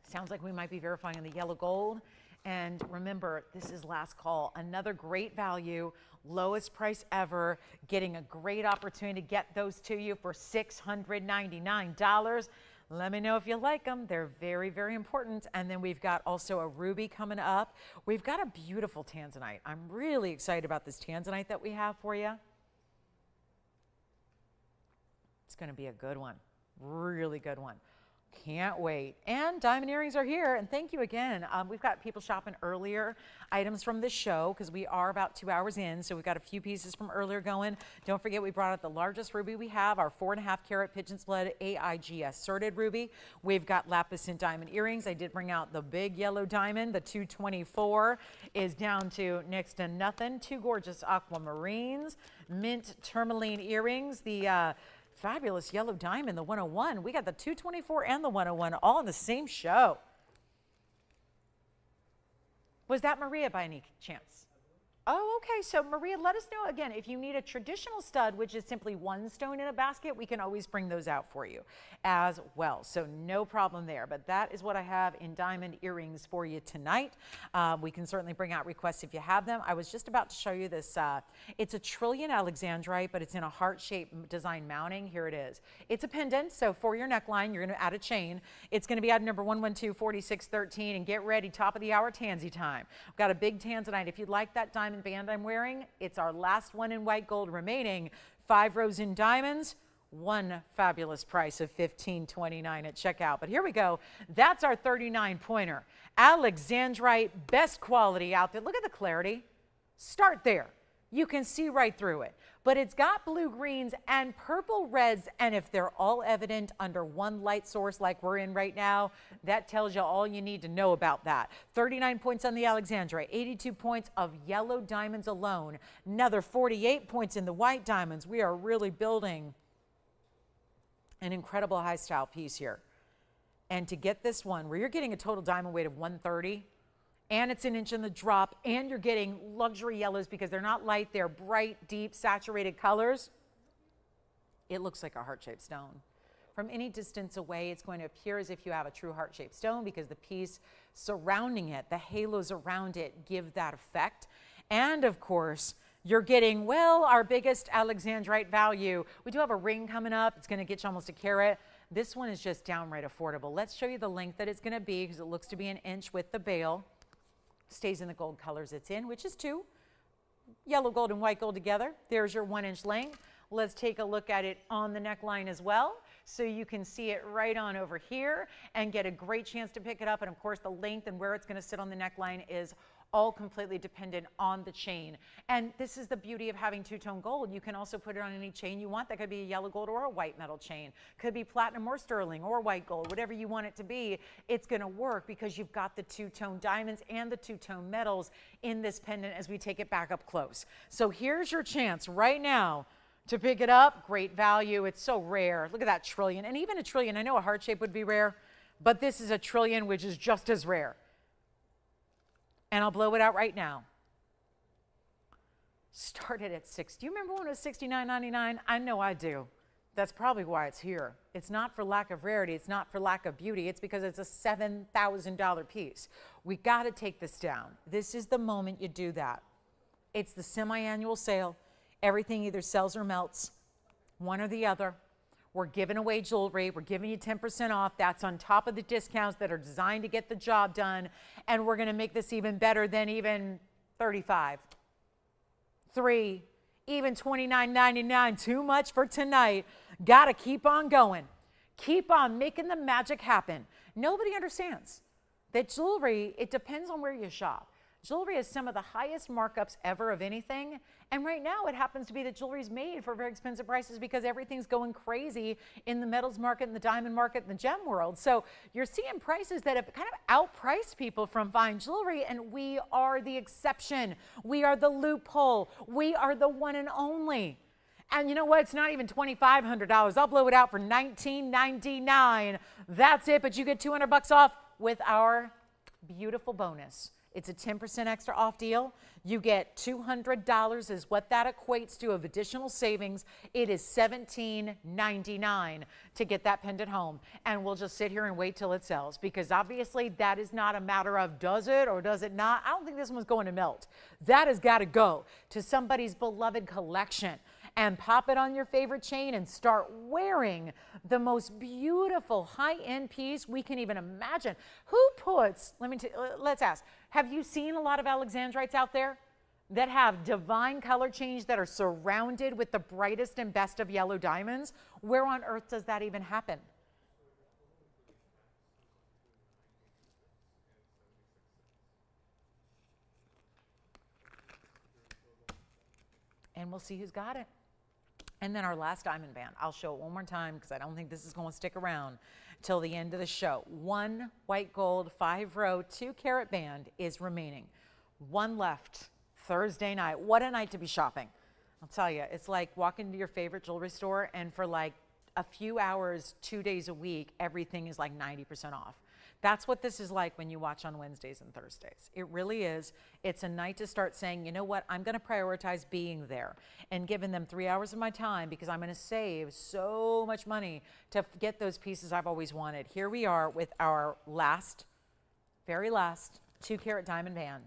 Sounds like we might be verifying on the yellow gold. And remember, this is last call. Another great value, lowest price ever, getting a great opportunity to get those to you for $699. Let me know if you like them. They're very, very important. And then we've got also a ruby coming up. We've got a beautiful tanzanite. I'm really excited about this tanzanite that we have for you. It's going to be a good one. Really good one. Can't wait. And diamond earrings are here. And thank you again. We've got people shopping earlier items from this show because we are about 2 hours in. So we've got a few pieces from earlier going. Don't forget we brought out the largest ruby we have, our 4.5 carat pigeon's blood AIG asserted ruby. We've got lapis and diamond earrings. I did bring out the big yellow diamond. The 224 is down to next to nothing. Two gorgeous aquamarines, mint tourmaline earrings. The fabulous yellow diamond, the 101. We got the 224 and the 101 all in the same show. Was that Maria by any chance? Oh, okay. So Maria, let us know again, if you need a traditional stud, which is simply one stone in a basket, we can always bring those out for you as well. So no problem there. But that is what I have in diamond earrings for you tonight. We can certainly bring out requests if you have them. I was just about to show you this. It's a trillion alexandrite, but it's in a heart-shaped design mounting. Here it is. It's a pendant. So for your neckline, you're going to add a chain. It's going to be item number 1124613. And get ready, top of the hour tansy time. I've got a big tanzanite. If you'd like that diamond band I'm wearing, it's our last one in white gold remaining. 5 rows in diamonds, one fabulous price of $15.29 at checkout. But here we go. That's our 39 pointer. Alexandrite, best quality out there. Look at the clarity. Start there. You can see right through it. But it's got blue greens and purple reds, and if they're all evident under one light source like we're in right now, that tells you all you need to know about that. 39 points on the Alexandrite, 82 points of yellow diamonds alone, another 48 points in the white diamonds. We are really building an incredible high style piece here. And to get this one, where you're getting a total diamond weight of 130, and it's an inch in the drop, and you're getting luxury yellows because they're not light, they're bright, deep, saturated colors. It looks like a heart-shaped stone. From any distance away, it's going to appear as if you have a true heart-shaped stone because the piece surrounding it, the halos around it, give that effect. And of course, you're getting, well, our biggest Alexandrite value. We do have a ring coming up. It's going to get you almost a carat. This one is just downright affordable. Let's show you the length that it's going to be because it looks to be an inch with the bail. Stays in the gold colors it's in, which is 2. Yellow gold and white gold together. There's your 1-inch length. Let's take a look at it on the neckline as well, so you can see it right on over here and get a great chance to pick it up. And of course, the length and where it's going to sit on the neckline is all completely dependent on the chain. And this is the beauty of having two-tone gold. You can also put it on any chain you want. That could be a yellow gold or a white metal chain. Could be platinum or sterling or white gold, whatever you want it to be. It's going to work because you've got the two-tone diamonds and the two-tone metals in this pendant as we take it back up close. So here's your chance right now to pick it up. Great value. It's so rare. Look at that trillion. And even a trillion, I know a heart shape would be rare, but this is a trillion, which is just as rare. And I'll blow it out right now. Started at $6. Do you remember when it was $69.99? I know I do. That's probably why it's here. It's not for lack of rarity. It's not for lack of beauty. It's because it's a $7,000 piece. We got to take this down. This is the moment you do that. It's the semi-annual sale. Everything either sells or melts, one or the other. We're giving away jewelry. We're giving you 10% off. That's on top of the discounts that are designed to get the job done. And we're going to make this even better than even $35, $3, even $29.99. Too much for tonight. Got to keep on going. Keep on making the magic happen. Nobody understands that jewelry, it depends on where you shop. Jewelry has some of the highest markups ever of anything. And right now it happens to be that jewelry is made for very expensive prices because everything's going crazy in the metals market and the diamond market and the gem world. So you're seeing prices that have kind of outpriced people from fine jewelry, and we are the exception. We are the loophole. We are the one and only. And you know what? It's not even $2,500. I'll blow it out for $19.99. That's it, but you get $200 off with our beautiful bonus. It's a 10% extra off deal. You get $200 is what that equates to of additional savings. It is $17.99 to get that pendant home. And we'll just sit here and wait till it sells, because obviously that is not a matter of does it or does it not. I don't think this one's going to melt. That has got to go to somebody's beloved collection. And pop it on your favorite chain and start wearing the most beautiful high-end piece we can even imagine. Who puts, let's ask, have you seen a lot of Alexandrites out there that have divine color change that are surrounded with the brightest and best of yellow diamonds? Where on earth does that even happen? And we'll see who's got it. And then our last diamond band, I'll show it one more time because I don't think this is going to stick around till the end of the show. One white gold 5-row 2-carat band is remaining. One left Thursday night. What a night to be shopping. I'll tell you, it's like walking to your favorite jewelry store and for like a few hours, 2 days a week, everything is like 90% off. That's what this is like when you watch on Wednesdays and Thursdays. It really is. It's a night to start saying, you know what, I'm going to prioritize being there and giving them 3 hours of my time because I'm going to save so much money to get those pieces I've always wanted. Here we are with our very last 2-carat diamond band.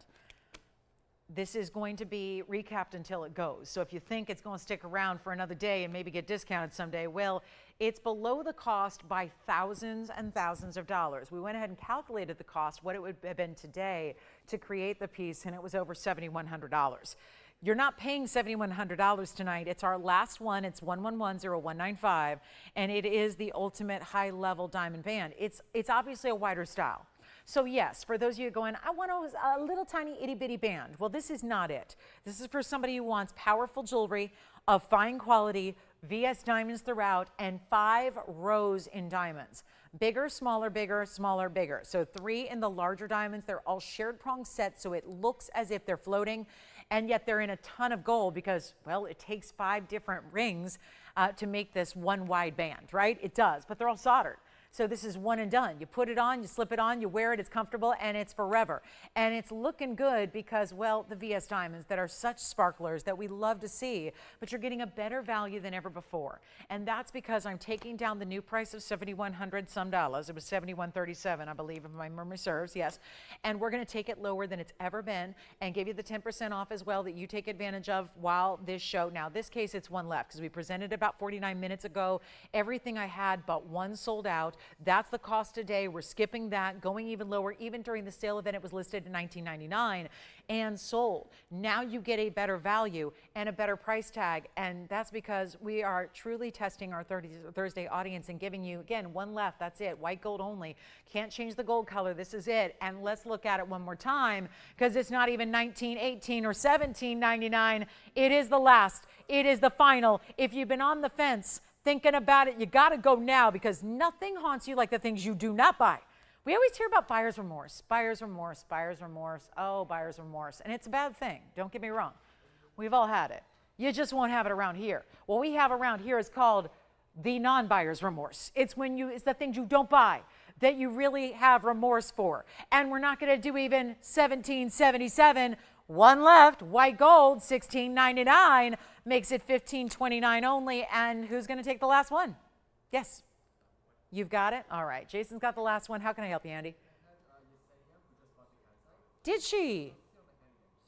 This is going to be recapped until it goes. So if you think it's going to stick around for another day and maybe get discounted someday, well, it's below the cost by thousands and thousands of dollars. We went ahead and calculated the cost, what it would have been today to create the piece, and it was over $7,100. You're not paying $7,100 tonight. It's our last one. It's 1110195, and it is the ultimate high-level diamond band. It's obviously a wider style. So yes, for those of you going, I want a little tiny itty bitty band. Well, this is not it. This is for somebody who wants powerful jewelry of fine quality, VS diamonds throughout, and 5 rows in diamonds. Bigger, smaller, bigger, smaller, bigger. So 3 in the larger diamonds. They're all shared prong sets, so it looks as if they're floating, and yet they're in a ton of gold because, well, it takes 5 different rings to make this one wide band, right? It does, but they're all soldered. So this is one and done. You put it on, you slip it on, you wear it, it's comfortable, and it's forever. And it's looking good because, well, the VS diamonds that are such sparklers that we love to see, but you're getting a better value than ever before. And that's because I'm taking down the new price of $7,100 some dollars. It was $7,137, I believe, if my memory serves, yes. And we're gonna take it lower than it's ever been and give you the 10% off as well that you take advantage of while this show. Now, this case, it's one left because we presented about 49 minutes ago. Everything I had but one sold out. That's the cost today. We're skipping that, going even lower. Even during the sale event, it was listed at $19.99 and sold. Now you get a better value and a better price tag, and that's because we are truly testing our Thursday audience and giving you, again, one left. That's it. White gold only. Can't change the gold color. This is it. And let's look at it one more time because it's not even $19.18 or $17.99. It is the last. It is the final. If you've been on the fence, thinking about it, you got to go now because nothing haunts you like the things you do not buy. We always hear about buyer's remorse, buyer's remorse, buyer's remorse. Oh, buyer's remorse. And it's a bad thing. Don't get me wrong. We've all had it. You just won't have it around here. What we have around here is called the non-buyer's remorse. It's the things you don't buy that you really have remorse for. And we're not going to do even $17.77. One left, white gold, $16.99, makes it $15.29 only. And who's going to take the last one? Yes. You've got it? All right. Jason's got the last one. How can I help you, Andy? Did she?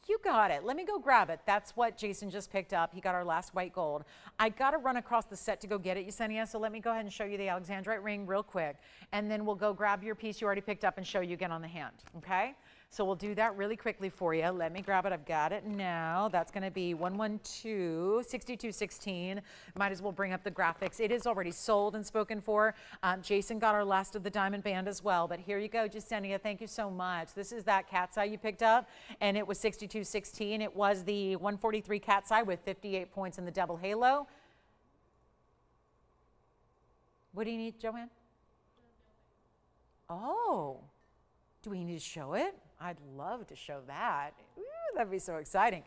You got it. Let me go grab it. That's what Jason just picked up. He got our last white gold. I got to run across the set to go get it, Yesenia, so let me go ahead and show you the Alexandrite ring real quick, and then we'll go grab your piece you already picked up and show you again on the hand, okay? So we'll do that really quickly for you. Let me grab it. I've got it now. That's going to be 112, 6216. Might as well bring up the graphics. It is already sold and spoken for. Jason got our last of the diamond band as well. But here you go, Justenia. Thank you so much. This is that cat's eye you picked up, and it was 6216. It was the 143 cat's eye with 58 points in the double halo. What do you need, Joanne? Oh, do we need to show it? I'd love to show that. Ooh, that'd be so exciting.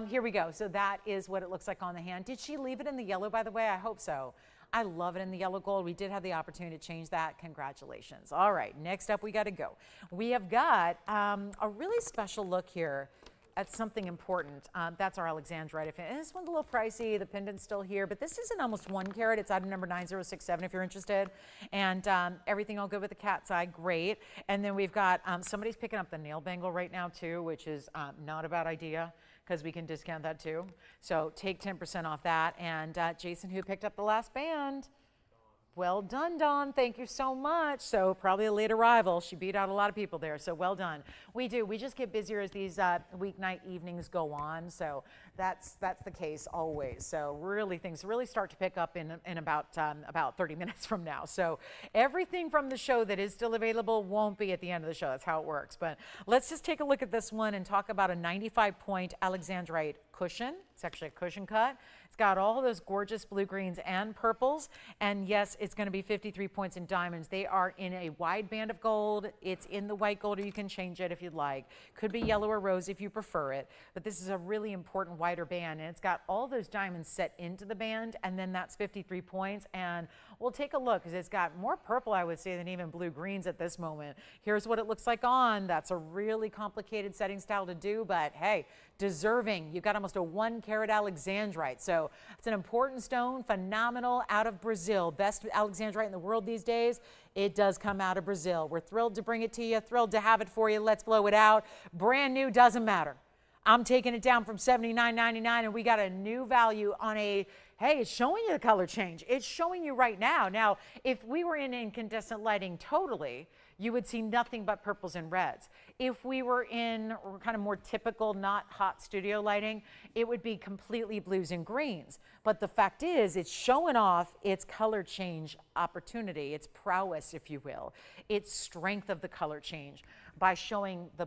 Here we go. So that is what it looks like on the hand. Did she leave it in the yellow, by the way? I hope so. I love it in the yellow gold. We did have the opportunity to change that. Congratulations. All right, next up we got to go. We have got a really special look here at something important. That's our Alexandrite. And this one's a little pricey. The pendant's still here, but this is an almost 1 carat. It's item number 9067 if you're interested. And everything all good with the cat's eye, great. And then we've got, somebody's picking up the nail bangle right now too, which is not a bad idea, because we can discount that too. So take 10% off that. And Jason, who picked up the last band? Well done, Dawn. Thank you so much. So probably a late arrival. She beat out a lot of people there. So well done. We do. We just get busier as these weeknight evenings go on. So that's the case always. So really things really start to pick up in about 30 minutes from now. So everything from the show that is still available won't be at the end of the show. That's how it works. But let's just take a look at this one and talk about a 95-point Alexandrite cushion. It's actually a cushion cut. It's got all those gorgeous blue, greens, and purples. And yes, it's going to be 53 points in diamonds. They are in a wide band of gold. It's in the white gold, or you can change it if you'd like. Could be yellow or rose if you prefer it. But this is a really important wider band, and it's got all those diamonds set into the band, and then that's 53 points. And we'll take a look, because it's got more purple, I would say, than even blue greens at this moment. Here's what it looks like on. That's a really complicated setting style to do, but hey, deserving. You've got almost a 1 carat Alexandrite. So it's an important stone, phenomenal, out of Brazil. Best Alexandrite in the world these days. It does come out of Brazil. We're thrilled to bring it to you, thrilled to have it for you. Let's blow it out. Brand new, doesn't matter. I'm taking it down from $79.99, and we got a new value on a, hey, it's showing you the color change. It's showing you right now. Now, if we were in incandescent lighting totally, you would see nothing but purples and reds. If we were in kind of more typical, not hot studio lighting, it would be completely blues and greens. But the fact is, it's showing off its color change opportunity, its prowess, if you will, its strength of the color change by showing the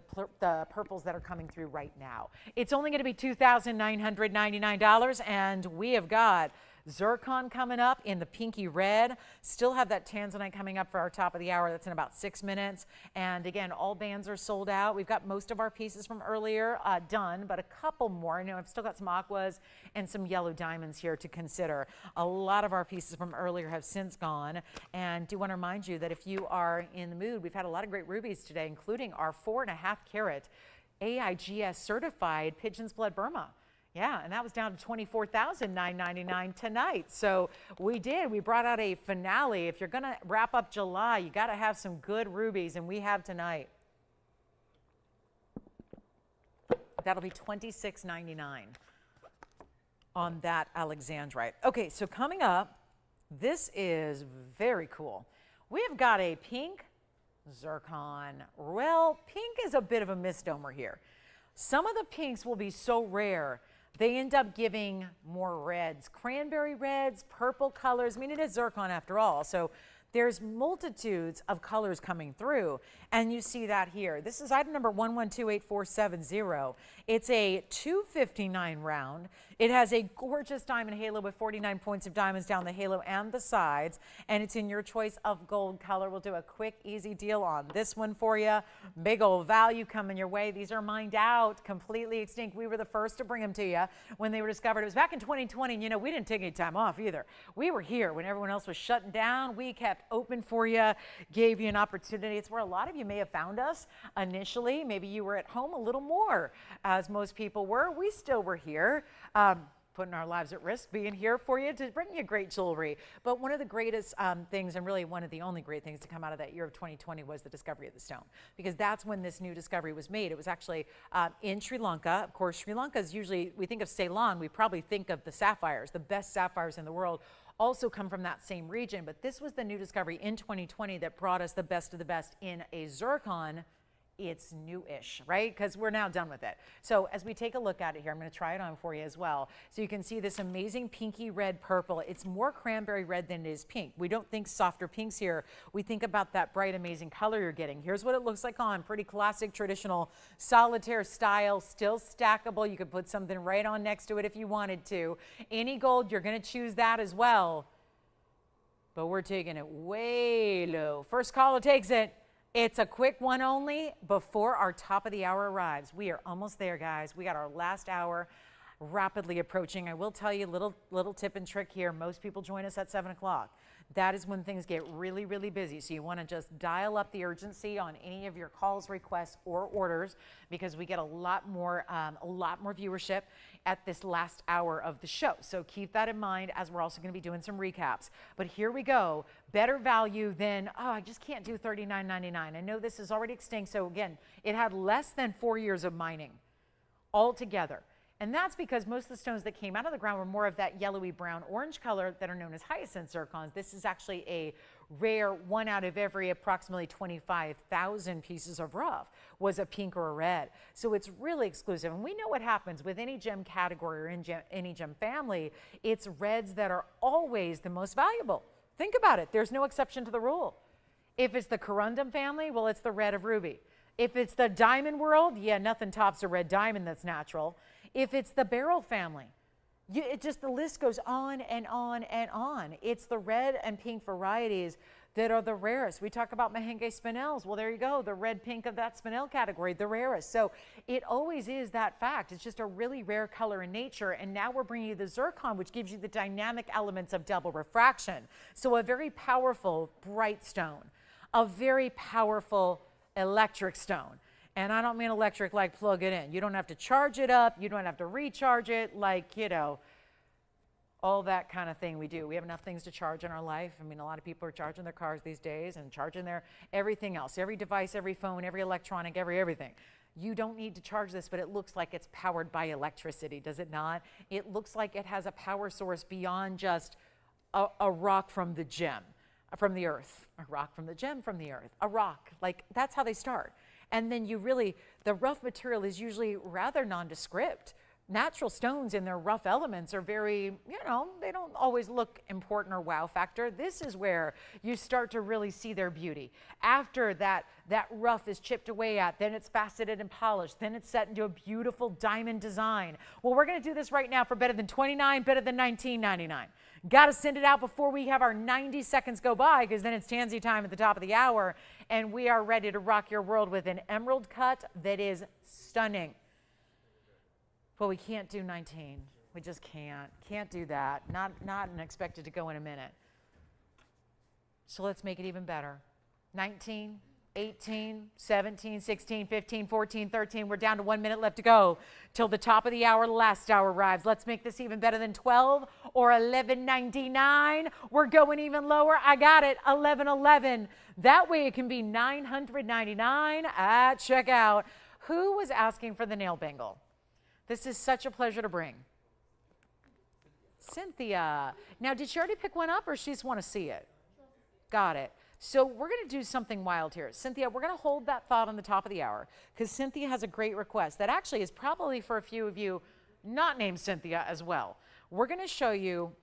purples that are coming through right now. It's only going to be $2,999, and we have got zircon coming up in the pinky red. Still have that tanzanite coming up for our top of the hour. That's in about 6 minutes. And again, all bands are sold out. We've got most of our pieces from earlier done, but a couple more. I know I've still got some aquas and some yellow diamonds here to consider. A lot of our pieces from earlier have since gone. And do want to remind you that if you are in the mood, we've had a lot of great rubies today, including our 4.5 carat AIGS certified Pigeon's Blood Burma. Yeah, and that was down to $24,999 tonight. So we brought out a finale. If you're going to wrap up July, you got to have some good rubies, and we have tonight. That'll be $26.99 on that Alexandrite. Okay, so coming up, this is very cool. We've got a pink zircon. Well, pink is a bit of a misnomer here. Some of the pinks will be so rare, they end up giving more reds, cranberry reds, purple colors. I mean, it is zircon after all. So there's multitudes of colors coming through, and you see that here. This is item number 11284770. It's a 259 round. It has a gorgeous diamond halo with 49 points of diamonds down the halo and the sides, and it's in your choice of gold color. We'll do a quick, easy deal on this one for you. Big old value coming your way. These are mined out, completely extinct. We were the first to bring them to you when they were discovered. It was back in 2020, and you know, we didn't take any time off either. We were here when everyone else was shutting down. We kept open for you, gave you an opportunity. It's where a lot of you may have found us initially. Maybe you were at home a little more, as most people were. We still were here, putting our lives at risk, being here for you to bring you great jewelry. But one of the greatest things, and really one of the only great things to come out of that year of 2020, was the discovery of the stone, because that's when this new discovery was made. It was actually in Sri Lanka. Of course, Sri Lanka is usually, we think of Ceylon, we probably think of the sapphires, the best sapphires in the world, also come from that same region. But this was the new discovery in 2020 that brought us the best of the best in a zircon. It's new-ish, right? Because we're now done with it. So as we take a look at it here, I'm going to try it on for you as well. So you can see this amazing pinky red purple. It's more cranberry red than it is pink. We don't think softer pinks here. We think about that bright, amazing color you're getting. Here's what it looks like on. Pretty classic, traditional solitaire style, still stackable. You could put something right on next to it if you wanted to. Any gold, you're going to choose that as well. But we're taking it way low. First caller takes it. It's a quick one only before our top of the hour arrives. We are almost there, guys. We got our last hour. rapidly approaching. I will tell you a little tip and trick here. Most people join us at 7 o'clock. That is when things get really, really busy. So you want to just dial up the urgency on any of your calls, requests, or orders, because we get a lot more viewership at this last hour of the show. So keep that in mind, as we're also going to be doing some recaps. But here we go. Better value than, oh, I just can't do $39.99. I know this is already extinct. So again, it had less than 4 years of mining altogether. And that's because most of the stones that came out of the ground were more of that yellowy brown orange color that are known as hyacinth zircons. This is actually a rare one out of every approximately 25,000 pieces of rough was a pink or a red. So it's really exclusive. And we know what happens with any gem category or any gem family. It's reds that are always the most valuable. Think about it. There's no exception to the rule. If it's the corundum family, well, it's the red of ruby. If it's the diamond world, yeah, nothing tops a red diamond that's natural. If it's the beryl family, the list goes on and on and on. It's the red and pink varieties that are the rarest. We talk about Mahenge spinels. Well, there you go, the red pink of that spinel category, the rarest. So it always is that fact. It's just a really rare color in nature. And now we're bringing you the zircon, which gives you the dynamic elements of double refraction. So a very powerful bright stone, a very powerful electric stone. And I don't mean electric like plug it in. You don't have to charge it up. You don't have to recharge it, like, you know, all that kind of thing we do. We have enough things to charge in our life. I mean, a lot of people are charging their cars these days and charging their everything else, every device, every phone, every electronic, everything. You don't need to charge this, but it looks like it's powered by electricity, does it not? It looks like it has a power source beyond just a rock from the gem, from the earth, a rock from the gem from the earth, a rock. Like, that's how they start. And then the rough material is usually rather nondescript. Natural stones in their rough elements are very, you know, they don't always look important or wow factor. This is where you start to really see their beauty. After that rough is chipped away at, then it's faceted and polished, then it's set into a beautiful diamond design. Well, we're going to do this right now for better than $29, better than $19.99. Got to send it out before we have our 90 seconds go by, because then it's Tansy time at the top of the hour, and we are ready to rock your world with an emerald cut that is stunning. But we can't do 19. We just can't do that. Not expected to go in a minute. So let's make it even better. 19, 18, 17, 16, 15, 14, 13. We're down to 1 minute left to go till the top of the hour, last hour arrives. Let's make this even better than 12 or $11.99. We're going even lower. I got it, $11.11. That way it can be $999 at checkout. Who was asking for the nail bangle? This is such a pleasure to bring. Cynthia. Now, did she already pick one up, or she just want to see it? Got it. So we're going to do something wild here. Cynthia, we're going to hold that thought on the top of the hour, because Cynthia has a great request that actually is probably for a few of you not named Cynthia as well. We're going to show you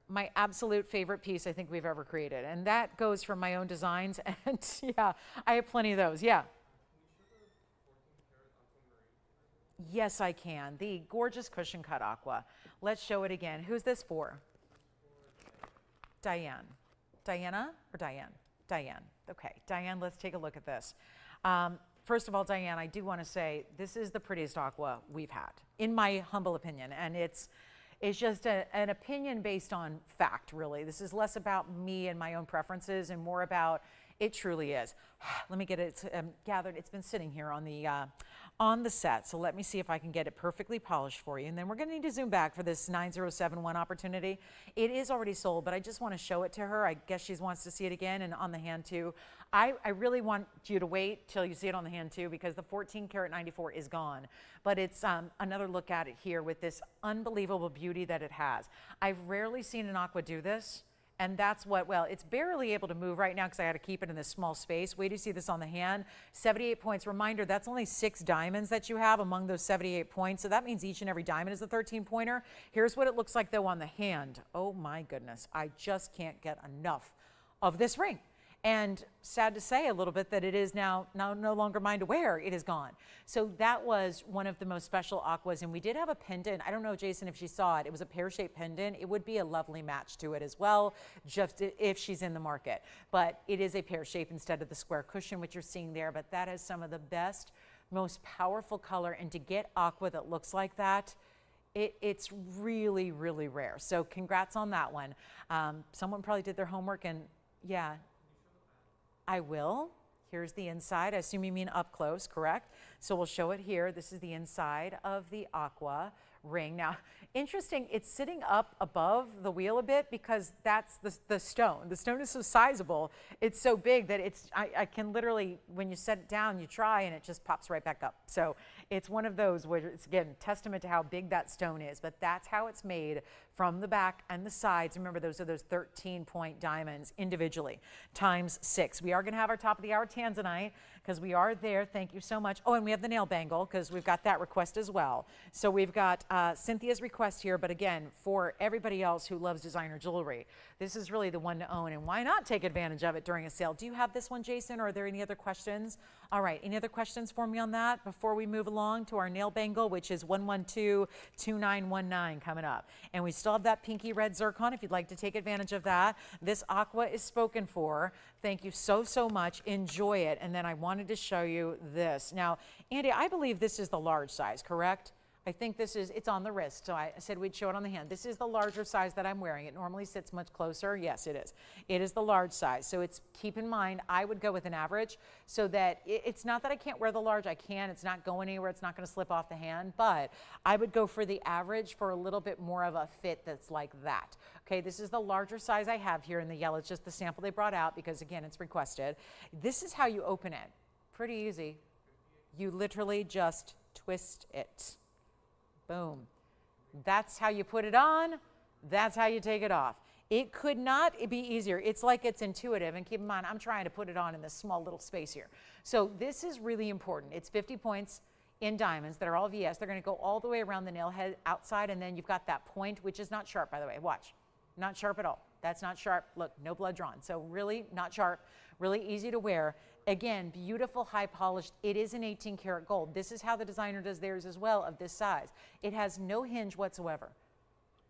my absolute favorite piece I think we've ever created, and that goes from my own designs, and yeah, I have plenty of those. Yeah. Yes, I can. The gorgeous cushion cut aqua. Let's show it again. Who's this for? Diane. Diana or Diane? Diane. Okay, Diane, let's take a look at this. First of all, Diane, I do want to say this is the prettiest aqua we've had, in my humble opinion, and it's just an opinion based on fact, really. This is less about me and my own preferences and more about it truly is. Let me get it gathered. It's been sitting here on the set, so let me see if I can get it perfectly polished for you. And then we're going to need to zoom back for this 9071 opportunity. It is already sold, but I just want to show it to her. I guess she wants to see it again, and on the hand too. I really want you to wait till you see it on the hand too, because the 14 karat 94 is gone. But it's another look at it here with this unbelievable beauty that it has. I've rarely seen an aqua do this. And that's what, well, it's barely able to move right now because I had to keep it in this small space. Wait to see this on the hand. 78 points. Reminder, that's only 6 diamonds that you have among those 78 points. So that means each and every diamond is a 13-pointer. Here's what it looks like, though, on the hand. Oh, my goodness. I just can't get enough of this ring. And sad to say a little bit that it is now no longer mine to wear. It is gone. So that was one of the most special aquas. And we did have a pendant. I don't know, Jason, if she saw it. It was a pear-shaped pendant. It would be a lovely match to it as well, just if she's in the market. But it is a pear shape instead of the square cushion, which you're seeing there. But that is some of the best, most powerful color. And to get aqua that looks like that It's really, really rare. So congrats on that one. Someone probably did their homework, and yeah, I will. Here's the inside. I assume you mean up close, correct? So we'll show it here. This is the inside of the aqua ring. Now, interesting, it's sitting up above the wheel a bit because that's the stone. The stone is so sizable, it's so big that I can literally, when you set it down, you try and it just pops right back up. So it's one of those where it's, again, testament to how big that stone is, but that's how it's made from the back and the sides. Remember, those are those 13-point diamonds individually, times 6. We are going to have our top of the hour tanzanite because we are there. Thank you so much. Oh, and we have the nail bangle because we've got that request as well. So we've got Cynthia's request here, but again, for everybody else who loves designer jewelry, this is really the one to own, and why not take advantage of it during a sale? Do you have this one, Jason, or are there any other questions? All right, any other questions for me on that before we move along to our nail bangle, which is 112-2919 coming up. And we still have that pinky red zircon if you'd like to take advantage of that. This aqua is spoken for. Thank you so, so much. Enjoy it. And then I wanted to show you this. Now, Andy, I believe this is the large size, correct? I think this is, it's on the wrist, so I said we'd show it on the hand. This is the larger size that I'm wearing. It normally sits much closer. Yes, it is. It is the large size. So it's, keep in mind, I would go with an average so that it's not that I can't wear the large. I can. It's not going anywhere. It's not going to slip off the hand, but I would go for the average for a little bit more of a fit that's like that. Okay, this is the larger size I have here in the yellow. It's just the sample they brought out because, again, it's requested. This is how you open it. Pretty easy. You literally just twist it. Boom. That's how you put it on. That's how you take it off. It could not be easier. It's like it's intuitive. And keep in mind, I'm trying to put it on in this small little space here. So this is really important. It's 50 points in diamonds that are all VS. They're going to go all the way around the nail head outside. And then you've got that point, which is not sharp, by the way. Watch. Not sharp at all. That's not sharp. Look, no blood drawn. So really not sharp. Really easy to wear. Again, beautiful, high polished. It is an 18 karat gold. This is how the designer does theirs as well, of this size. It has no hinge whatsoever.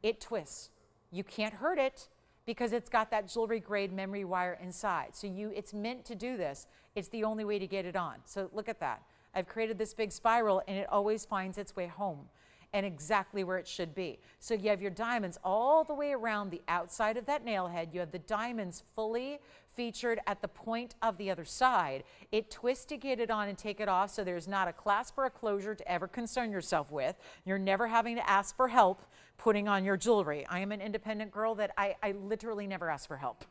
It twists. You can't hurt it because it's got that jewelry grade memory wire inside. So it's meant to do this. It's the only way to get it on. So look at that. I've created this big spiral and it always finds its way home and exactly where it should be. So you have your diamonds all the way around the outside of that nail head. You have the diamonds fully featured at the point of the other side. It twists to get it on and take it off, so there's not a clasp or a closure to ever concern yourself with. You're never having to ask for help putting on your jewelry. I am an independent girl that I literally never ask for help.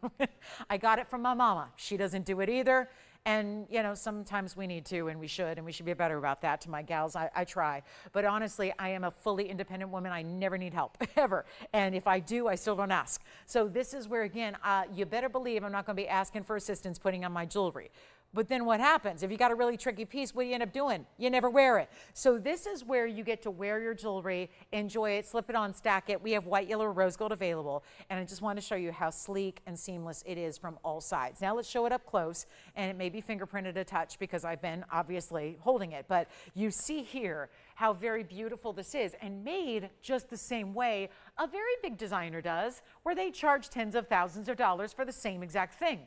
I got it from my mama. She doesn't do it either. And, you know, sometimes we need to, and we should be better about that to my gals. I try. But honestly, I am a fully independent woman. I never need help, ever. And if I do, I still don't ask. So this is where, again, you better believe I'm not going to be asking for assistance putting on my jewelry. But then what happens? If you got a really tricky piece, what do you end up doing? You never wear it. So this is where you get to wear your jewelry, enjoy it, slip it on, stack it. We have white, yellow, or rose gold available. And I just want to show you how sleek and seamless it is from all sides. Now let's show it up close. And it may be fingerprinted a touch because I've been obviously holding it. But you see here how very beautiful this is, and made just the same way a very big designer does, where they charge tens of thousands of dollars for the same exact thing.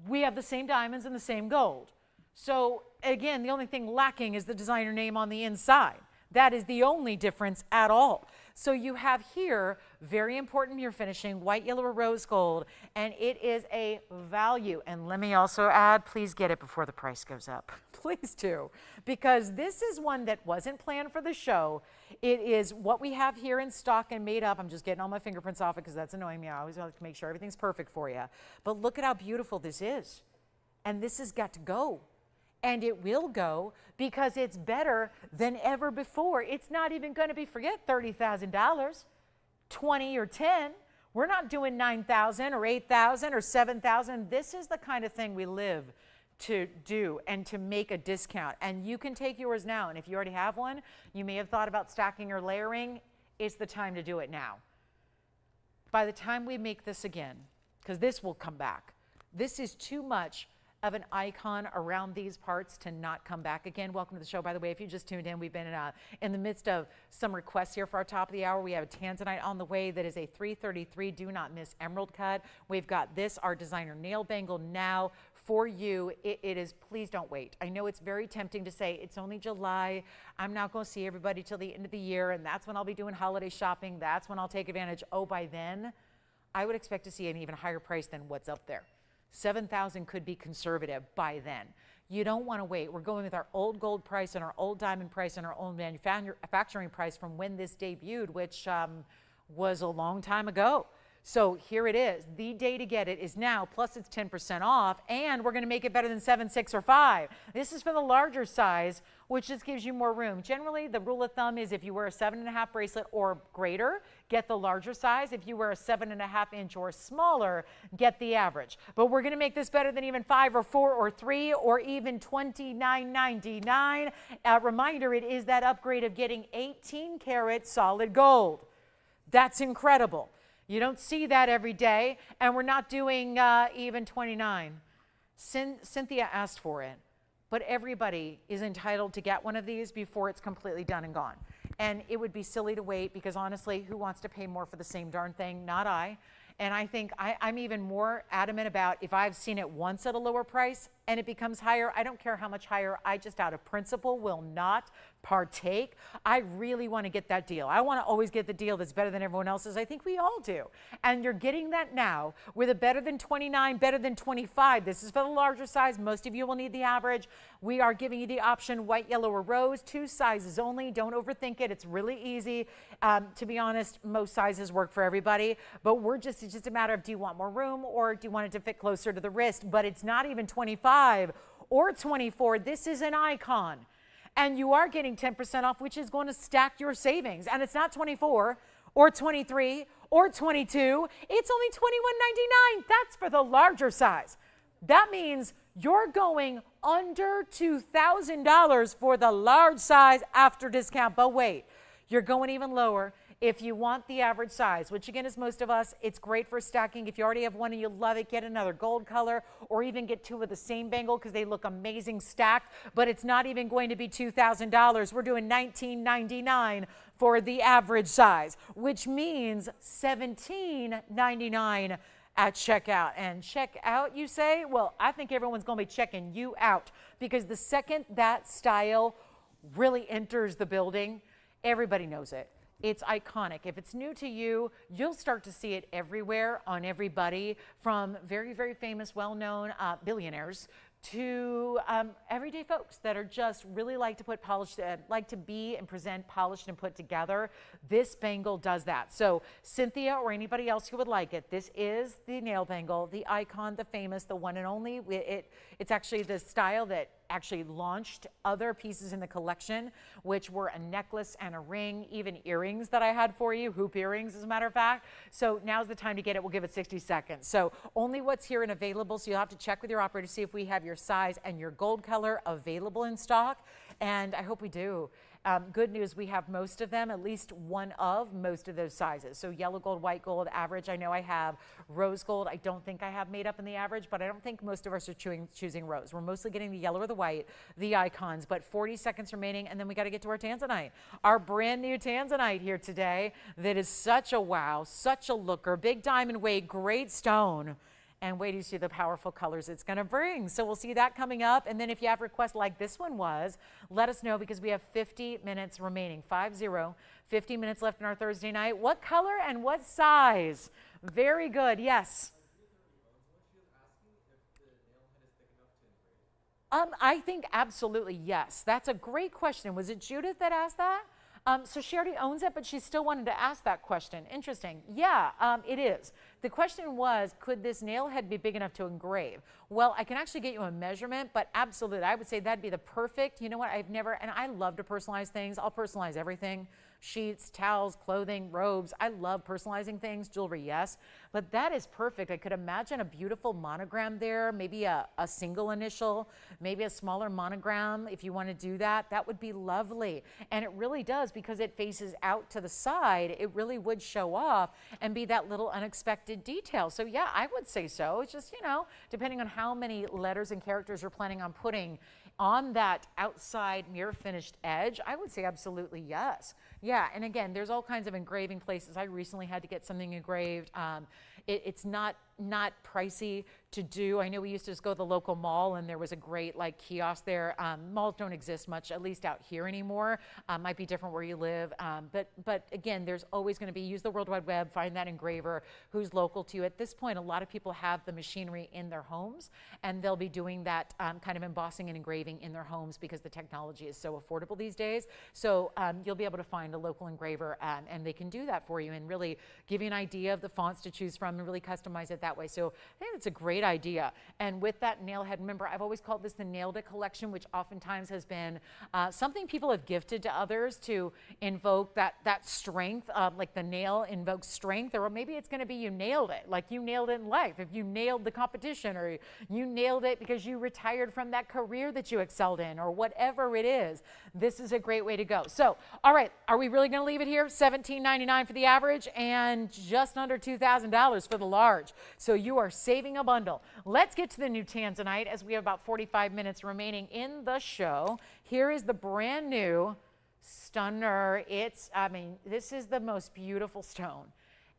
We have the same diamonds and the same gold. So again, the only thing lacking is the designer name on the inside. That is the only difference at all. So you have here, very important mirror finishing, white, yellow, or rose gold, and it is a value. And let me also add, please get it before the price goes up. Please do, because this is one that wasn't planned for the show. It is what we have here in stock and made up. I'm just getting all my fingerprints off it because that's annoying me. I always like to make sure everything's perfect for you. But look at how beautiful this is. And this has got to go. And it will go because it's better than ever before. It's not even going to be, forget $30,000, 20 or 10. We're not doing 9,000 or 8,000 or 7,000. This is the kind of thing we live to do and to make a discount. And you can take yours now. And if you already have one, you may have thought about stacking or layering. It's the time to do it now. By the time we make this again, because this will come back, this is too much of an icon around these parts to not come back again. Welcome to the show, by the way. If you just tuned in, we've been in the midst of some requests here for our top of the hour. We have a tanzanite on the way that is a 333 do not miss emerald cut. We've got this, our designer nail bangle now for you, it is, please don't wait. I know it's very tempting to say it's only July. I'm not going to see everybody till the end of the year, and that's when I'll be doing holiday shopping. That's when I'll take advantage. Oh, by then, I would expect to see an even higher price than what's up there. $7,000 could be conservative by then. You don't want to wait. We're going with our old gold price and our old diamond price and our old manufacturing price from when this debuted, which was a long time ago. So here it is. The day to get it is now, plus it's 10% off, and we're going to make it better than 7, 6, or 5. This is for the larger size, which just gives you more room. Generally, the rule of thumb is if you wear a 7.5 bracelet or greater, get the larger size. If you wear a 7.5 inch or smaller, get the average. But we're going to make this better than even 5 or 4 or 3 or even $29.99. Reminder, it is that upgrade of getting 18 karat solid gold. That's incredible. You don't see that every day, and we're not doing even 29. Cynthia asked for it, but everybody is entitled to get one of these before it's completely done and gone. And it would be silly to wait because honestly, who wants to pay more for the same darn thing? Not I. And I think I'm even more adamant about if I've seen it once at a lower price and it becomes higher, I don't care how much higher, I just out of principle will not partake. I really want to get that deal. I want to always get the deal that's better than everyone else's. I think we all do. And you're getting that now with a better than 29, better than 25. This is for the larger size. Most of you will need the average. We are giving you the option white, yellow, or rose, 2 sizes only. Don't overthink it. It's really easy. To be honest, most sizes work for everybody, but it's just a matter of do you want more room or do you want it to fit closer to the wrist? But it's not even 25 or 24. This is an icon. And you are getting 10% off, which is going to stack your savings. And it's not 24 or 23 or 22. It's only $21.99. That's for the larger size. That means you're going under $2,000 for the large size after discount. But wait, you're going even lower. If you want the average size, which again is most of us, it's great for stacking. If you already have one and you love it, get another gold color or even get 2 of the same bangle because they look amazing stacked, but it's not even going to be $2,000. We're doing $19.99 for the average size, which means $17.99 at checkout. And check out, you say? Well, I think everyone's going to be checking you out because the second that style really enters the building, everybody knows it. It's iconic. If it's new to you, you'll start to see it everywhere on everybody, from very, very famous, well-known billionaires to everyday folks that are just really like to put polished, like to be and present polished and put together. This bangle does that. So Cynthia or anybody else who would like it, this is the nail bangle, the icon, the famous, the one and only. It's actually the style that actually launched other pieces in the collection, which were a necklace and a ring, even earrings that I had for you, hoop earrings as a matter of fact. So now's the time to get it. We'll give it 60 seconds. So only what's here and available. So you'll have to check with your operator to see if we have your size and your gold color available in stock. And I hope we do. Good news, we have most of them, at least one of most of those sizes. So yellow gold, white gold, average. I know I have rose gold. I don't think I have made up in the average, but I don't think most of us are choosing rose. We're mostly getting the yellow or the white, the icons, but 40 seconds remaining, and then we got to get to our tanzanite. Our brand new tanzanite here today that is such a wow, such a looker, big diamond weight, great stone. And wait till you see the powerful colors it's going to bring. So we'll see that coming up. And then if you have requests like this one was, let us know because we have 50 minutes remaining. 50 minutes left in our Thursday night. What color and what size? Very good. Yes. I think absolutely yes. That's a great question. Was it Judith that asked that? So she already owns it, but she still wanted to ask that question. Interesting. Yeah, it is. The question was, could this nail head be big enough to engrave? Well, I can actually get you a measurement, but absolutely, I would say that'd be the perfect, you know what, and I love to personalize things. I'll personalize everything. Sheets, towels, clothing, robes. I love personalizing things. Jewelry, yes. But that is perfect. I could imagine a beautiful monogram there, maybe a single initial, maybe a smaller monogram. If you want to do that, that would be lovely. And it really does because it faces out to the side. It really would show off and be that little unexpected detail. So yeah, I would say so. It's just, you know, depending on how many letters and characters you're planning on putting on that outside mirror finished edge, I would say absolutely yes. Yeah, and again, there's all kinds of engraving places. I recently had to get something engraved. It's not not pricey to do. I know we used to just go to the local mall and there was a great like kiosk there. Malls don't exist much, at least out here anymore. Might be different where you live. But again, there's always going to be, use the World Wide Web, find that engraver who's local to you. At this point, a lot of people have the machinery in their homes and they'll be doing that kind of embossing and engraving in their homes because the technology is so affordable these days. So you'll be able to find a local engraver and they can do that for you and really give you an idea of the fonts to choose from and really customize it that way. So I think it's a great idea. And with that nail head, remember, I've always called this the Nailed It collection, which oftentimes has been something people have gifted to others to invoke that strength, like the nail invokes strength, or maybe it's going to be you nailed it, like you nailed it in life. If you nailed the competition, or you nailed it because you retired from that career that you excelled in, or whatever it is, this is a great way to go. So, all right, are we really going to leave it here? $17.99 for the average and just under $2,000 for the large. So you are saving a bundle. Let's get to the new tanzanite as we have about 45 minutes remaining in the show. Here is the brand new Stunner. I mean, this is the most beautiful stone.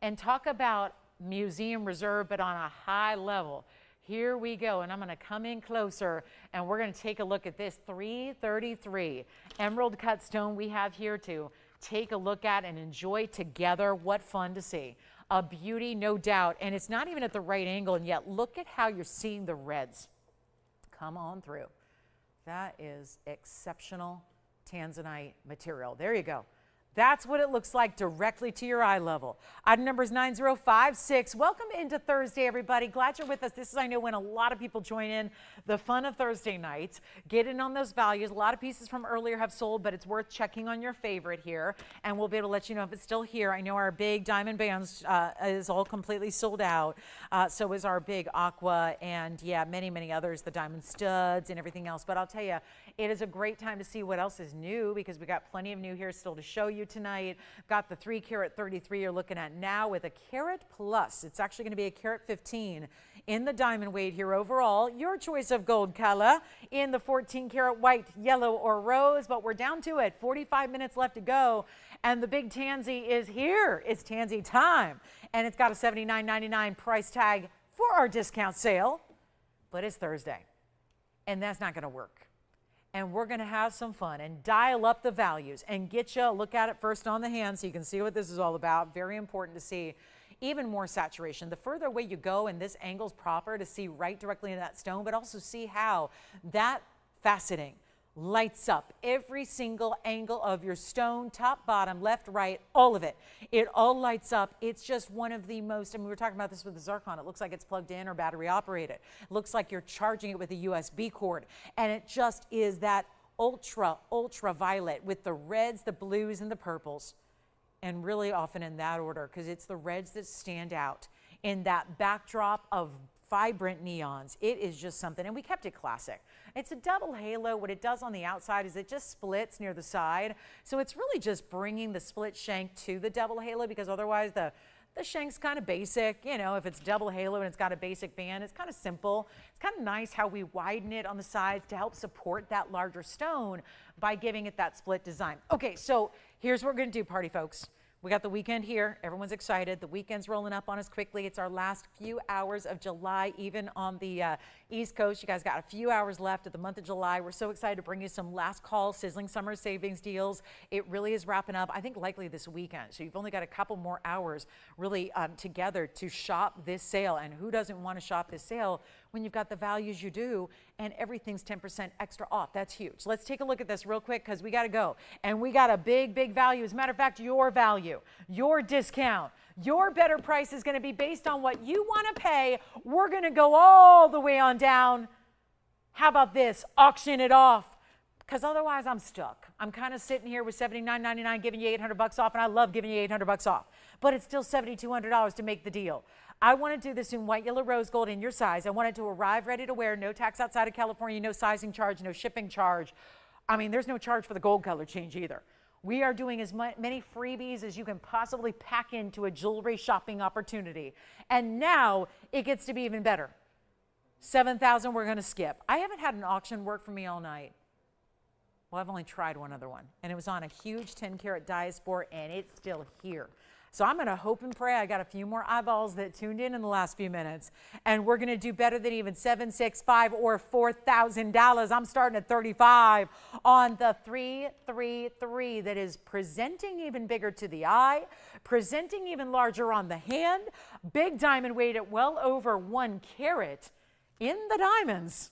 And talk about museum reserve, but on a high level. Here we go, and I'm going to come in closer, and we're going to take a look at this 333 emerald cut stone we have here to take a look at and enjoy together. What fun to see. A beauty, no doubt, and it's not even at the right angle, and yet look at how you're seeing the reds come on through. That is exceptional tanzanite material. There you go. That's what it looks like directly to your eye level. Item number is 9056. Welcome into Thursday, everybody. Glad you're with us. This is, I know, when a lot of people join in the fun of Thursday nights. Get in on those values. A lot of pieces from earlier have sold, but it's worth checking on your favorite here, and we'll be able to let you know if it's still here. I know our big diamond bands is all completely sold out. So is our big aqua, and yeah, many, many others, the diamond studs and everything else. But I'll tell you, it is a great time to see what else is new because we got plenty of new here still to show you tonight. Got the 3 carat 33 you're looking at now with a carat plus. It's actually going to be a carat 15 in the diamond weight here overall. Your choice of gold color in the 14 karat white, yellow, or rose, but we're down to it. 45 minutes left to go, and the big tansy is here. It's tansy time, and it's got a $79.99 price tag for our discount sale, but it's Thursday, and that's not going to work. And we're going to have some fun and dial up the values and get you a look at it first on the hand so you can see what this is all about. Very important to see even more saturation. The further away you go, and this angle's proper to see right directly into that stone, but also see how that faceting lights up every single angle of your stone, top, bottom, left, right, all of it. It all lights up. It's just one of the most, I mean, we were talking about this with the zircon. It looks like it's plugged in or battery operated. It looks like you're charging it with a USB cord. And it just is that ultra, ultra violet with the reds, the blues, and the purples. And really often in that order, because it's the reds that stand out in that backdrop of vibrant neons. It is just something, and we kept it classic. It's a double halo. What it does on the outside is it just splits near the side. So it's really just bringing the split shank to the double halo, because otherwise the shank's kind of basic. You know, if it's double halo and it's got a basic band, it's kind of simple. It's kind of nice how we widen it on the sides to help support that larger stone by giving it that split design. Okay, so here's what we're going to do, party folks. We got the weekend here. Everyone's excited. The weekend's rolling up on us quickly. It's our last few hours of July, even on the East Coast. You guys got a few hours left of the month of July. We're so excited to bring you some last call sizzling summer savings deals. It really is wrapping up, I think, likely this weekend. So you've only got a couple more hours really together to shop this sale. And who doesn't want to shop this sale when you've got the values you do and everything's 10% extra off? That's huge. Let's take a look at this real quick because we got to go. And we got a big, big value. As a matter of fact, your value, your discount, your better price is going to be based on what you want to pay. We're going to go all the way on down. How about this? Auction it off. Because otherwise I'm stuck. I'm kind of sitting here with $79.99 giving you $800 off, and I love giving you $800 off. But it's still $7,200 to make the deal. I want to do this in white, yellow, rose gold in your size. I want it to arrive ready to wear, no tax outside of California, no sizing charge, no shipping charge. I mean, there's no charge for the gold color change either. We are doing as many freebies as you can possibly pack into a jewelry shopping opportunity. And now it gets to be even better. $7,000 we're going to skip. I haven't had an auction work for me all night. Well, I've only tried one other one, and it was on a huge 10 karat diaspora, and it's still here. So I'm going to hope and pray I got a few more eyeballs that tuned in the last few minutes. And we're going to do better than even $7, $6, $5, or $4,000. I'm starting at 35 on the 333 that is presenting even bigger to the eye, presenting even larger on the hand. Big diamond weight at well over 1 carat in the diamonds.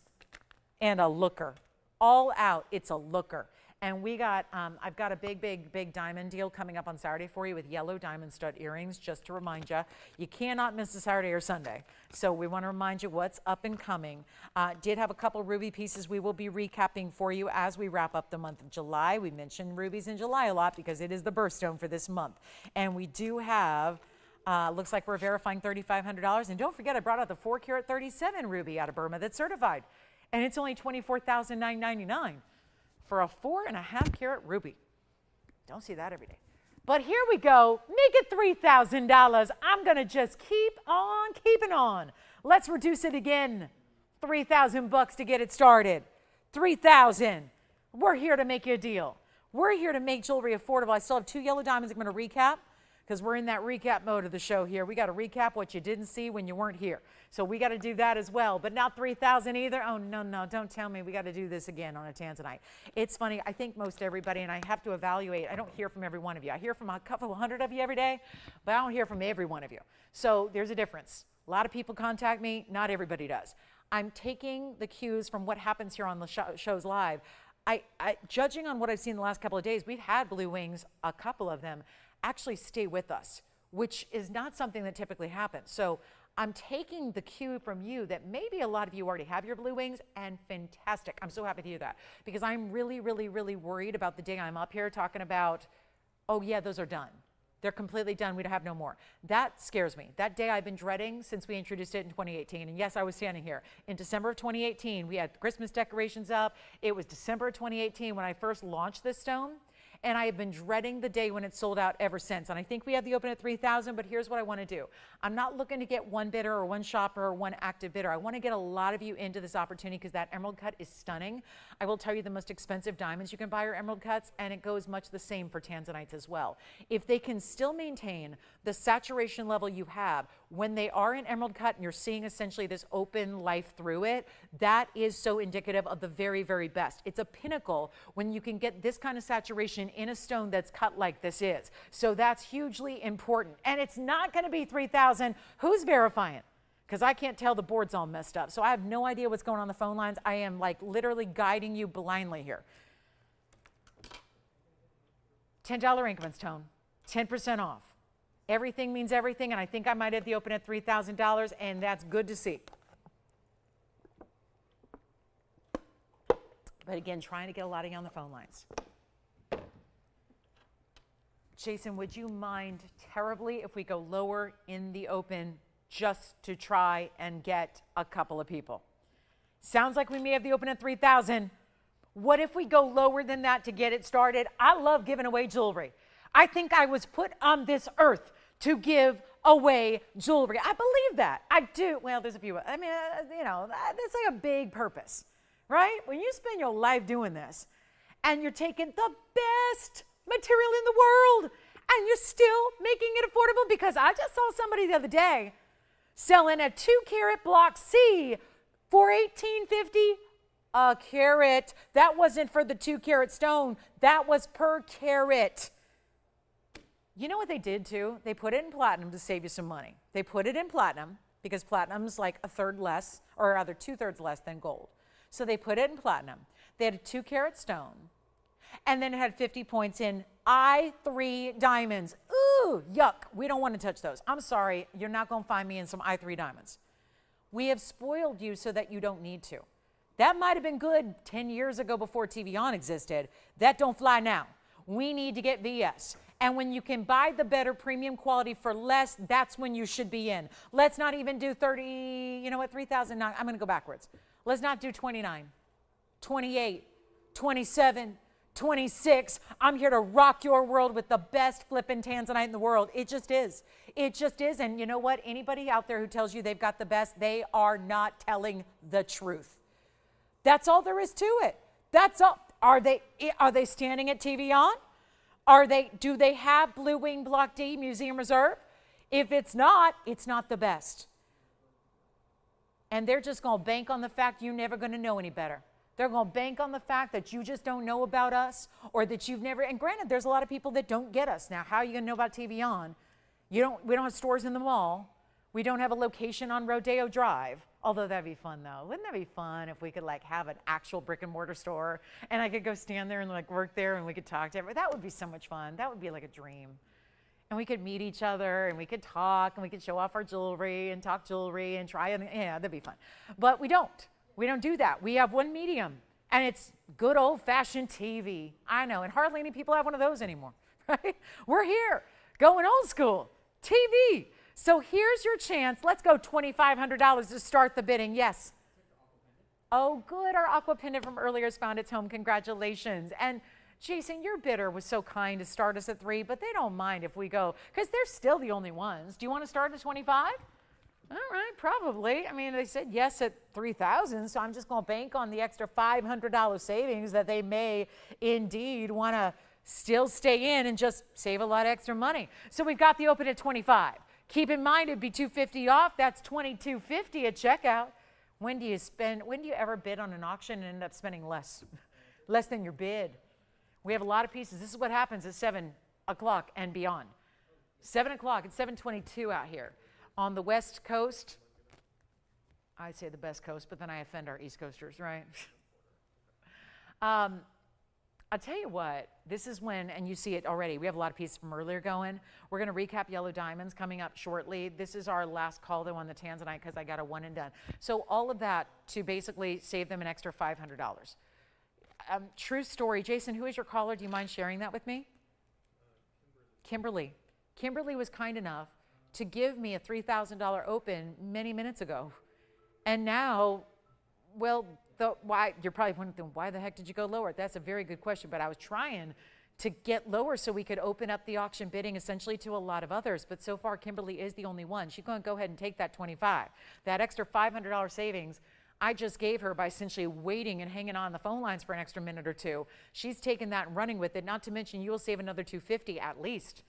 And a looker. All out, it's a looker. And we got, I've got a big diamond deal coming up on Saturday for you with yellow diamond stud earrings, just to remind you. You cannot miss a Saturday or Sunday. So we want to remind you what's up and coming. Did have a couple ruby pieces we will be recapping for you as we wrap up the month of July. We mentioned rubies in July a lot because it is the birthstone for this month. And we do have, looks like we're verifying $3,500. And don't forget, I brought out the 4 carat 37 ruby out of Burma that's certified. And it's only $24,999. for a 4.5 carat ruby. Don't see that every day. But here we go. Make it $3,000. I'm going to just keep on keeping on. Let's reduce it again. $3,000 to get it started. $3,000. We're here to make you a deal. We're here to make jewelry affordable. I still have 2 yellow diamonds I'm going to recap because we're in that recap mode of the show here. We got to recap what you didn't see when you weren't here. So we got to do that as well, but not 3,000 either. Oh, no, don't tell me we got to do this again on a Tanzanite. It's funny. I think most everybody, and I have to evaluate, I don't hear from every one of you. I hear from a couple hundred of you every day, but I don't hear from every one of you. So there's a difference. A lot of people contact me. Not everybody does. I'm taking the cues from what happens here on the shows live. Judging on what I've seen the last couple of days, we've had blue wings, a couple of them, actually stay with us, which is not something that typically happens. So I'm taking the cue from you that maybe a lot of you already have your blue wings, and fantastic. I'm so happy to hear that because I'm really worried about the day I'm up here talking about, oh yeah, those are done. They're completely done. We don't have no more. That scares me. That day I've been dreading since we introduced it in 2018. And yes, I was standing here. In December of 2018, we had Christmas decorations up. It was December of 2018 when I first launched this stone. And I have been dreading the day when it's sold out ever since. And I think we have the open at 3,000, but here's what I want to do. I'm not looking to get one bidder or one shopper or one active bidder. I want to get a lot of you into this opportunity because that emerald cut is stunning. I will tell you the most expensive diamonds you can buy are emerald cuts, and it goes much the same for tanzanites as well. If they can still maintain the saturation level you have when they are in emerald cut and you're seeing essentially this open life through it, that is so indicative of the very best. It's a pinnacle when you can get this kind of saturation in a stone that's cut like this is. So that's hugely important. And it's not going to be 3,000. Who's verifying? Because I can't tell, the board's all messed up. So I have no idea what's going on the phone lines. I am like literally guiding you blindly here. $10 increments, Tone. 10% off. Everything means everything, and I think I might have the open at $3,000, and that's good to see. But again, trying to get a lot of you on the phone lines. Jason, would you mind terribly if we go lower in the open just to try and get a couple of people? Sounds like we may have the open at 3,000. What if we go lower than that to get it started? I love giving away jewelry. I think I was put on this earth to give away jewelry. I believe that. I do. Well, there's a few. I mean, you know, that's like a big purpose, right? When you spend your life doing this and you're taking the best material in the world and you're still making it affordable, because I just saw somebody the other day selling a 2 carat block C for $1,850 a carat. That wasn't for the 2 carat stone. That was per carat. You know what they did too? They put it in platinum to save you some money. They put it in platinum because platinum's like a third less, or rather 2/3 less than gold. So they put it in platinum. They had a 2 carat stone, and then it had 50 points in I3 diamonds. Ooh, yuck. We don't want to touch those. I'm sorry. You're not going to find me in some I3 diamonds. We have spoiled you so that you don't need to. That might have been good 10 years ago before TVON existed. That don't fly now. We need to get VS. And when you can buy the better premium quality for less, that's when you should be in. Let's not even do 30, you know what, 3,009. I'm going to go backwards. Let's not do 29, 28, 27, 26. I'm here to rock your world with the best flipping tanzanite in the world. It just is. It just is. And you know what? Anybody out there who tells you they've got the best, they are not telling the truth. That's all there is to it. That's all. Are they standing at TVON? Do they have Blue Wing Block D Museum Reserve? If it's not the best. And they're just going to bank on the fact you're never going to know any better. They're going to bank on the fact that you just don't know about us, or that you've never, and granted, there's a lot of people that don't get us. Now, how are you going to know about TVON? We don't have stores in the mall. We don't have a location on Rodeo Drive. Although that'd be fun though. Wouldn't that be fun if we could like have an actual brick and mortar store and I could go stand there and like work there and we could talk to everybody? That would be so much fun. That would be like a dream. And we could meet each other and we could talk and we could show off our jewelry and talk jewelry and try, and yeah, that'd be fun. But we don't. We don't do that. We have one medium, and it's good old-fashioned TV. I know, and hardly any people have one of those anymore, right? We're here, going old school, TV. So here's your chance. Let's go $2,500 to start the bidding. Yes. Oh, good. Our aqua pendant from earlier has found its home. Congratulations. And Jason, your bidder was so kind to start us at 3, but they don't mind if we go, because they're still the only ones. Do you want to start at 25? All right, probably. I mean, they said yes at 3,000, so I'm just going to bank on the extra $500 savings that they may indeed want to still stay in and just save a lot of extra money. So we've got the open at 25. Keep in mind it'd be $250 off. That's $22.50 at checkout. When do you ever bid on an auction and end up spending less than your bid? We have a lot of pieces. This is what happens at 7 o'clock and beyond. 7 o'clock, it's 7:22 out here. On the West Coast, I'd say the best coast, but then I offend our East Coasters, right? I'll tell you what, this is when, and you see it already, we have a lot of pieces from earlier going. We're going to recap Yellow Diamonds coming up shortly. This is our last call, though, on the Tanzanite because I got a one and done. So all of that to basically save them an extra $500. True story. Jason, who is your caller? Do you mind sharing that with me? Kimberly. Kimberly was kind enough to give me a $3,000 open many minutes ago. And now, well, you're probably wondering, why the heck did you go lower? That's a very good question, but I was trying to get lower so we could open up the auction bidding essentially to a lot of others. But so far, Kimberly is the only one. She's going to go ahead and take that 25. That extra $500 savings I just gave her by essentially waiting and hanging on the phone lines for an extra minute or two. She's taken that and running with it, not to mention you will save another $250 at least.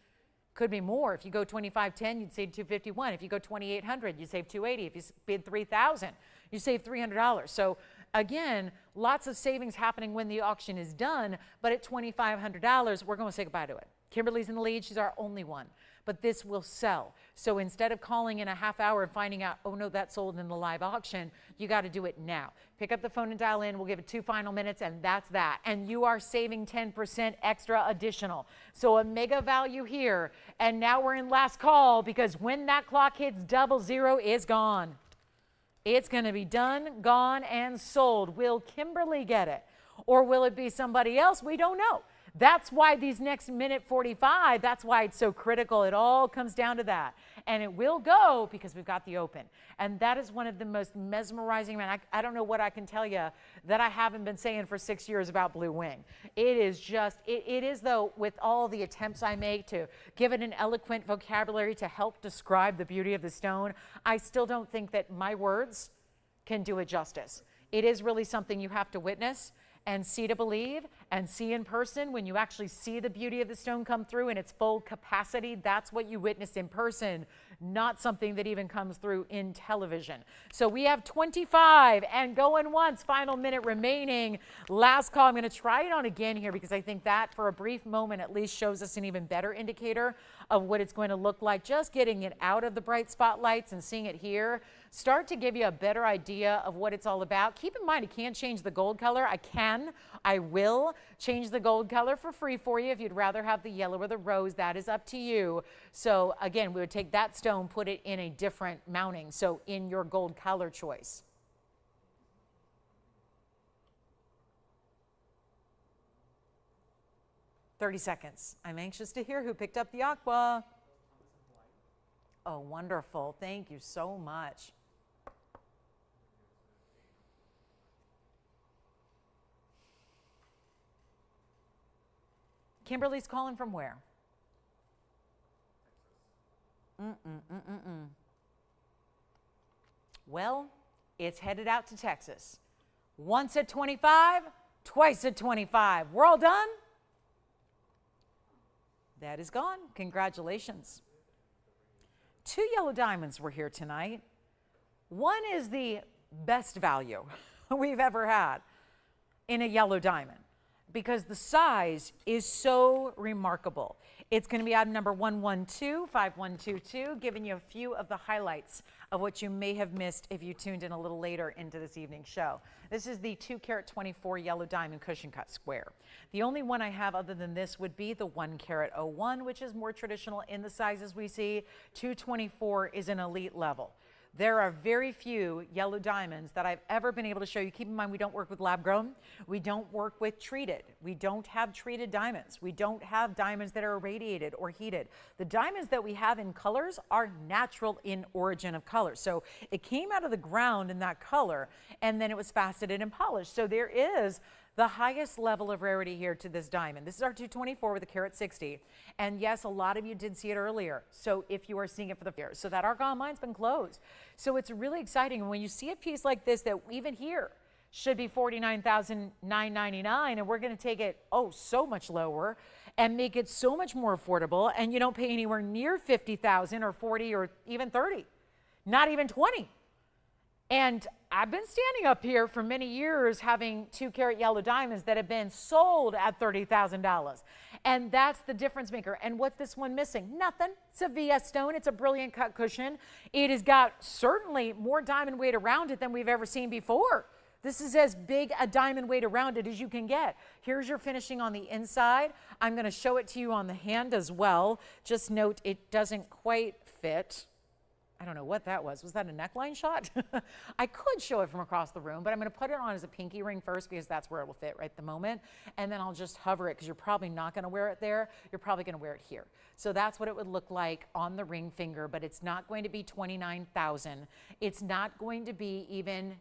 Could be more. If you go 2510, you'd save $251. If you go 2800, you save $280. If you bid 3000, you save $300. So again, lots of savings happening when the auction is done, but at $2,500, we're going to say goodbye to it. Kimberly's in the lead. She's our only one. But this will sell. So instead of calling in a half hour and finding out, oh no, that sold in the live auction, you got to do it now. Pick up the phone and dial in. We'll give it 2 final minutes, and that's that. And you are saving 10% extra additional. So a mega value here. And now we're in last call, because when that clock hits 00, it's gone. It's going to be done, gone, and sold. Will Kimberly get it? Or will it be somebody else? We don't know. That's why these next minute 45, that's why it's so critical. It all comes down to that. And it will go because we've got the open. And that is one of the most mesmerizing, I don't know what I can tell you that I haven't been saying for 6 years about Blue Wing. It is just, it is though, with all the attempts I make to give it an eloquent vocabulary to help describe the beauty of the stone, I still don't think that my words can do it justice. It is really something you have to witness and see to believe, and see in person. When you actually see the beauty of the stone come through in its full capacity, that's what you witness in person, not something that even comes through in television. So we have 25 and going once, final minute remaining. Last call. I'm going to try it on again here because I think that for a brief moment at least shows us an even better indicator of what it's going to look like. Just getting it out of the bright spotlights and seeing it here start to give you a better idea of what it's all about. Keep in mind, I can't change the gold color. I will change the gold color for free for you. If you'd rather have the yellow or the rose, that is up to you. So again, we would take that stone, put it in a different mounting, so in your gold color choice. "30 seconds. I'm anxious to hear who picked up the aqua. Oh, wonderful. Thank you so much. Kimberly's calling from where? Well, it's headed out to Texas. Once at 25, twice at 25. We're all done? That is gone. Congratulations. 2 yellow diamonds were here tonight. One is the best value we've ever had in a yellow diamond because the size is so remarkable. It's going to be item number 1125122, giving you a few of the highlights of what you may have missed if you tuned in a little later into this evening's show. This is the 2 carat 24 yellow diamond cushion cut square. The only one I have other than this would be the 1 carat 01, which is more traditional in the sizes we see. 224 is an elite level. There are very few yellow diamonds that I've ever been able to show you. Keep in mind, we don't work with lab grown. We don't work with treated. We don't have treated diamonds. We don't have diamonds that are irradiated or heated. The diamonds that we have in colors are natural in origin of color. So it came out of the ground in that color, and then it was faceted and polished. So there is the highest level of rarity here to this diamond. This is our 224 with a carat 60. And yes, a lot of you did see it earlier. So if you are seeing it for the first time, so that Argyle mine's been closed. So it's really exciting. And when you see a piece like this that even here should be $49,999, and we're gonna take it, so much lower and make it so much more affordable, and you don't pay anywhere near $50,000 or 40 or even 30, not even 20. And I've been standing up here for many years having 2 carat yellow diamonds that have been sold at $30,000. And that's the difference maker. And what's this one missing? Nothing. It's a VS stone. It's a brilliant cut cushion. It has got certainly more diamond weight around it than we've ever seen before. This is as big a diamond weight around it as you can get. Here's your finishing on the inside. I'm going to show it to you on the hand as well. Just note it doesn't quite fit. I don't know what that was. Was that a neckline shot? I could show it from across the room, but I'm going to put it on as a pinky ring first because that's where it will fit right at the moment. And then I'll just hover it because you're probably not going to wear it there. You're probably going to wear it here. So that's what it would look like on the ring finger, but it's not going to be $29,000. It's not going to be even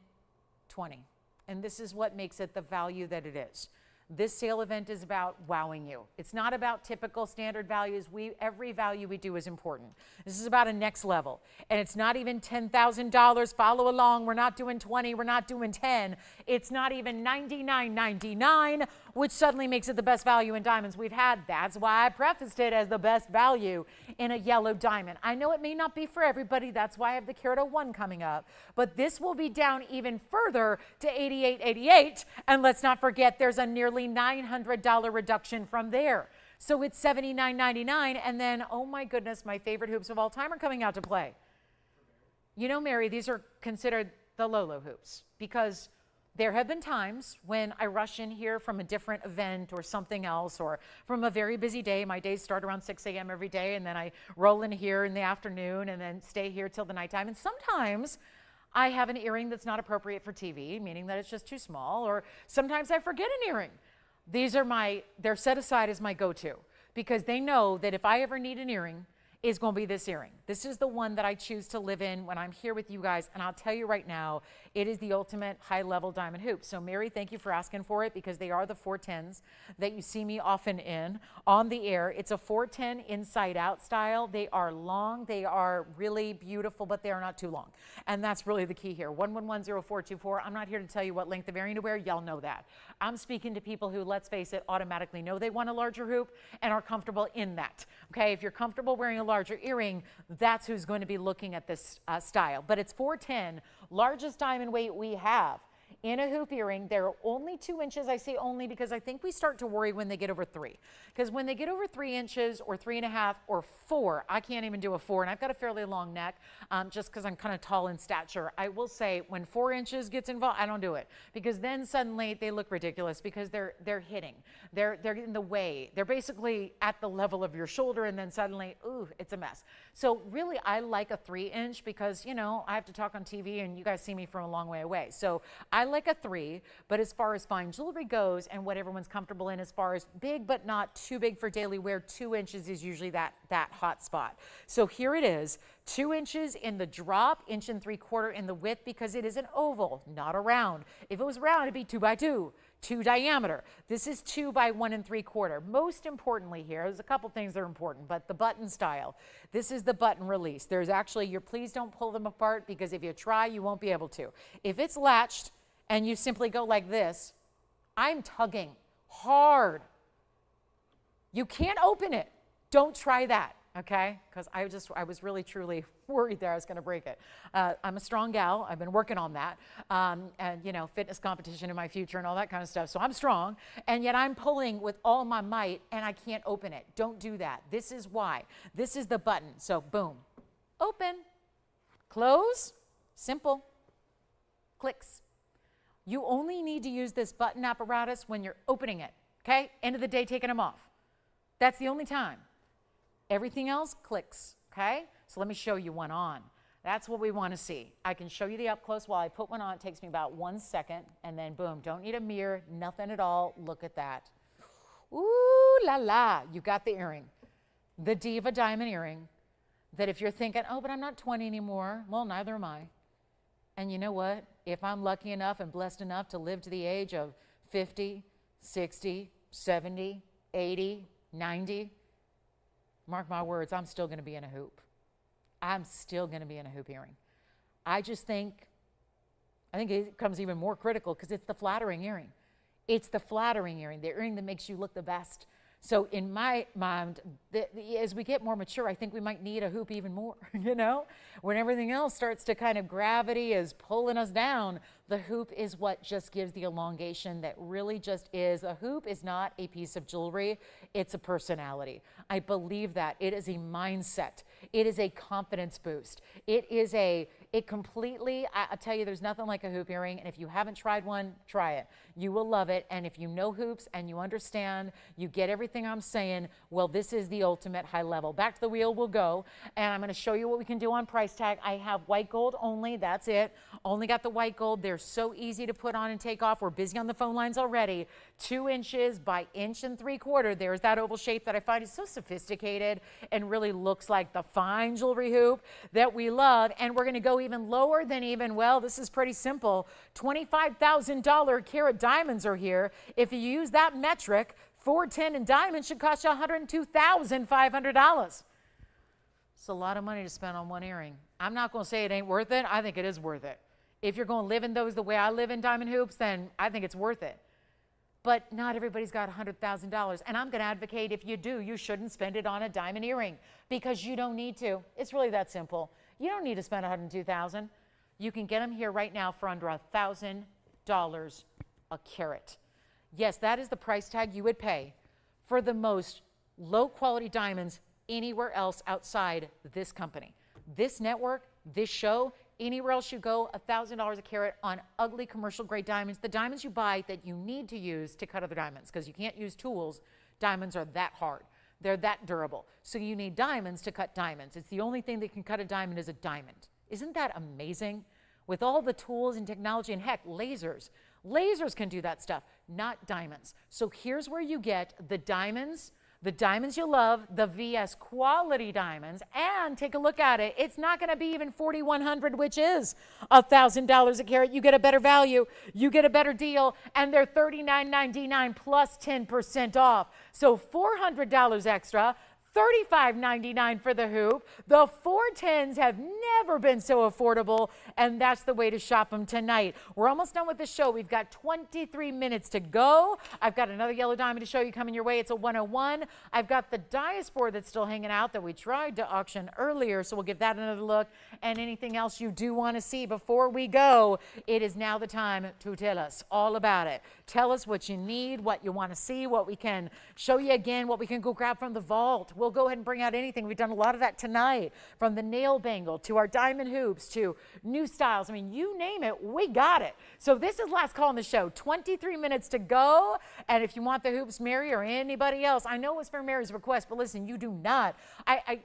$20,000. And this is what makes it the value that it is. This sale event is about wowing you. It's not about typical standard values. Every value we do is important. This is about a next level. And it's not even $10,000. Follow along. We're not doing 20. We're not doing 10. It's not even $99.99, which suddenly makes it the best value in diamonds we've had. That's why I prefaced it as the best value in a yellow diamond. I know it may not be for everybody. That's why I have the carat 01 coming up. But this will be down even further to $88.88. And let's not forget there's a nearly $900 reduction from there. So it's $79.99, and then, oh my goodness, my favorite hoops of all time are coming out to play. You know, Mary, these are considered the Lolo hoops because there have been times when I rush in here from a different event or something else, or from a very busy day. My days start around 6 a.m. every day, and then I roll in here in the afternoon and then stay here till the nighttime. And sometimes I have an earring that's not appropriate for TV, meaning that it's just too small, or sometimes I forget an earring. They're set aside as my go-to because they know that if I ever need an earring, it's going to be this earring. This is the one that I choose to live in when I'm here with you guys. And I'll tell you right now, it is the ultimate high-level diamond hoop. So Mary, thank you for asking for it because they are the 410s that you see me often in on the air. It's a 410 inside-out style. They are long. They are really beautiful, but they are not too long. And that's really the key here. 1110424. I'm not here to tell you what length of earring to wear. Y'all know that. I'm speaking to people who, let's face it, automatically know they want a larger hoop and are comfortable in that. Okay, if you're comfortable wearing a larger earring, that's who's going to be looking at this style. But it's 410, largest diamond weight we have in a hoop earring. They're only 2 inches. I say only because I think we start to worry when they get over 3. Because when they get over 3 inches or 3.5 or 4, I can't even do a 4, and I've got a fairly long neck just because I'm kind of tall in stature. I will say when 4 inches gets involved, I don't do it because then suddenly they look ridiculous because they're hitting. They're in the way. They're basically at the level of your shoulder, and then suddenly, ooh, it's a mess. So really, I like a 3-inch because, you know, I have to talk on TV and you guys see me from a long way away. So I like a 3, but as far as fine jewelry goes and what everyone's comfortable in as far as big but not too big for daily wear, 2 inches is usually that hot spot. So here it is, 2 inches in the drop, 1 3/4 in the width because it is an oval, not a round. If it was round, it'd be 2 by 2. 2 diameter. This is 2 by 1 3/4. Most importantly here, there's a couple things that are important, but the button style. This is the button release. There's actually please don't pull them apart because if you try, you won't be able to. If it's latched and you simply go like this, I'm tugging hard. You can't open it. Don't try that, okay? Because I was really, truly worried there I was going to break it. I'm a strong gal. I've been working on that. And, you know, fitness competition in my future and all that kind of stuff. So I'm strong. And yet I'm pulling with all my might, and I can't open it. Don't do that. This is why. This is the button. So, boom. Open. Close. Simple. Clicks. You only need to use this button apparatus when you're opening it, okay? End of the day, taking them off. That's the only time. Everything else clicks, okay? So let me show you one on. That's what we want to see. I can show you the up close while I put one on. It takes me about 1 second, and then boom. Don't need a mirror, nothing at all. Look at that. Ooh la la, you got the earring. The Diva diamond earring that if you're thinking, oh, but I'm not 20 anymore. Well, neither am I. And you know what? If I'm lucky enough and blessed enough to live to the age of 50, 60, 70, 80, 90, mark my words, I'm still going to be in a hoop. I'm still going to be in a hoop earring. I think it becomes even more critical because it's the flattering earring. It's the flattering earring, the earring that makes you look the best. So in my mind, as we get more mature, I think we might need a hoop even more, you know? When everything else starts to kind of gravity is pulling us down, the hoop is what just gives the elongation that really just is. A hoop is not a piece of jewelry, it's a personality. I believe that. It is a mindset. It is a confidence boost. It completely, I tell you, there's nothing like a hoop earring, and if you haven't tried one, try it. You will love it, and if you know hoops and you understand, you get everything I'm saying, well, this is the ultimate high level. Back to the wheel we'll go, and I'm going to show you what we can do on price tag. I have white gold only, that's it. Only got the white gold. They're so easy to put on and take off. We're busy on the phone lines already. 2 inches by 1.75 inches. There's that oval shape that I find is so sophisticated and really looks like the fine jewelry hoop that we love. And we're going to go even lower than well, this is pretty simple. $25,000 carat diamonds are here. If you use that metric, 410 in diamonds should cost you $102,500. It's a lot of money to spend on one earring. I'm not going to say it ain't worth it. I think it is worth it. If you're going to live in those the way I live in diamond hoops, then I think it's worth it. But not everybody's got $100,000. And I'm going to advocate if you do, you shouldn't spend it on a diamond earring because you don't need to. It's really that simple. You don't need to spend $102,000. You can get them here right now for under $1,000 a carat. Yes, that is the price tag you would pay for the most low quality diamonds anywhere else outside this company. This network, this show, anywhere else you go, $1,000 a carat on ugly commercial grade diamonds, the diamonds you buy that you need to use to cut other diamonds, because you can't use tools. Diamonds are that hard. They're that durable. So you need diamonds to cut diamonds. It's the only thing that can cut a diamond is a diamond. Isn't that amazing? With all the tools and technology, and heck, lasers. Lasers can do that stuff, not diamonds. So here's where you get the diamonds you love, the VS quality diamonds, and take a look at it. It's not going to be even $4,100, which is $1,000 a carat. You get a better value, you get a better deal, and they're $39.99 plus 10% off. So $400 extra. $35.99 for the hoop. The 410s have never been so affordable, and that's the way to shop them tonight. We're almost done with the show. We've got 23 minutes to go. I've got another yellow diamond to show you coming your way. It's a 101. I've got the diaspora that's still hanging out that we tried to auction earlier, so we'll give that another look. And anything else you do want to see before we go, it is now the time to tell us all about it. Tell us what you need, what you want to see, what we can show you again, what we can go grab from the vault. We'll go ahead and bring out anything. We've done a lot of that tonight, from the nail bangle to our diamond hoops to new styles. I mean, you name it, we got it. So this is last call on the show. 23 minutes to go. And if you want the hoops, Mary, or anybody else, I know it was for Mary's request, but listen, you do not.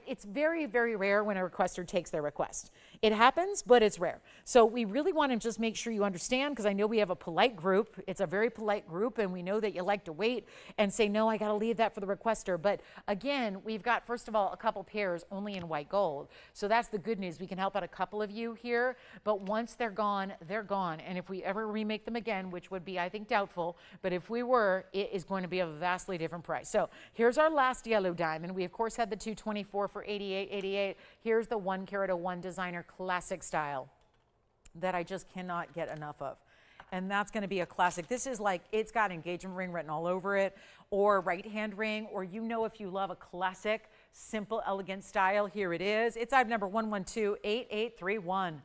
It's very, very rare when a requester takes their request. It happens, but it's rare. So we really want to just make sure you understand, because I know we have a polite group. It's a very polite group, and we know that you like to wait and say, no, I got to leave that for the requester. But again, we've got, first of all, a couple pairs only in white gold. So that's the good news. We can help out a couple of you here, but once they're gone, they're gone. And if we ever remake them again, which would be, I think, doubtful, but if we were, it is going to be a vastly different price. So here's our last yellow diamond. We, of course, had the 224 for $88.88. Here's the 1 carat 01 designer classic style that I just cannot get enough of. And that's going to be a classic. This is like, it's got engagement ring written all over it, or right hand ring, or if you love a classic simple, elegant style. Here it is. It's item number 1128831.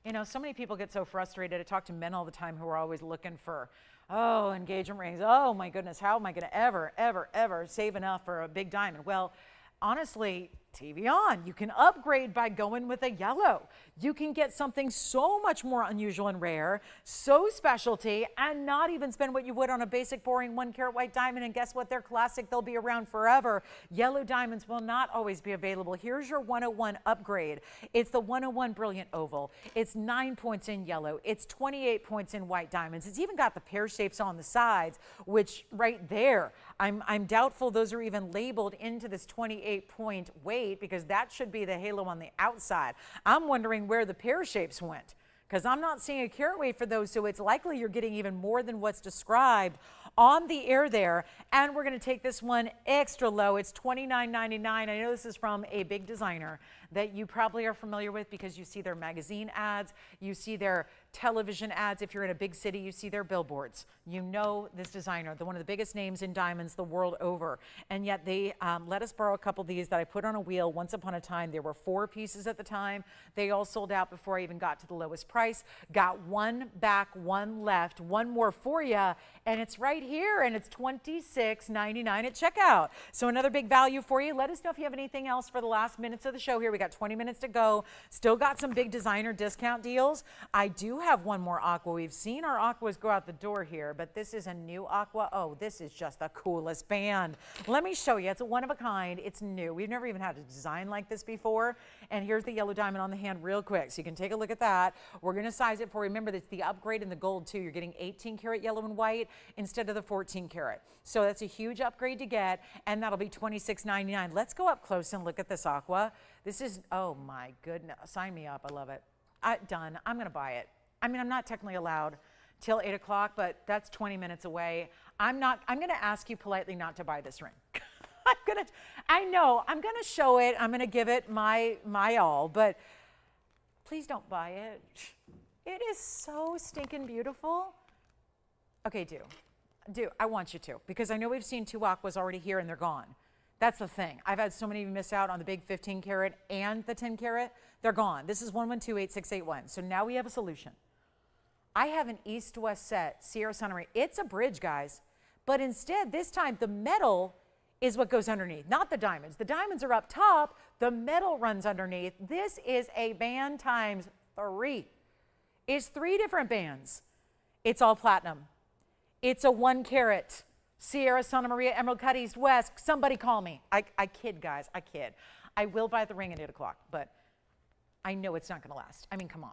You know, so many people get so frustrated. I talk to men all the time who are always looking for, oh, engagement rings. Oh my goodness, how am I going to ever save enough for a big diamond? Well, honestly, TVON, you can upgrade by going with a yellow. You can get something so much more unusual and rare, so specialty, and not even spend what you would on a basic, boring 1-carat white diamond. And guess what? They're classic. They'll be around forever. Yellow diamonds will not always be available. Here's your 101 upgrade. It's the 101 Brilliant Oval. It's 9 points in yellow. It's 28 points in white diamonds. It's even got the pear shapes on the sides, which right there, I'm doubtful those are even labeled into this 28-point weight, because that should be the halo on the outside. I'm wondering where the pear shapes went, because I'm not seeing a carat weight for those, so it's likely you're getting even more than what's described on the air there. And we're going to take this one extra low. It's $29.99. I know this is from a big designer that you probably are familiar with because you see their magazine ads, you see their television ads. If you're in a big city, you see their billboards. You know this designer, one of the biggest names in diamonds the world over. And yet they let us borrow a couple of these that I put on a wheel once upon a time. There were 4 pieces at the time. They all sold out before I even got to the lowest price. Got one back, one left, one more for you, and it's right here, and it's $26.99 at checkout. So another big value for you. Let us know if you have anything else for the last minutes of the show here. We got 20 minutes to go. Still got some big designer discount deals. I do have one more aqua. We've seen our aquas go out the door here, but this is a new aqua. Oh, this is just the coolest band. Let me show you. It's a one of a kind. It's new. We've never even had a design like this before. And here's the yellow diamond on the hand real quick, so you can take a look at that. We're going to size it for you. Remember, that's the upgrade in the gold too. You're getting 18 karat yellow and white instead of the 14 karat. So that's a huge upgrade to get, and that'll be $26.99. Let's go up close and look at this aqua. This is, oh my goodness, sign me up. I love it. Done. I'm going to buy it. I mean, I'm not technically allowed till 8 o'clock, but that's 20 minutes away. I'm going to ask you politely not to buy this ring. I know, I'm going to show it. I'm going to give it my all, but please don't buy it. It is so stinking beautiful. Okay, do. I want you to, because I know we've seen 2 aquas already here and they're gone. That's the thing. I've had so many of you miss out on the big 15 karat and the 10 karat. They're gone. This is 1128681. So now we have a solution. I have an east-west set, Sierra Santa Maria. It's a bridge, guys. But instead, this time, the metal is what goes underneath, not the diamonds. The diamonds are up top. The metal runs underneath. This is a band times 3. It's 3 different bands. It's all platinum. It's a 1 carat. Sierra Santa Maria Emerald Cut East West. Somebody call me. I kid, guys. I kid. I will buy the ring at 8 o'clock, but I know it's not going to last. I mean, come on.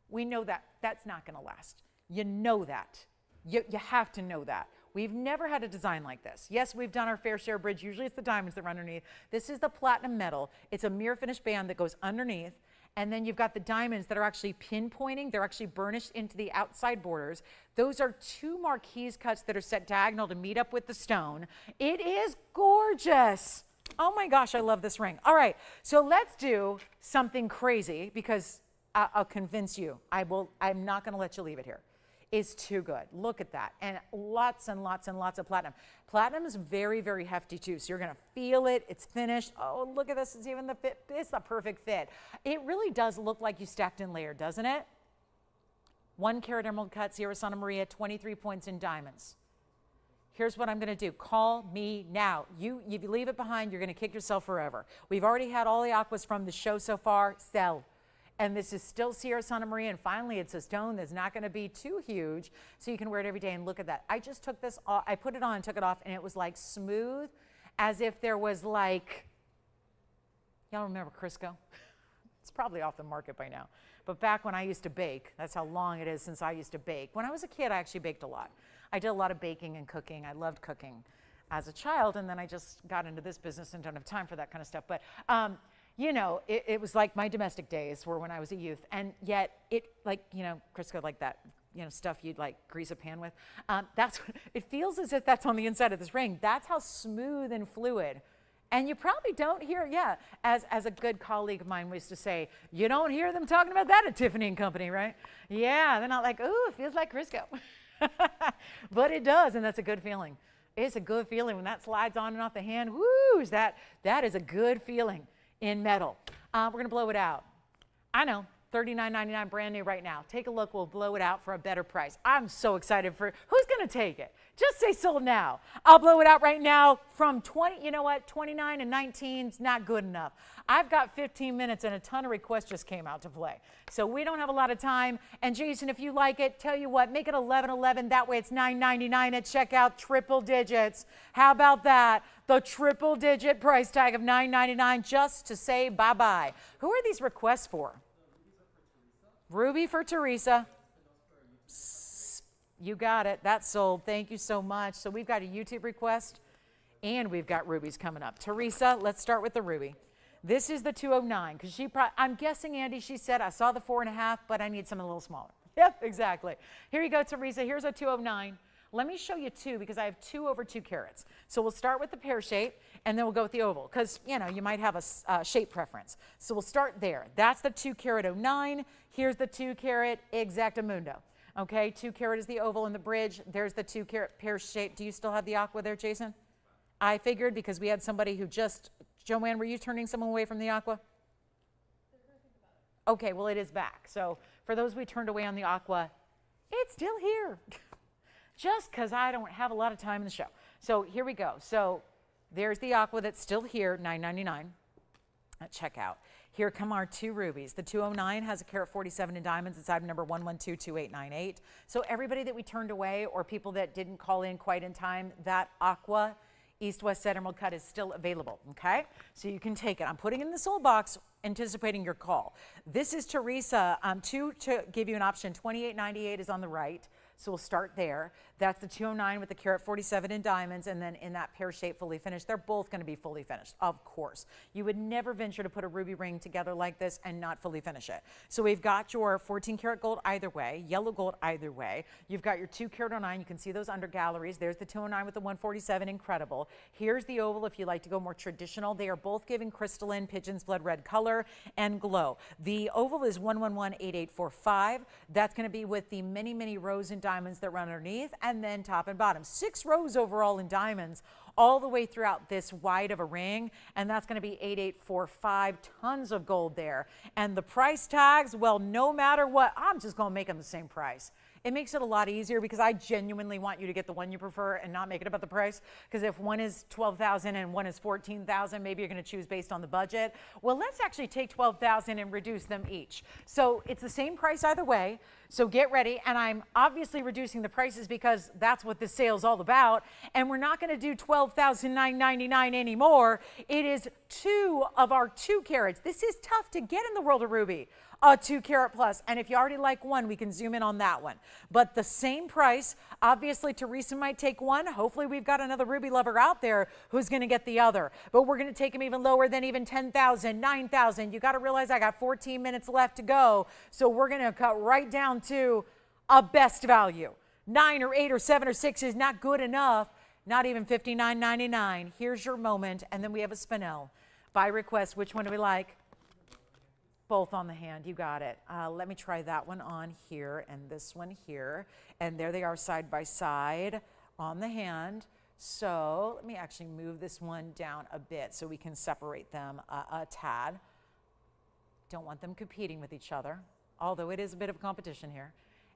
We know that that's not going to last. You know that. You have to know that. We've never had a design like this. Yes, we've done our fair share bridge. Usually it's the diamonds that run underneath. This is the platinum metal. It's a mirror finish band that goes underneath. And then you've got the diamonds that are actually pinpointing. They're actually burnished into the outside borders. Those are 2 marquise cuts that are set diagonal to meet up with the stone. It is gorgeous. Oh my gosh, I love this ring. All right, so let's do something crazy, because I'll convince you. I'm not going to let you leave it here. It's too good. Look at that. And lots and lots and lots of platinum. Platinum is very, very hefty too, so you're going to feel it. It's finished. Oh, look at this. It's even the fit. It's the perfect fit. It really does look like you stacked and layered, doesn't it? 1 carat emerald cut, Sierra Santa Maria, 23 points in diamonds. Here's what I'm going to do. Call me now. If you leave it behind, you're going to kick yourself forever. We've already had all the aquas from the show so far. Sell. And this is still Sierra Santa Maria, and finally it's a stone that's not going to be too huge, so you can wear it every day. And look at that. I just took this off. I put it on and took it off, and it was like smooth, as if there was like, y'all remember Crisco? It's probably off the market by now. But back when I used to bake, that's how long it is since I used to bake. When I was a kid, I actually baked a lot. I did a lot of baking and cooking. I loved cooking as a child, and then I just got into this business and don't have time for that kind of stuff. But you know, it was like my domestic days were when I was a youth, and yet it, like, you know, Crisco, like that, you know, stuff you'd like grease a pan with. That's what, it feels as if that's on the inside of this ring. That's how smooth and fluid. And you probably don't hear, yeah, as a good colleague of mine used to say, you don't hear them talking about that at Tiffany & Company, right? Yeah, they're not like, ooh, it feels like Crisco. But it does, and that's a good feeling. It's a good feeling when that slides on and off the hand. Woo, that is a good feeling in metal. We're going to blow it out. I know, $39.99 brand new right now. Take a look. We'll blow it out for a better price. I'm so excited for who's going to take it? Just say sold now. I'll blow it out right now from 20. You know what? 29 and 19 is not good enough. I've got 15 minutes and a ton of requests just came out to play. So we don't have a lot of time. And Jason, if you like it, tell you what, make it 11.11. That way it's $9.99 at checkout, triple digits. How about that? The triple digit price tag of $9.99 just to say bye-bye. Who are these requests for? Ruby for Teresa. You got it. That's sold. Thank you so much. So we've got a YouTube request and we've got rubies coming up. Teresa, let's start with the ruby. This is the 209 because I'm guessing, Andy, she said, I saw the 4.5, but I need something a little smaller. Yep, exactly. Here you go, Teresa. Here's a 209. Let me show you two because I have 2 over 2 carats. So we'll start with the pear shape and then we'll go with the oval because, you know, you might have a shape preference. So we'll start there. That's the 2 carat 09. Here's the 2 carat exactamundo. Okay, 2 carat is the oval and the bridge. There's the 2 carat pear shape. Do you still have the aqua there, Jason? I figured because we had somebody who just, Joanne, were you turning someone away from the aqua? Okay, well, it is back. So for those we turned away on the aqua, it's still here. Just because I don't have a lot of time in the show. So here we go. So there's the aqua that's still here, $9.99 at checkout. Here come our 2 rubies. The 209 has a carat 47 in diamonds. It's item number 1122898. So everybody that we turned away or people that didn't call in quite in time, that aqua East-West Emerald cut is still available, okay? So you can take it. I'm putting it in the sold box, anticipating your call. This is Teresa. To give you an option, 2898 is on the right. So we'll start there. That's the 209 with the carat 47 in diamonds, and then in that pear shape fully finished. They're both going to be fully finished, of course. You would never venture to put a ruby ring together like this and not fully finish it. So we've got your 14 karat gold either way, yellow gold either way. You've got your 2 carat 09. You can see those under galleries. There's the 209 with the 147, incredible. Here's the oval if you like to go more traditional. They are both giving crystalline pigeon's blood red color and glow. The oval is 1118845. That's going to be with the many, many rows in diamonds that run underneath, and then top and bottom. 6 rows overall in diamonds all the way throughout this wide of a ring, and that's going to be 8845. Tons of gold there. And the price tags, well, no matter what, I'm just going to make them the same price. It makes it a lot easier because I genuinely want you to get the one you prefer and not make it about the price. Because if one is $12,000 and one is $14,000, maybe you're going to choose based on the budget. Well, let's actually take $12,000 and reduce them each. So it's the same price either way. So get ready. And I'm obviously reducing the prices because that's what this sale is all about. And we're not going to do $12,999 anymore. It is 2 of our 2 carats. This is tough to get in the world of ruby. A 2 carat plus, and if you already like one, we can zoom in on that one. But the same price, obviously Teresa might take one. Hopefully we've got another ruby lover out there who's going to get the other. But we're going to take them even lower than even 10,000, 9,000. You got to realize I got 14 minutes left to go. So we're going to cut right down to a best value. 9 or 8 or 7 or 6 is not good enough. Not even $59.99. Here's your moment, and then we have a spinel. By request, which one do we like? Both on the hand, you got it. Let me try that one on here and this one here. And there they are side by side on the hand. So let me actually move this one down a bit so we can separate them a tad. Don't want them competing with each other, although it is a bit of competition here.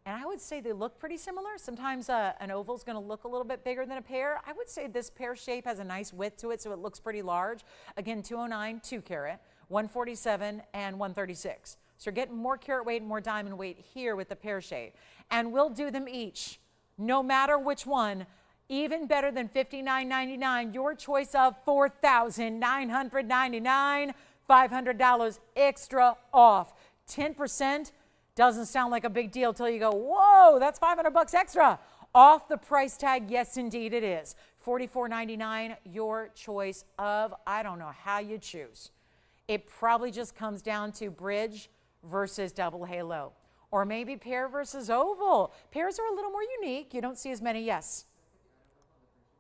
And I would say they look pretty similar. Sometimes an oval is going to look a little bit bigger than a pear. I would say this pear shape has a nice width to it, so it looks pretty large. Again, 209, 2 carat. 147 and 136. So you're getting more carat weight and more diamond weight here with the pear shape. And we'll do them each, no matter which one, even better than $59.99. Your choice of $4,999, $500 extra off. 10% doesn't sound like a big deal till you go, whoa, that's $500 extra. Off the price tag, yes, indeed it is. $44.99, your choice of, I don't know how you choose. It probably just comes down to bridge versus double halo, or maybe pear versus oval. Pairs are a little more unique. You don't see as many, yes.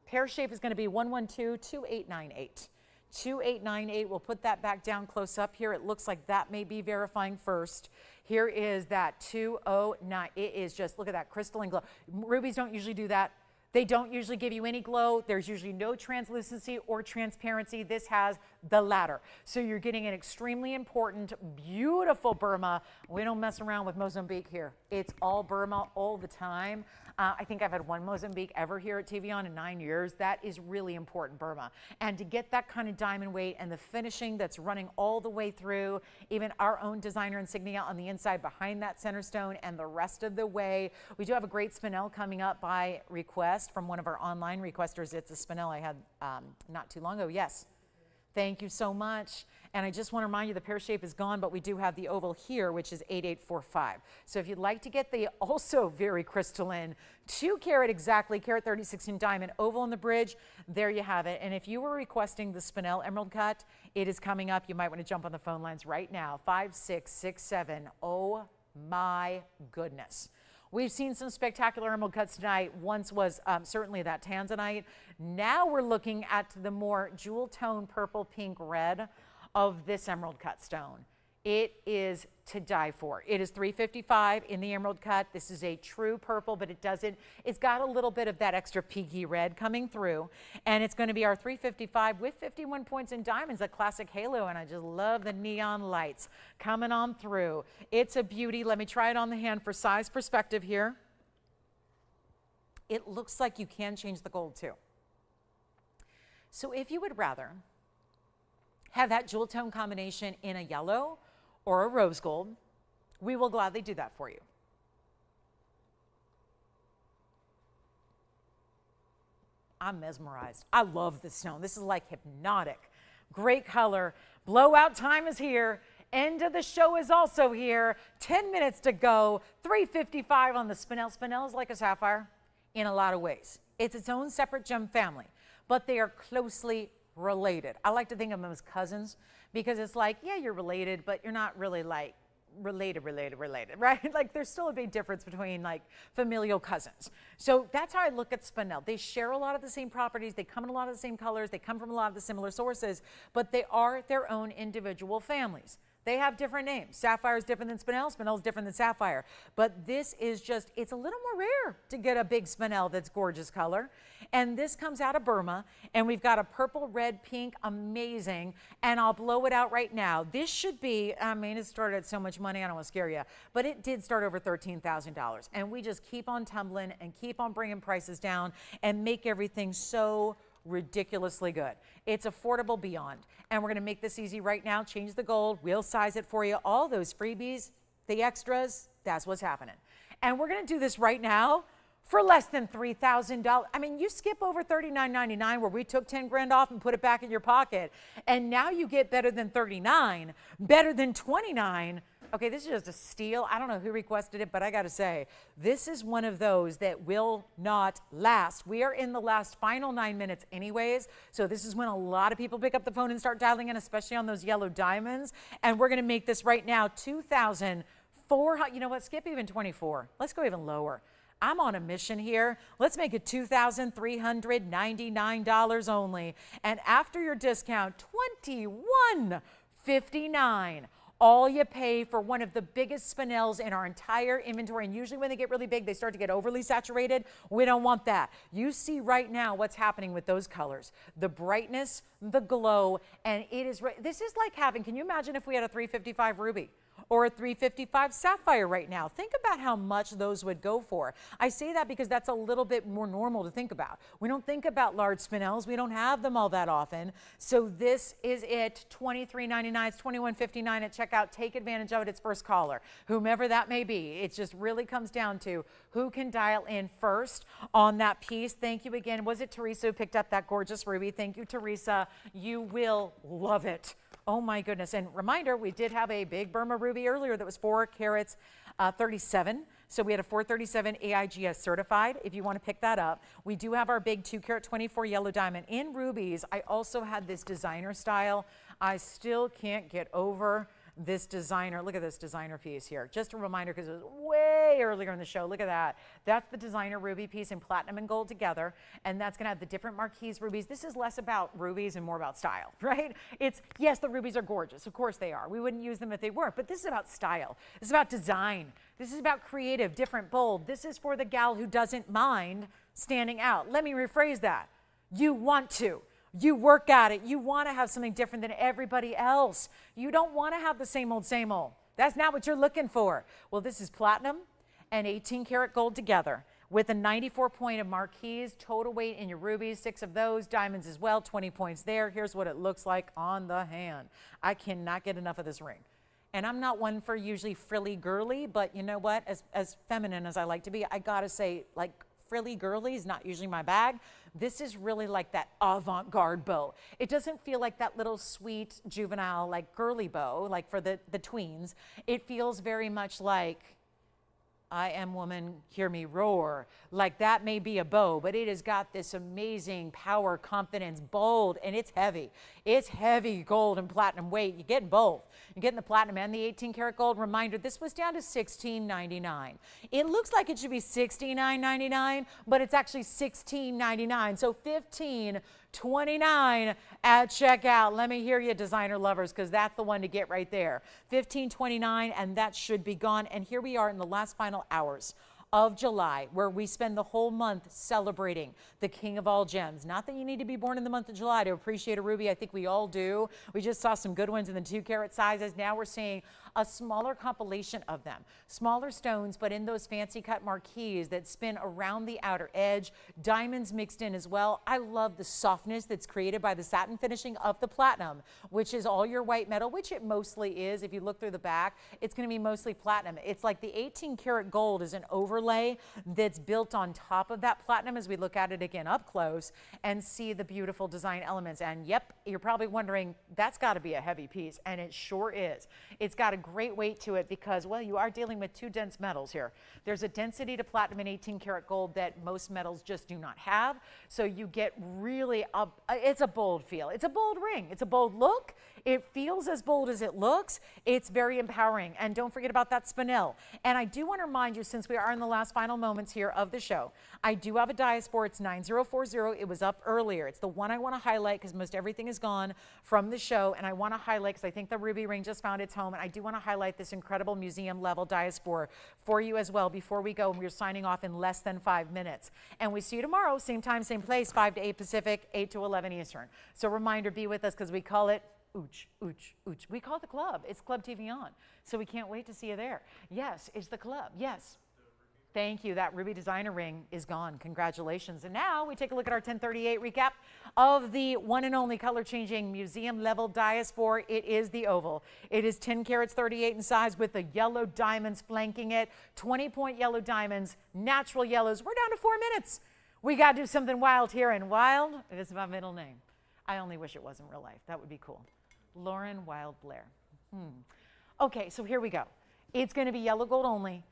Pear shape is going to be 1122898. 2898, we'll put that back down close up here. It looks like that may be verifying first. Here is that 209. It is just, look at that crystalline glow. Rubies don't usually do that. They don't usually give you any glow. There's usually no translucency or transparency. This has the latter. So you're getting an extremely important, beautiful Burma. We don't mess around with Mozambique here. It's all Burma all the time. I think I've had one Mozambique ever here at TVON in 9 years. That is really important Burma. And to get that kind of diamond weight and the finishing that's running all the way through, even our own designer insignia on the inside behind that center stone and the rest of the way. We do have a great spinel coming up by request from one of our online requesters. It's a spinel I had not too long ago. Yes. Thank you so much. And I just want to remind you the pear shape is gone, but we do have the oval here, which is 8845. So if you'd like to get the also very crystalline 2 carat exactly, carat 36 diamond oval on the bridge, there you have it. And if you were requesting the spinel emerald cut, it is coming up. You might want to jump on the phone lines right now. 5667. Oh my goodness. We've seen some spectacular emerald cuts tonight. Once was certainly that tanzanite. Now we're looking at the more jewel tone purple, pink, red of this emerald cut stone. It is to die for. It is $355 in the emerald cut. This is a true purple, but it's got a little bit of that extra peaky red coming through. And it's going to be our $355 with 51 points in diamonds, a classic halo. And I just love the neon lights coming on through. It's a beauty. Let me try it on the hand for size perspective here. It looks like you can change the gold too. So if you would rather have that jewel tone combination in a yellow or a rose gold, we will gladly do that for you. I'm mesmerized. I love this stone. This is like hypnotic. Great color. Blowout time is here. End of the show is also here. 10 minutes to go. $355 on the spinel. Spinel is like a sapphire in a lot of ways. It's its own separate gem family, but they are closely related. I like to think of them as cousins because it's like, yeah, you're related, but you're not really like related, right? Like there's still a big difference between like familial cousins. So that's how I look at spinel. They share a lot of the same properties. They come in a lot of the same colors. They come from a lot of the similar sources, but they are their own individual families. They have different names. Sapphire is different than spinel. Spinel is different than sapphire. But this is just, it's a little more rare to get a big spinel that's gorgeous color. And this comes out of Burma. And we've got a purple, red, pink, amazing. And I'll blow it out right now. This should be, I mean, it started at so much money, I don't want to scare you. But it did start over $13,000. And we just keep on tumbling and keep on bringing prices down and make everything so ridiculously good. It's affordable beyond. And we're going to make this easy right now. Change the gold. We'll size it for you. All those freebies, the extras, that's what's happening. And we're going to do this right now for less than $3,000. I mean, you skip over $39.99 where we took 10 grand off and put it back in your pocket. And now you get better than $39, better than $29. Okay, this is just a steal. I don't know who requested it, but I got to say, this is one of those that will not last. We are in the last final 9 minutes anyways, so this is when a lot of people pick up the phone and start dialing in, especially on those yellow diamonds. And we're going to make this right now $2,400. You know what? Skip even 24. Let's go even lower. I'm on a mission here. Let's make it $2,399 only. And after your discount, $2,159. All you pay for one of the biggest spinels in our entire inventory. And usually when they get really big, they start to get overly saturated. We don't want that. You see right now what's happening with those colors. The brightness, the glow, and it is, this is like having, can you imagine if we had a 355 ruby? Or a 355 sapphire right now. Think about how much those would go for. I say that because that's a little bit more normal to think about. We don't think about large spinels. We don't have them all that often. So this is it, $23.99. It's $21.59 at checkout. Take advantage of it. It's first caller, whomever that may be. It just really comes down to who can dial in first on that piece. Thank you again. Was it Teresa who picked up that gorgeous ruby? Thank you, Teresa. You will love it. Oh my goodness. And reminder, we did have a big Burma ruby earlier that was 4 carats 37. So we had a 437 AIGS certified if you want to pick that up. We do have our big 2 carat 24 yellow diamond in rubies. I also had this designer style. I still can't get over this designer. Look at this designer piece here. Just a reminder because it was way earlier in the show. Look at that. That's the designer ruby piece in platinum and gold together. And that's going to have the different marquise rubies. This is less about rubies and more about style, right? It's, yes, the rubies are gorgeous. Of course they are. We wouldn't use them if they weren't. But this is about style. This is about design. This is about creative, different, bold. This is for the gal who doesn't mind standing out. Let me rephrase that. You want to. You work at it. You want to have something different than everybody else. You don't want to have the same old, same old. That's not what you're looking for. Well, this is platinum and 18 karat gold together with a 94 point of marquise, total weight in your rubies, 6 of those, diamonds as well, 20 points there. Here's what it looks like on the hand. I cannot get enough of this ring. And I'm not one for usually frilly girly, but you know what? As feminine as I like to be, I gotta say, like, frilly girly is not usually my bag. This is really like that avant-garde bow. It doesn't feel like that little sweet juvenile, like girly bow, like for the tweens. It feels very much like I am woman, hear me roar. Like that may be a bow, but it has got this amazing power, confidence, bold, and it's heavy. It's heavy gold and platinum weight. You're getting both. You're getting the platinum and the 18 karat gold. Reminder, this was down to $16.99. It looks like it should be $69.99, but it's actually $16.99. So $15.29 at checkout. Let me hear you, designer lovers, because that's the one to get right there. $15.29, and that should be gone. And here we are in the last final hours of July, where we spend the whole month celebrating the king of all gems. Not that you need to be born in the month of July to appreciate a ruby. I think we all do. We just saw some good ones in the 2 karat sizes. Now we're seeing a smaller compilation of them. Smaller stones, but in those fancy cut marquise that spin around the outer edge. Diamonds mixed in as well. I love the softness that's created by the satin finishing of the platinum, which is all your white metal, which it mostly is. If you look through the back, it's going to be mostly platinum. It's like the 18 karat gold is an overlay that's built on top of that platinum as we look at it again up close and see the beautiful design elements. And yep, you're probably wondering, that's got to be a heavy piece, and it sure is. It's got a great weight to it because, well, you are dealing with 2 dense metals here. There's a density to platinum and 18 karat gold that most metals just do not have. So you get really, it's a bold feel. It's a bold ring. It's a bold look. It feels as bold as it looks. It's very empowering. And don't forget about that spinel. And I do want to remind you, since we are in the last final moments here of the show, I do have a Diaspora. It's 9040. It was up earlier. It's the one I want to highlight because most everything is gone from the show. And I want to highlight because I think the ruby ring just found its home. And I do want to highlight this incredible museum level Diaspora for you as well before we go. And we're signing off in less than 5 minutes. And we see you tomorrow, same time, same place, 5 to 8 Pacific, 8 to 11 Eastern. So reminder, be with us because we call it Ooch, ooch, ooch. We call it the club. It's Club TVON. So we can't wait to see you there. Yes, it's the club. Yes. Thank you. That ruby designer ring is gone. Congratulations. And now we take a look at our 1038 recap of the one and only color changing museum level Diaspora. It is the oval. It is 10 carats 38 in size with the yellow diamonds flanking it. 20 point yellow diamonds, natural yellows. We're down to 4 minutes. We got to do something wild here. And wild, it is my middle name. I only wish it wasn't real life. That would be cool. Lauren Wild Blair. Okay, so here we go. It's going to be yellow gold only.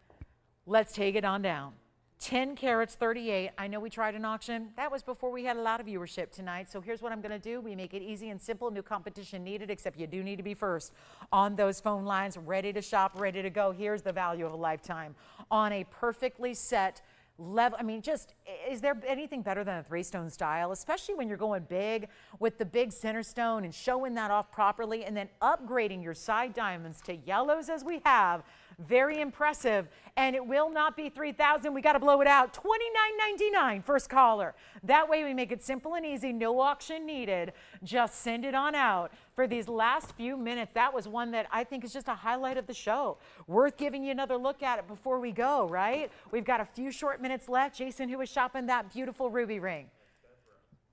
Let's take it on down. 10 carats 38. I know we tried an auction. That was before we had a lot of viewership tonight. So here's what I'm going to do. We make it easy and simple. No competition needed, except you do need to be first on those phone lines, ready to shop, ready to go. Here's the value of a lifetime on a perfectly set level. I mean, just, is there anything better than a 3-stone style, especially when you're going big with the big center stone and showing that off properly and then upgrading your side diamonds to yellows as we have. Very impressive. And it will not be $3,000. We got to blow it out. $29.99 first caller. That way we make it simple and easy. No auction needed. Just send it on out. For these last few minutes, that was one that I think is just a highlight of the show. Worth giving you another look at it before we go, right? We've got a few short minutes left. Jason, who is shopping that beautiful ruby ring?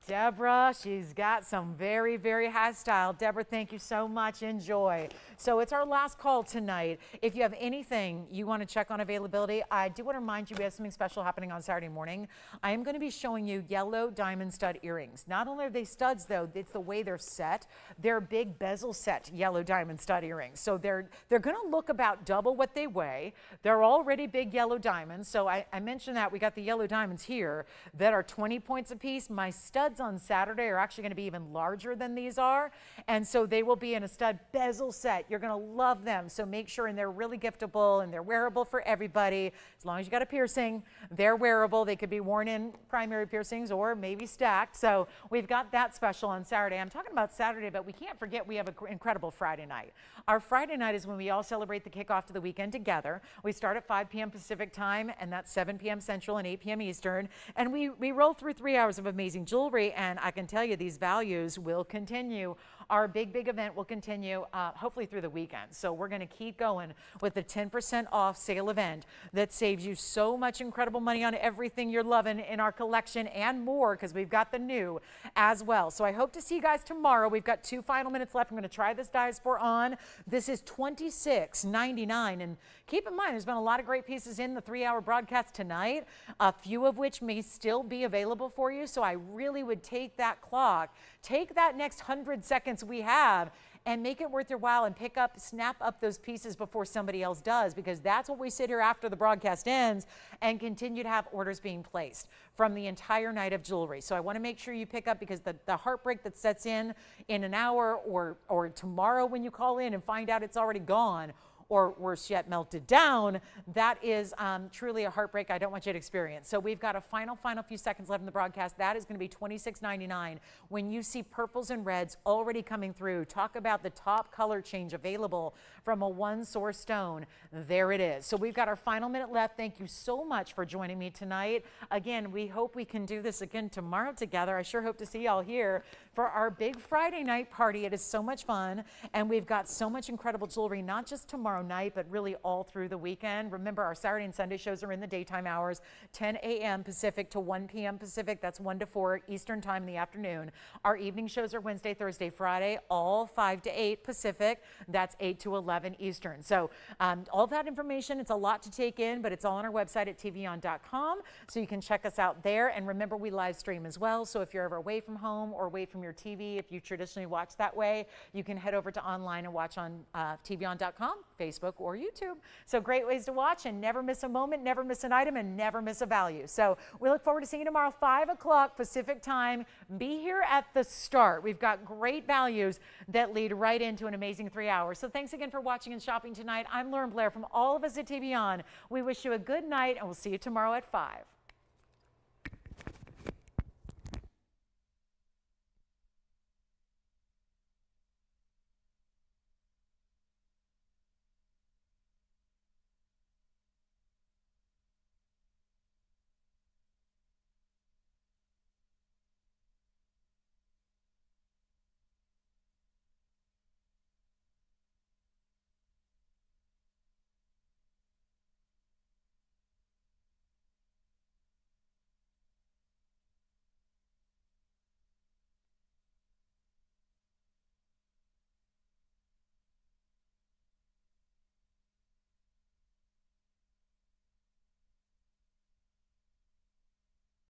Deborah, she's got some very, very high style. Deborah, thank you so much. Enjoy. So it's our last call tonight. If you have anything you want to check on availability, I do want to remind you we have something special happening on Saturday morning. I am going to be showing you yellow diamond stud earrings. Not only are they studs, though, it's the way they're set. They're big bezel set yellow diamond stud earrings. So they're going to look about double what they weigh. They're already big yellow diamonds. So I mentioned that we got the yellow diamonds here that are 20 points a piece. My stud heads on Saturday are actually going to be even larger than these are. And so they will be in a stud bezel set. You're going to love them. So make sure, and they're really giftable and they're wearable for everybody. As long as you got a piercing, they're wearable. They could be worn in primary piercings or maybe stacked. So we've got that special on Saturday. I'm talking about Saturday, but we can't forget we have an incredible Friday night. Our Friday night is when we all celebrate the kickoff to the weekend together. We start at 5 p.m. Pacific time, and that's 7 p.m. Central and 8 p.m. Eastern. And we roll through 3 hours of amazing jewelry, and I can tell you these values will continue. Our big event will continue hopefully through the weekend. So we're going to keep going with the 10% off sale event that saves you so much incredible money on everything you're loving in our collection and more, because we've got the new as well. So I hope to see you guys tomorrow. We've got 2 final minutes left. I'm going to try this Diaspora on. This is $26.99. And keep in mind, there's been a lot of great pieces in the 3-hour broadcast tonight, a few of which may still be available for you. So I really would take that clock, take that next 100 seconds we have, and make it worth your while and snap up those pieces before somebody else does, because that's what we sit here after the broadcast ends and continue to have orders being placed from the entire night of jewelry. So I want to make sure you pick up, because the heartbreak that sets in an hour or tomorrow when you call in and find out it's already gone, or worse yet, melted down, that is truly a heartbreak I don't want you to experience. So we've got a final few seconds left in the broadcast. That is going to be $26.99. When you see purples and reds already coming through, talk about the top color change available from a one source stone. There it is. So we've got our final minute left. Thank you so much for joining me tonight. Again, we hope we can do this again tomorrow together. I sure hope to see y'all here for our big Friday night party. It is so much fun, and we've got so much incredible jewelry, not just tomorrow night, but really all through the weekend. Remember, our Saturday and Sunday shows are in the daytime hours, 10 a.m. Pacific to 1 p.m. Pacific. That's 1 to 4 Eastern time in the afternoon. Our evening shows are Wednesday, Thursday, Friday, all 5 to 8 Pacific. That's 8 to 11 Eastern. So all that information, it's a lot to take in, but it's all on our website at TVON.com. So you can check us out there. And remember, we live stream as well. So if you're ever away from home or away from your TV, if you traditionally watch that way, you can head over to online and watch on TVON.com, Facebook, or YouTube. So great ways to watch, and never miss a moment, never miss an item, and never miss a value. So we look forward to seeing you tomorrow, 5 o'clock Pacific time. Be here at the start. We've got great values that lead right into an amazing 3 hours. So thanks again for watching and shopping tonight. I'm Lauren Blair from all of us at TVON. We wish you a good night, and we'll see you tomorrow at 5.